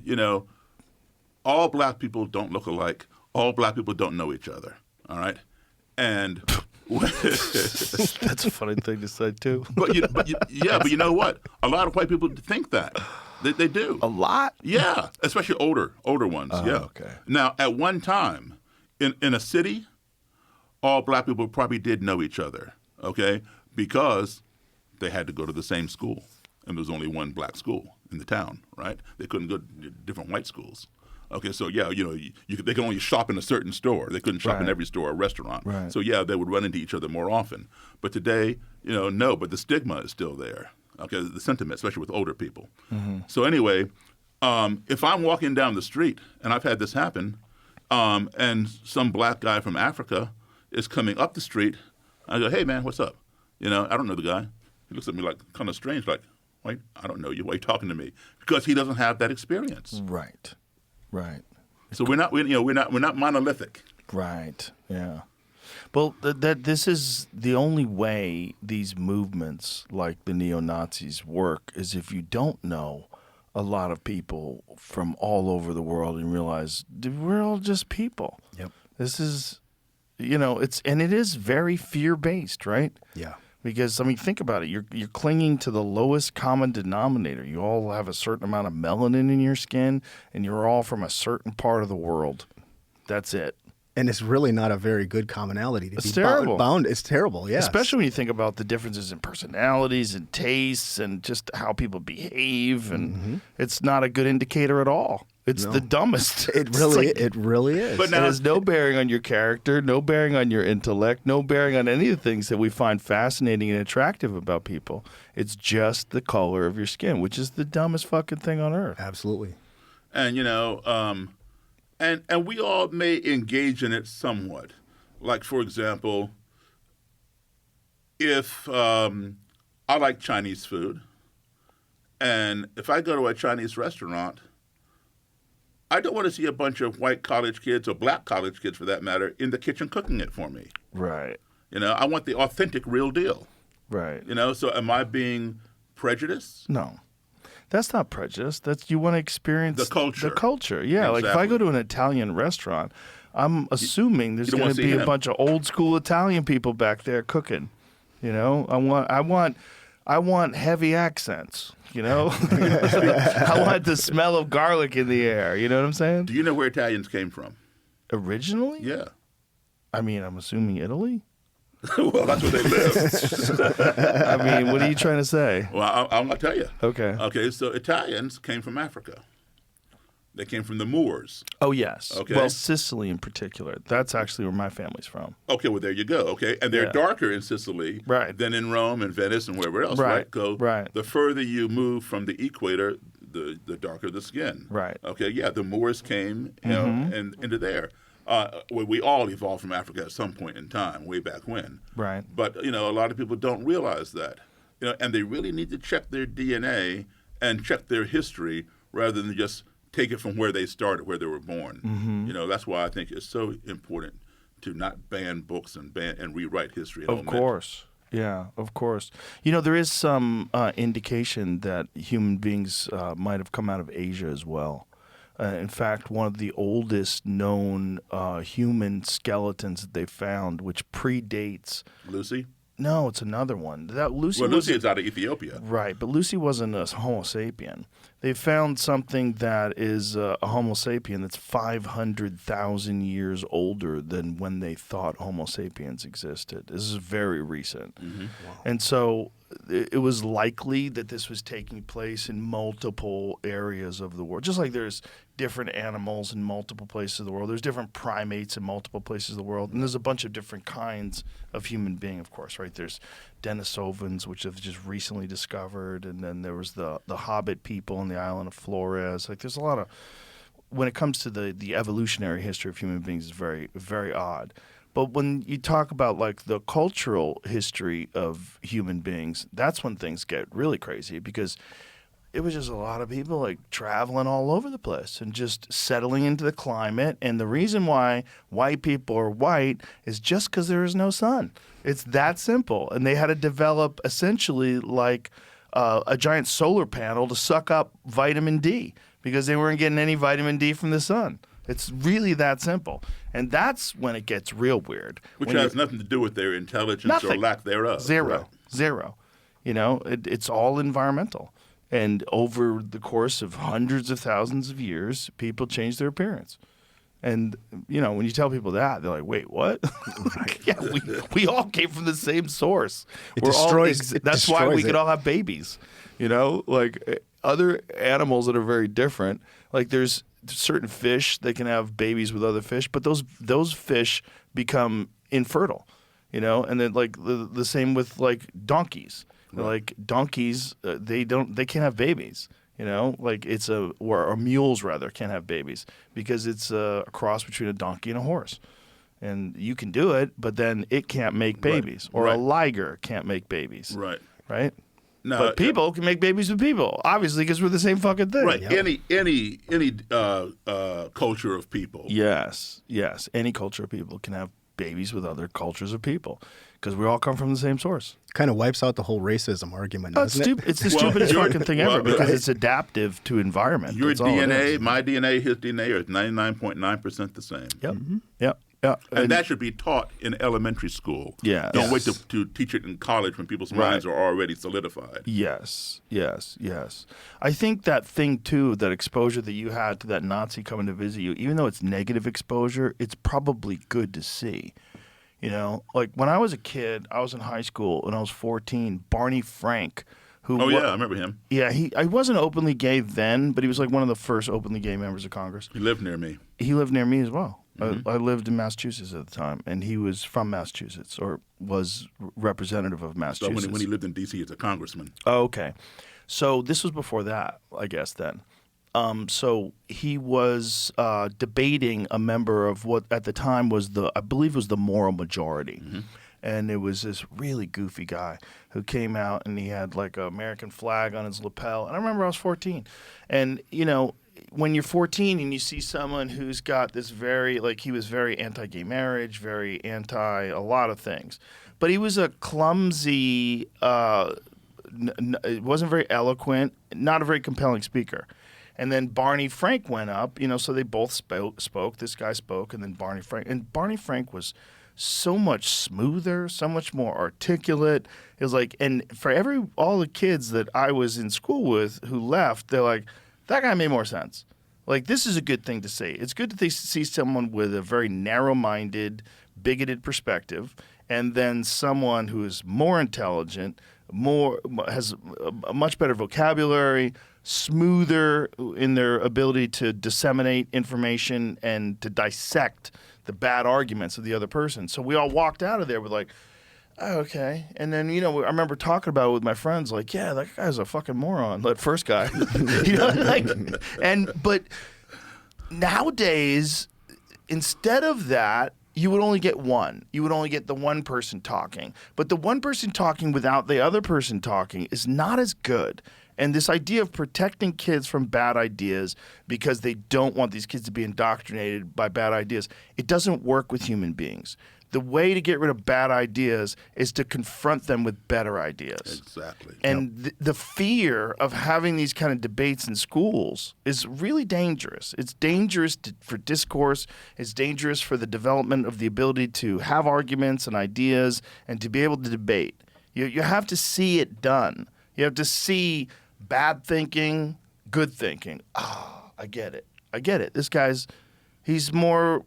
all black people don't look alike. All black people don't know each other, all right? And That's a funny thing to say, too. but you know what? A lot of white people think that. They do. A lot? Yeah, especially older ones, yeah. Okay. Now, at one time, in a city, all black people probably did know each other, okay? Because they had to go to the same school, and there was only one black school in the town, right? They couldn't go to different white schools. Okay, so yeah, they could only shop in a certain store. They couldn't shop in Right. every store or restaurant. Right. So yeah, they would run into each other more often. But today, no, but the stigma is still there. Okay, the sentiment, especially with older people. So anyway, if I'm walking down the street, and I've had this happen, and some black guy from Africa is coming up the street, I go, hey man, what's up? I don't know the guy. He looks at me like kind of strange, like, wait, I don't know you. Why are you talking to me? Because he doesn't have that experience. Right. So we're not monolithic. Right. Yeah. Well, that this is the only way these movements like the neo-Nazis work is if you don't know a lot of people from all over the world and realize we're all just people. Yep. This is, it is very fear-based, right? Yeah. Because, I mean, think about it. You're clinging to the lowest common denominator. You all have a certain amount of melanin in your skin, and you're all from a certain part of the world. That's it. And it's really not a very good commonality to It's be terrible. bound. It's terrible, yes. Especially when you think about the differences in personalities and tastes and just how people behave. And it's not a good indicator at all. It's the dumbest. It It's really, like- it really is. But It now- has no bearing on your character, no bearing on your intellect, no bearing on any of the things that we find fascinating and attractive about people. It's just the color of your skin, which is the dumbest fucking thing on earth. Absolutely. And and we all may engage in it somewhat. Like, for example, if I like Chinese food, and if I go to a Chinese restaurant, I don't want to see a bunch of white college kids or black college kids, for that matter, in the kitchen cooking it for me. Right, I want the authentic, real deal. right. So am I being prejudiced? No. That's not prejudice. That's you want to experience The culture. The culture, yeah. Like if I go to an Italian restaurant, I'm assuming there's don't going wanna to see be a him. bunch of old school Italian people back there cooking. I want heavy accents. I want the smell of garlic in the air. You know what I'm saying? Do you know where Italians came from? Originally, Yeah. I mean, I'm assuming Italy. Well, that's where they live. I mean, what are you trying to say? Well, I'll tell you. Okay. Okay, so Italians came from Africa. They came from the Moors. Oh yes. Okay. Well, Sicily in particular. That's actually where my family's from. Okay, well, there you go. Okay, and they're Yeah. darker in Sicily Right. than in Rome and Venice and wherever else, Right, right? So right. the further you move from the equator, the darker the skin. Right. Okay, yeah, the Moors came and into there. We all evolved from Africa at some point in time, way back when. Right. But, a lot of people don't realize that. And they really need to check their DNA and check their history rather than just take it from where they started, where they were born. That's why I think it's so important to not ban books and rewrite history. and Of omit. course. Yeah, of course. There is some indication that human beings might have come out of Asia as well. In fact, one of the oldest known human skeletons that they found, which predates. Lucy? No, it's another one. That Lucy. Well, Lucy wasn't- is out of Ethiopia. Right, but Lucy wasn't a Homo sapien. They found something that is a Homo sapien that's 500,000 years older than when they thought Homo sapiens existed. This is very recent. And so it was likely that this was taking place in multiple areas of the world. Just like there's different animals in multiple places of the world. There's different primates in multiple places of the world. And there's a bunch of different kinds of human being, of course, right? There's Denisovans, which have just recently discovered. And then there was the Hobbit people on the island of Flores. Like there's a lot of, when it comes to the evolutionary history of human beings, is very, very odd. But when you talk about like the cultural history of human beings, that's when things get really crazy because it was just a lot of people like traveling all over the place and just settling into the climate. And the reason why white people are white is just because there is no sun. It's that simple. And they had to develop essentially like a giant solar panel to suck up vitamin D because they weren't getting any vitamin D from the sun. It's really that simple. And that's when it gets real weird. Which When has you're- nothing to do with their intelligence or Nothing. lack thereof. Zero. Right. Zero. It's all environmental. And over the course of hundreds of thousands of years, people change their appearance. And, when you tell people that, they're like, wait, what? Yeah, we all came from the same source. It We're all destroys- it that's why we destroys could it. all have babies. Like other animals that are very different, like there's certain fish that can have babies with other fish, but those fish become infertile, and then like the same with like donkeys. Right. Like donkeys, they can't have babies. Like or mules rather can't have babies because it's a cross between a donkey and a horse. And you can do it, but then it can't make babies. Or a liger can't make babies. Right. Right? Now, But people can make babies with people, obviously, because we're the same fucking thing. Right. Any culture of people. Yes. Any culture of people can have babies with other cultures of people because we all come from the same source. Kind of wipes out the whole racism argument, Oh, it's doesn't it? stupid. It's the stupidest fucking thing ever because it's adaptive to environment. Your That's all it DNA, is. my DNA, his DNA are 99.9% the same. Yep. Yep. Yeah. And that should be taught in elementary school. Yes. Don't wait to teach it in college when people's minds are already solidified. Yes. I think that thing, too, that exposure that you had to that Nazi coming to visit you, even though it's negative exposure, it's probably good to see. You know, like when I was a kid, I was in high school and I was 14, Barney Frank, who Oh, yeah, I remember him. Yeah, I wasn't openly gay then, but he was like one of the first openly gay members of Congress. He lived near me. He lived near me as well. I lived in Massachusetts at the time, and he was from Massachusetts, or was representative of So Massachusetts. when he lived in D.C. as a congressman. Oh, okay. So this was before that, I guess, then. So he was debating a member of what at the time was I believe was the moral majority. And it was this really goofy guy who came out and he had like an American flag on his lapel. And I remember I was 14. And, you know, when you're 14 and you see someone who's got this he was very anti-gay marriage, very anti a lot of things. But he was a clumsy, it wasn't very eloquent, not a very compelling speaker. And then Barney Frank went up, you know, so they both spoke. This guy spoke, and then Barney Frank. And Barney Frank was so much smoother, so much more articulate. It was like, and for all the kids that I was in school with who left, they're like, that guy made more sense. Like, this is a good thing to say. It's good to see someone with a very narrow-minded, bigoted perspective, and then someone who is more intelligent, has a much better vocabulary, smoother in their ability to disseminate information and to dissect the bad arguments of the other person. So we all walked out of there with like, oh, okay. And then, you know, I remember talking about it with my friends, like, yeah, that guy's a fucking moron. That first guy, you know, like, but nowadays, instead of that, you would only get one. You would only get the one person talking. But the one person talking without the other person talking is not as good. And this idea of protecting kids from bad ideas because they don't want these kids to be indoctrinated by bad ideas, it doesn't work with human beings. The way to get rid of bad ideas is to confront them with better ideas. Exactly. And the fear of having these kind of debates in schools is really dangerous. It's dangerous for discourse. It's dangerous for the development of the ability to have arguments and ideas and to be able to debate. You have to see it done. You have to see bad thinking, good thinking. I get it. This guy's... He's more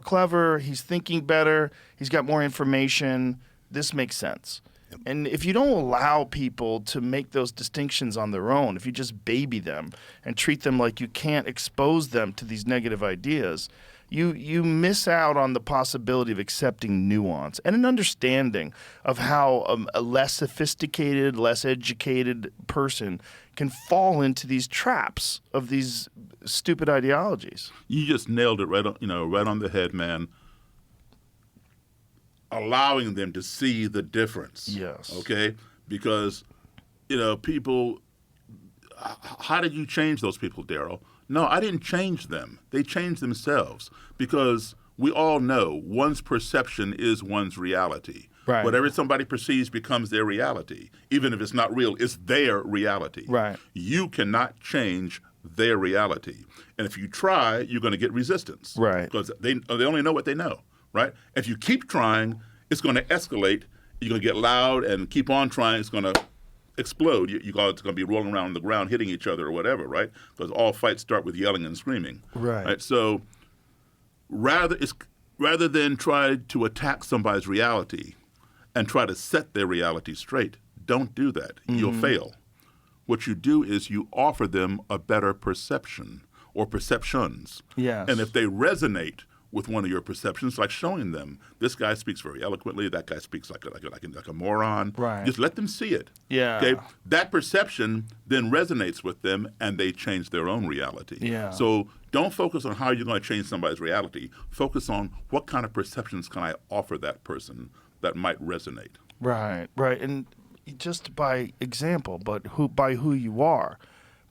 clever. He's thinking better. He's got more information. This makes sense. Yep. And if you don't allow people to make those distinctions on their own, if you just baby them and treat them like you can't expose them to these negative ideas, you miss out on the possibility of accepting nuance and an understanding of how a less sophisticated, less educated person can fall into these traps of these stupid ideologies. You just nailed it right on the head, man. Allowing them to see the difference. Yes. Okay? Because, people, how did you change those people, Daryl? No, I didn't change them. They changed themselves because we all know one's perception is one's reality. Right. Whatever somebody perceives becomes their reality. Even if it's not real, it's their reality. Right. You cannot change their reality. And if you try, you're going to get resistance. Right. Because they only know what they know, right? If you keep trying, it's going to escalate. You're going to get loud and keep on trying. It's going to explode. It's going to be rolling around on the ground, hitting each other or whatever, right? Because all fights start with yelling and screaming. Right. So rather than try to attack somebody's reality and try to set their reality straight, don't do that. Mm-hmm. You'll fail. What you do is you offer them a better perception or perceptions. Yes. And if they resonate with one of your perceptions, like showing them, this guy speaks very eloquently, that guy speaks like a moron. Right. Just let them see it. Yeah. Okay? That perception then resonates with them, and they change their own reality. Yeah. So don't focus on how you're going to change somebody's reality. Focus on what kind of perceptions can I offer that person that might resonate. Right. And just by example, but by who you are.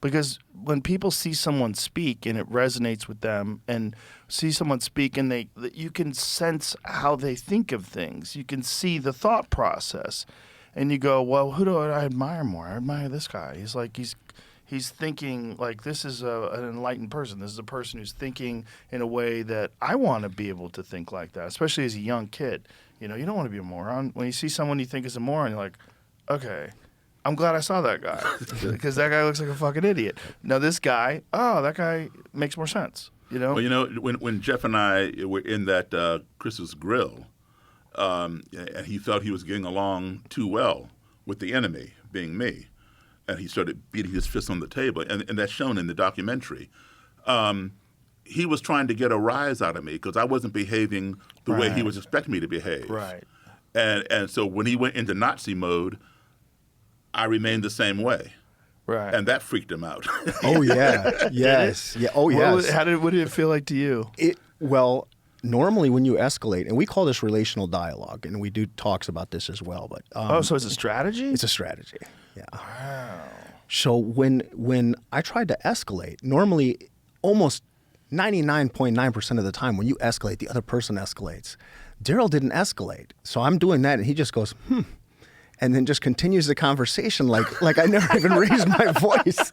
Because when people see someone speak and it resonates with them, and see someone speak and you can sense how they think of things. You can see the thought process. And you go, well, who do I admire more? I admire this guy. He's thinking like this is an enlightened person. This is a person who's thinking in a way that I want to be able to think like that, especially as a young kid. You know, you don't want to be a moron. When you see someone you think is a moron, you're like, okay, I'm glad I saw that guy because that guy looks like a fucking idiot. Now this guy, that guy makes more sense. You know? Well, you know, when Jeff and I were in that Chris's grill, and he felt he was getting along too well with the enemy, being me. And he started beating his fist on the table, and that's shown in the documentary. He was trying to get a rise out of me because I wasn't behaving the way he was expecting me to behave. Right. And so when he went into Nazi mode, I remained the same way. Right. And that freaked him out. Oh yeah, yes, yeah. Oh yes. What did it feel like to you? Well, normally when you escalate, and we call this relational dialogue, and we do talks about this as well. But so it's a strategy? It's a strategy. Yeah. Wow. So when I tried to escalate, normally almost 99.9% of the time when you escalate, the other person escalates. Daryl didn't escalate. So I'm doing that, and he just goes, and then just continues the conversation like I never even raised my voice.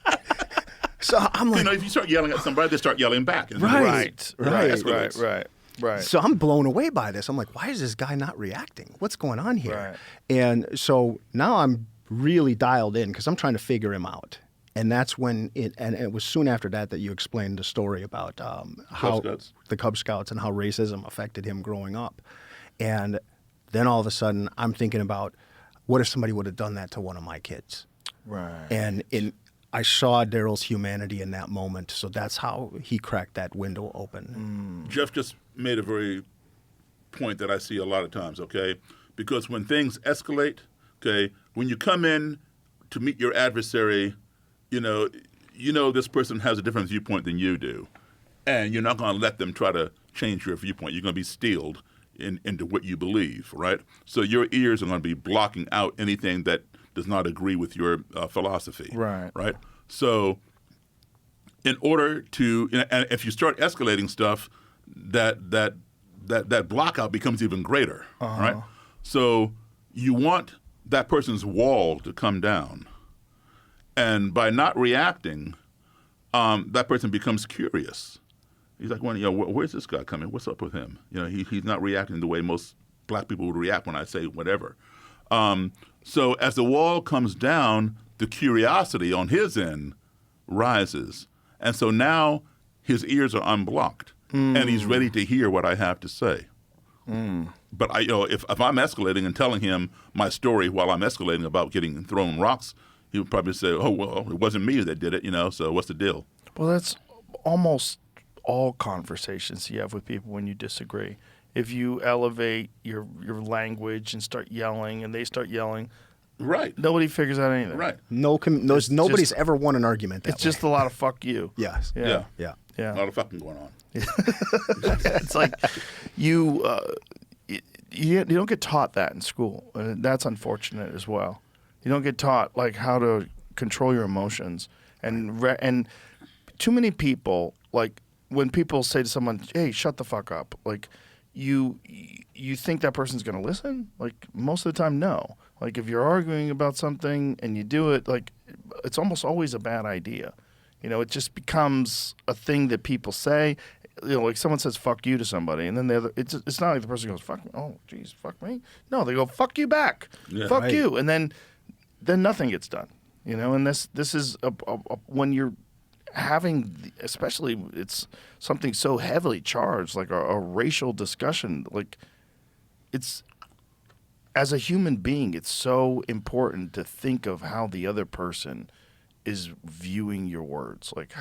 So I'm like, you know, if you start yelling at somebody, they start yelling back. And Right. Right. So I'm blown away by this. I'm like, why is this guy not reacting? What's going on here? Right. And so now I'm really dialed in because I'm trying to figure him out. And that's when it was soon after that you explained the story about how the Cub Scouts and how racism affected him growing up. And then all of a sudden I'm thinking about, what if somebody would have done that to one of my kids? Right. And I saw Daryl's humanity in that moment, so that's how he cracked that window open. Jeff just made a very point that I see a lot of times, okay? Because when things escalate, okay, when you come in to meet your adversary, you know this person has a different viewpoint than you do, and you're not going to let them try to change your viewpoint. You're going to be steeled into what you believe, right? So your ears are going to be blocking out anything that does not agree with your philosophy. Right. So in order to, and if you start escalating stuff, that blockout becomes even greater. Right. So you want that person's wall to come down, and by not reacting, that person becomes curious. He's like, well, where's this guy coming? What's up with him? He's not reacting the way most black people would react when I say whatever. So as the wall comes down, the curiosity on his end rises. And so now his ears are unblocked, and he's ready to hear what I have to say. But if I'm escalating and telling him my story while I'm escalating about getting thrown rocks, he would probably say, oh, well, it wasn't me that did it, so what's the deal? Well, that's almost all conversations you have with people when you disagree. If you elevate your language and start yelling and they start yelling, right, nobody figures out anything. Right. Nobody's ever won an argument that way. It's just a lot of fuck you. Yes. Yeah. A lot of fucking going on. It's like you don't get taught that in school. And that's unfortunate as well. You don't get taught like how to control your emotions. And too many people, like when people say to someone, hey, shut the fuck up, like you think that person's going to listen? Like most of the time, no. Like if you're arguing about something and you do it, like it's almost always a bad idea. It just becomes a thing that people say. Like someone says "fuck you" to somebody, and then it's not like the person goes "fuck me." Oh, geez, fuck me. No, they go "fuck you" back. Yeah, fuck right. you, and then nothing gets done. And this is when you're having, especially it's something so heavily charged, like a racial discussion. Like it's, as a human being, it's so important to think of how the other person is viewing your words. Like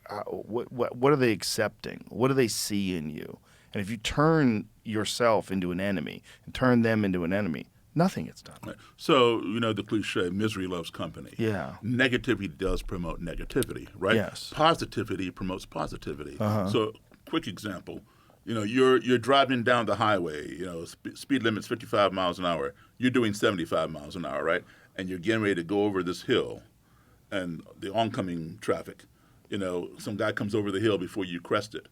what are they accepting? What do they see in you? And if you turn yourself into an enemy and turn them into an enemy, nothing gets done. Right. So, the cliche, misery loves company. Yeah. Negativity does promote negativity, right? Yes. Positivity promotes positivity. So, quick example, you're driving down the highway, speed limit's 55 miles an hour. You're doing 75 miles an hour, right? And you're getting ready to go over this hill. and the oncoming traffic, some guy comes over the hill before you crest it,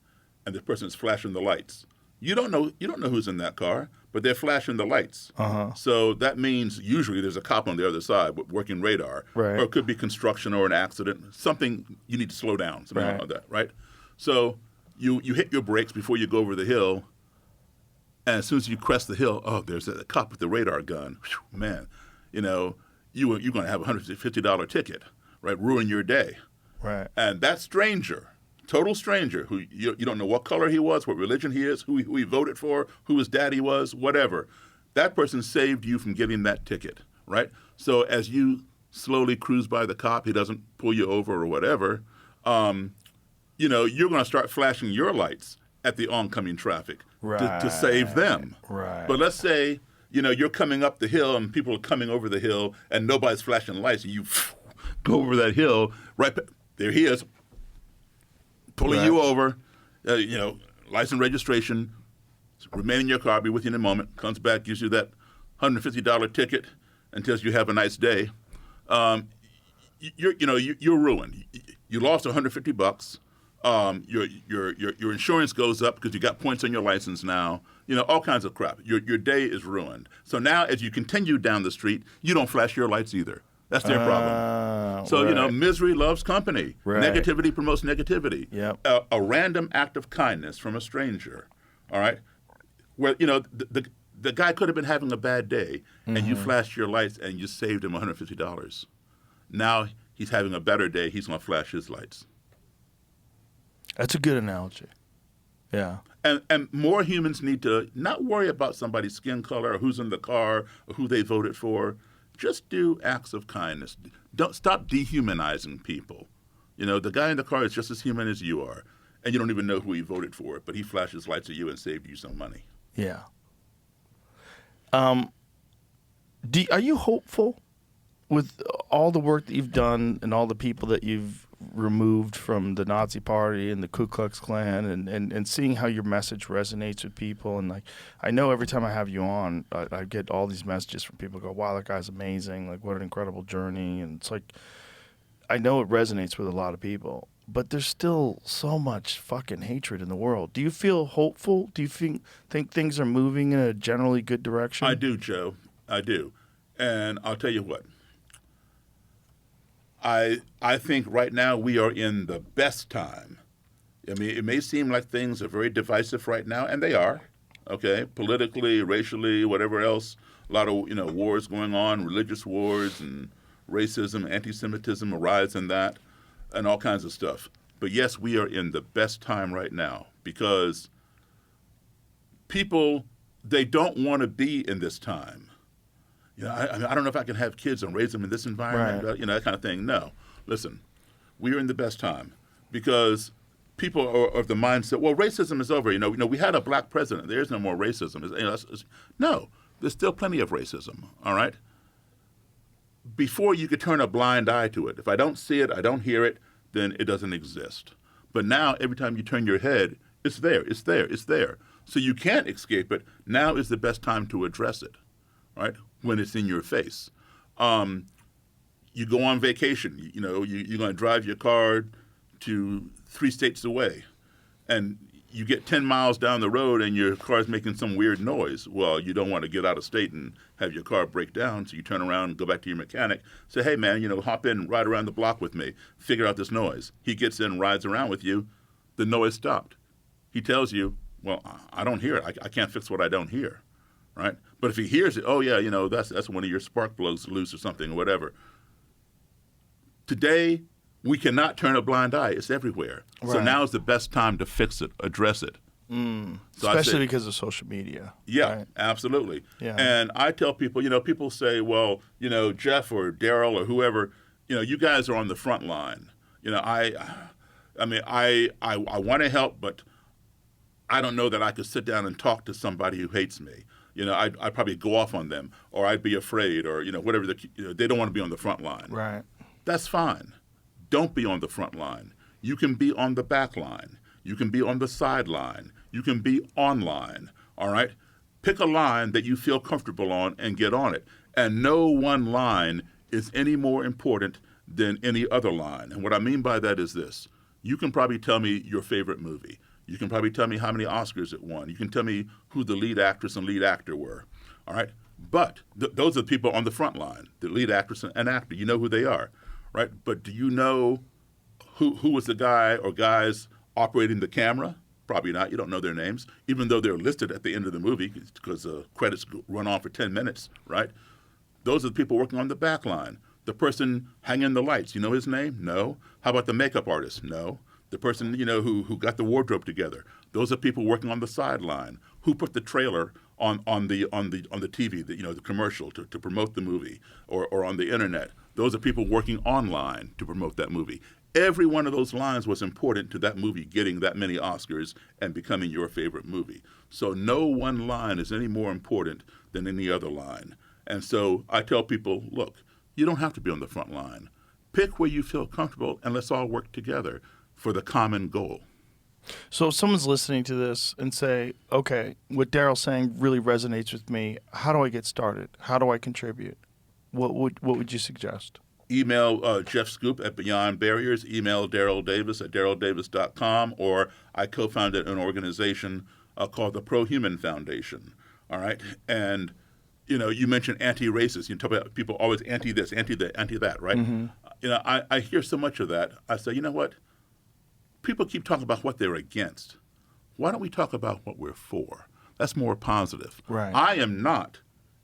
and the person is flashing the lights. You don't know who's in that car, but they're flashing the lights. So that means usually there's a cop on the other side working radar, Right. or it could be construction or an accident, something you need to slow down, something Right. like that, right? So you hit your brakes before you go over the hill, and as soon as you crest the hill, there's a cop with the radar gun. Whew, man, you're going to have a $150 ticket, right? Ruin your day. Right. And that stranger, total stranger, who you don't know what color he was, what religion he is, who he voted for, who his daddy was, whatever, that person saved you from getting that ticket, right? So as you slowly cruise by the cop, he doesn't pull you over or whatever, you're going to start flashing your lights at the oncoming traffic to save them. Right. But let's say, you're coming up the hill and people are coming over the hill and nobody's flashing lights, and you go over that hill, right there he is, pulling Right. you over, license registration, remain in your car, be with you in a moment, comes back, gives you that $150 ticket and tells you have a nice day. You're ruined. You lost $150. Your insurance goes up because you got points on your license now. All kinds of crap. Your day is ruined. So now, as you continue down the street, you don't flash your lights either. That's their problem. So right. misery loves company. Right. Negativity promotes negativity. Yep. A random act of kindness from a stranger. All right, where the guy could have been having a bad day, and you flashed your lights and you saved him $150. Now he's having a better day. He's going to flash his lights. That's a good analogy. Yeah. And more humans need to not worry about somebody's skin color or who's in the car or who they voted for. Just do acts of kindness. Don't stop dehumanizing people. The guy in the car is just as human as you are, and you don't even know who he voted for, but he flashes lights at you and saved you some money. Yeah. Are you hopeful with all the work that you've done and all the people that you've removed from the Nazi Party and the Ku Klux Klan and seeing how your message resonates with people? And I know every time I have you on, I get all these messages from people who go, wow, that guy's amazing. Like, what an incredible journey. And it's like, I know it resonates with a lot of people, but there's still so much fucking hatred in the world. Do you feel hopeful? Do you think things are moving in a generally good direction? I do, Joe. I do. And I'll tell you what. I think right now we are in the best time. I mean, it may seem like things are very divisive right now, and they are, okay, politically, racially, whatever else. A lot of, wars going on, religious wars and racism, anti-Semitism, a rise in that, and all kinds of stuff. But yes, we are in the best time right now because people, they don't want to be in this time. I don't know if I can have kids and raise them in this environment, Right. That kind of thing. No. Listen, we are in the best time because people are of the mindset, well, racism is over. We had a black president. There's no more racism. No, there's still plenty of racism, all right? Before you could turn a blind eye to it. If I don't see it, I don't hear it, then it doesn't exist. But now, every time you turn your head, it's there, it's there, it's there. So you can't escape it. Now is the best time to address it, right? When it's in your face. You go on vacation, you're going to drive your car to 3 states away, and you get 10 miles down the road and your car's making some weird noise. Well, you don't want to get out of state and have your car break down, so you turn around and go back to your mechanic, say, hey, man, hop in, ride around the block with me, figure out this noise. He gets in, rides around with you, the noise stopped. He tells you, well, I don't hear it. I can't fix what I don't hear, right? But if he hears it, oh, yeah, that's one of your spark plugs loose or something or whatever. Today, we cannot turn a blind eye. It's everywhere. Right. So now is the best time to fix it, address it. So especially because of social media. Yeah, right? Absolutely. Yeah. And I tell people, people say, well, Jeff or Daryl or whoever, you guys are on the front line. I want to help, but I don't know that I could sit down and talk to somebody who hates me. I'd probably go off on them, or I'd be afraid, or whatever. They don't want to be on the front line. Right. That's fine. Don't be on the front line. You can be on the back line. You can be on the sideline. You can be online. All right. Pick a line that you feel comfortable on and get on it. And no one line is any more important than any other line. And what I mean by that is this. You can probably tell me your favorite movie. You can probably tell me how many Oscars it won. You can tell me who the lead actress and lead actor were. All right? But those are the people on the front line, the lead actress and actor. You know who they are, right? But do you know who was the guy or guys operating the camera? Probably not. You don't know their names, even though they're listed at the end of the movie because credits run on for 10 minutes, right? Those are the people working on the back line. The person hanging the lights, you know his name? No. How about the makeup artist? No. The person, who got the wardrobe together. Those are people working on the sideline. Who put the trailer on the TV, the commercial to promote the movie, or on the internet. Those are people working online to promote that movie. Every one of those lines was important to that movie getting that many Oscars and becoming your favorite movie. So no one line is any more important than any other line. And so I tell people, look, you don't have to be on the front line. Pick where you feel comfortable, and let's all work together for the common goal. So if someone's listening to this and say, okay, what Daryl's saying really resonates with me, how do I get started? How do I contribute? What would you suggest? Email Jeff Schoep at Beyond Barriers. Email Daryl Davis at daryldavis.com. Or I co-founded an organization called the Pro-Human Foundation. All right? And, you mentioned anti-racist. You talk about people always anti-this, anti-that, anti-that, right? Mm-hmm. I hear so much of that. I say, you know what? People keep talking about what they're against. Why don't we talk about what we're for? That's more positive. Right. I am not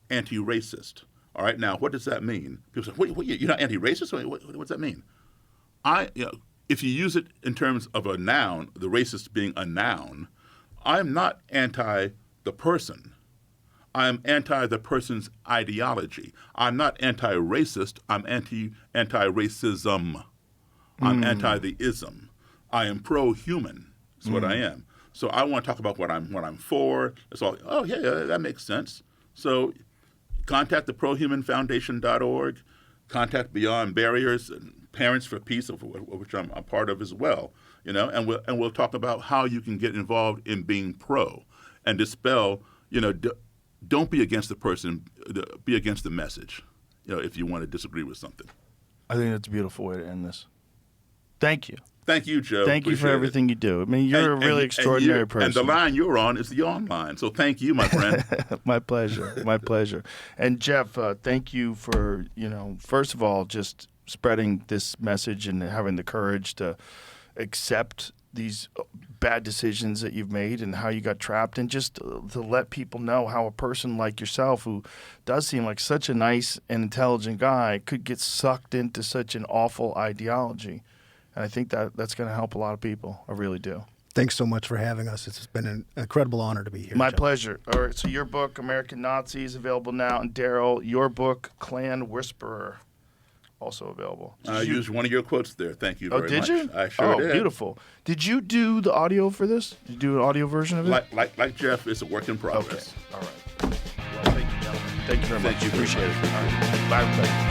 anti-racist. All right. Now, what does that mean? People say, what, you're not anti-racist? What does that mean? If you use it in terms of a noun, the racist being a noun, I'm not anti the person. I'm anti the person's ideology. I'm not anti-racist. I'm anti-racism. I'm anti the ism. I am pro-human. That's what I am. So I want to talk about what I'm for. It's all. Oh yeah, that makes sense. So contact the prohumanfoundation.org. Contact Beyond Barriers and Parents for Peace, of which I'm a part of as well. And we'll talk about how you can get involved in being pro and dispel. Don't be against the person. Be against the message. If you want to disagree with something. I think that's a beautiful way to end this. Thank you. Thank you, Joe. Thank you for everything you do. I mean, you're a really extraordinary person. And the line you're on is the on line. So thank you, my friend. My pleasure. My pleasure. And Jeff, thank you for, first of all, just spreading this message and having the courage to accept these bad decisions that you've made and how you got trapped, and just to let people know how a person like yourself, who does seem like such a nice and intelligent guy, could get sucked into such an awful ideology. And I think that's going to help a lot of people. I really do. Thanks so much for having us. It's been an incredible honor to be here. My Jeff. pleasure. All right, so your book, American Nazi, is available now. And Daryl, your book, Klan Whisperer, also available. I used one of your quotes there. Thank you very much. Oh, did you? I sure did. Oh, beautiful. Did you do the audio for this? Did you do an audio version of it? Like Jeff, it's a work in progress. Okay. All right. Well, thank you, gentlemen. Thank you very much. Thank you. Appreciate it. All right. Bye, everybody.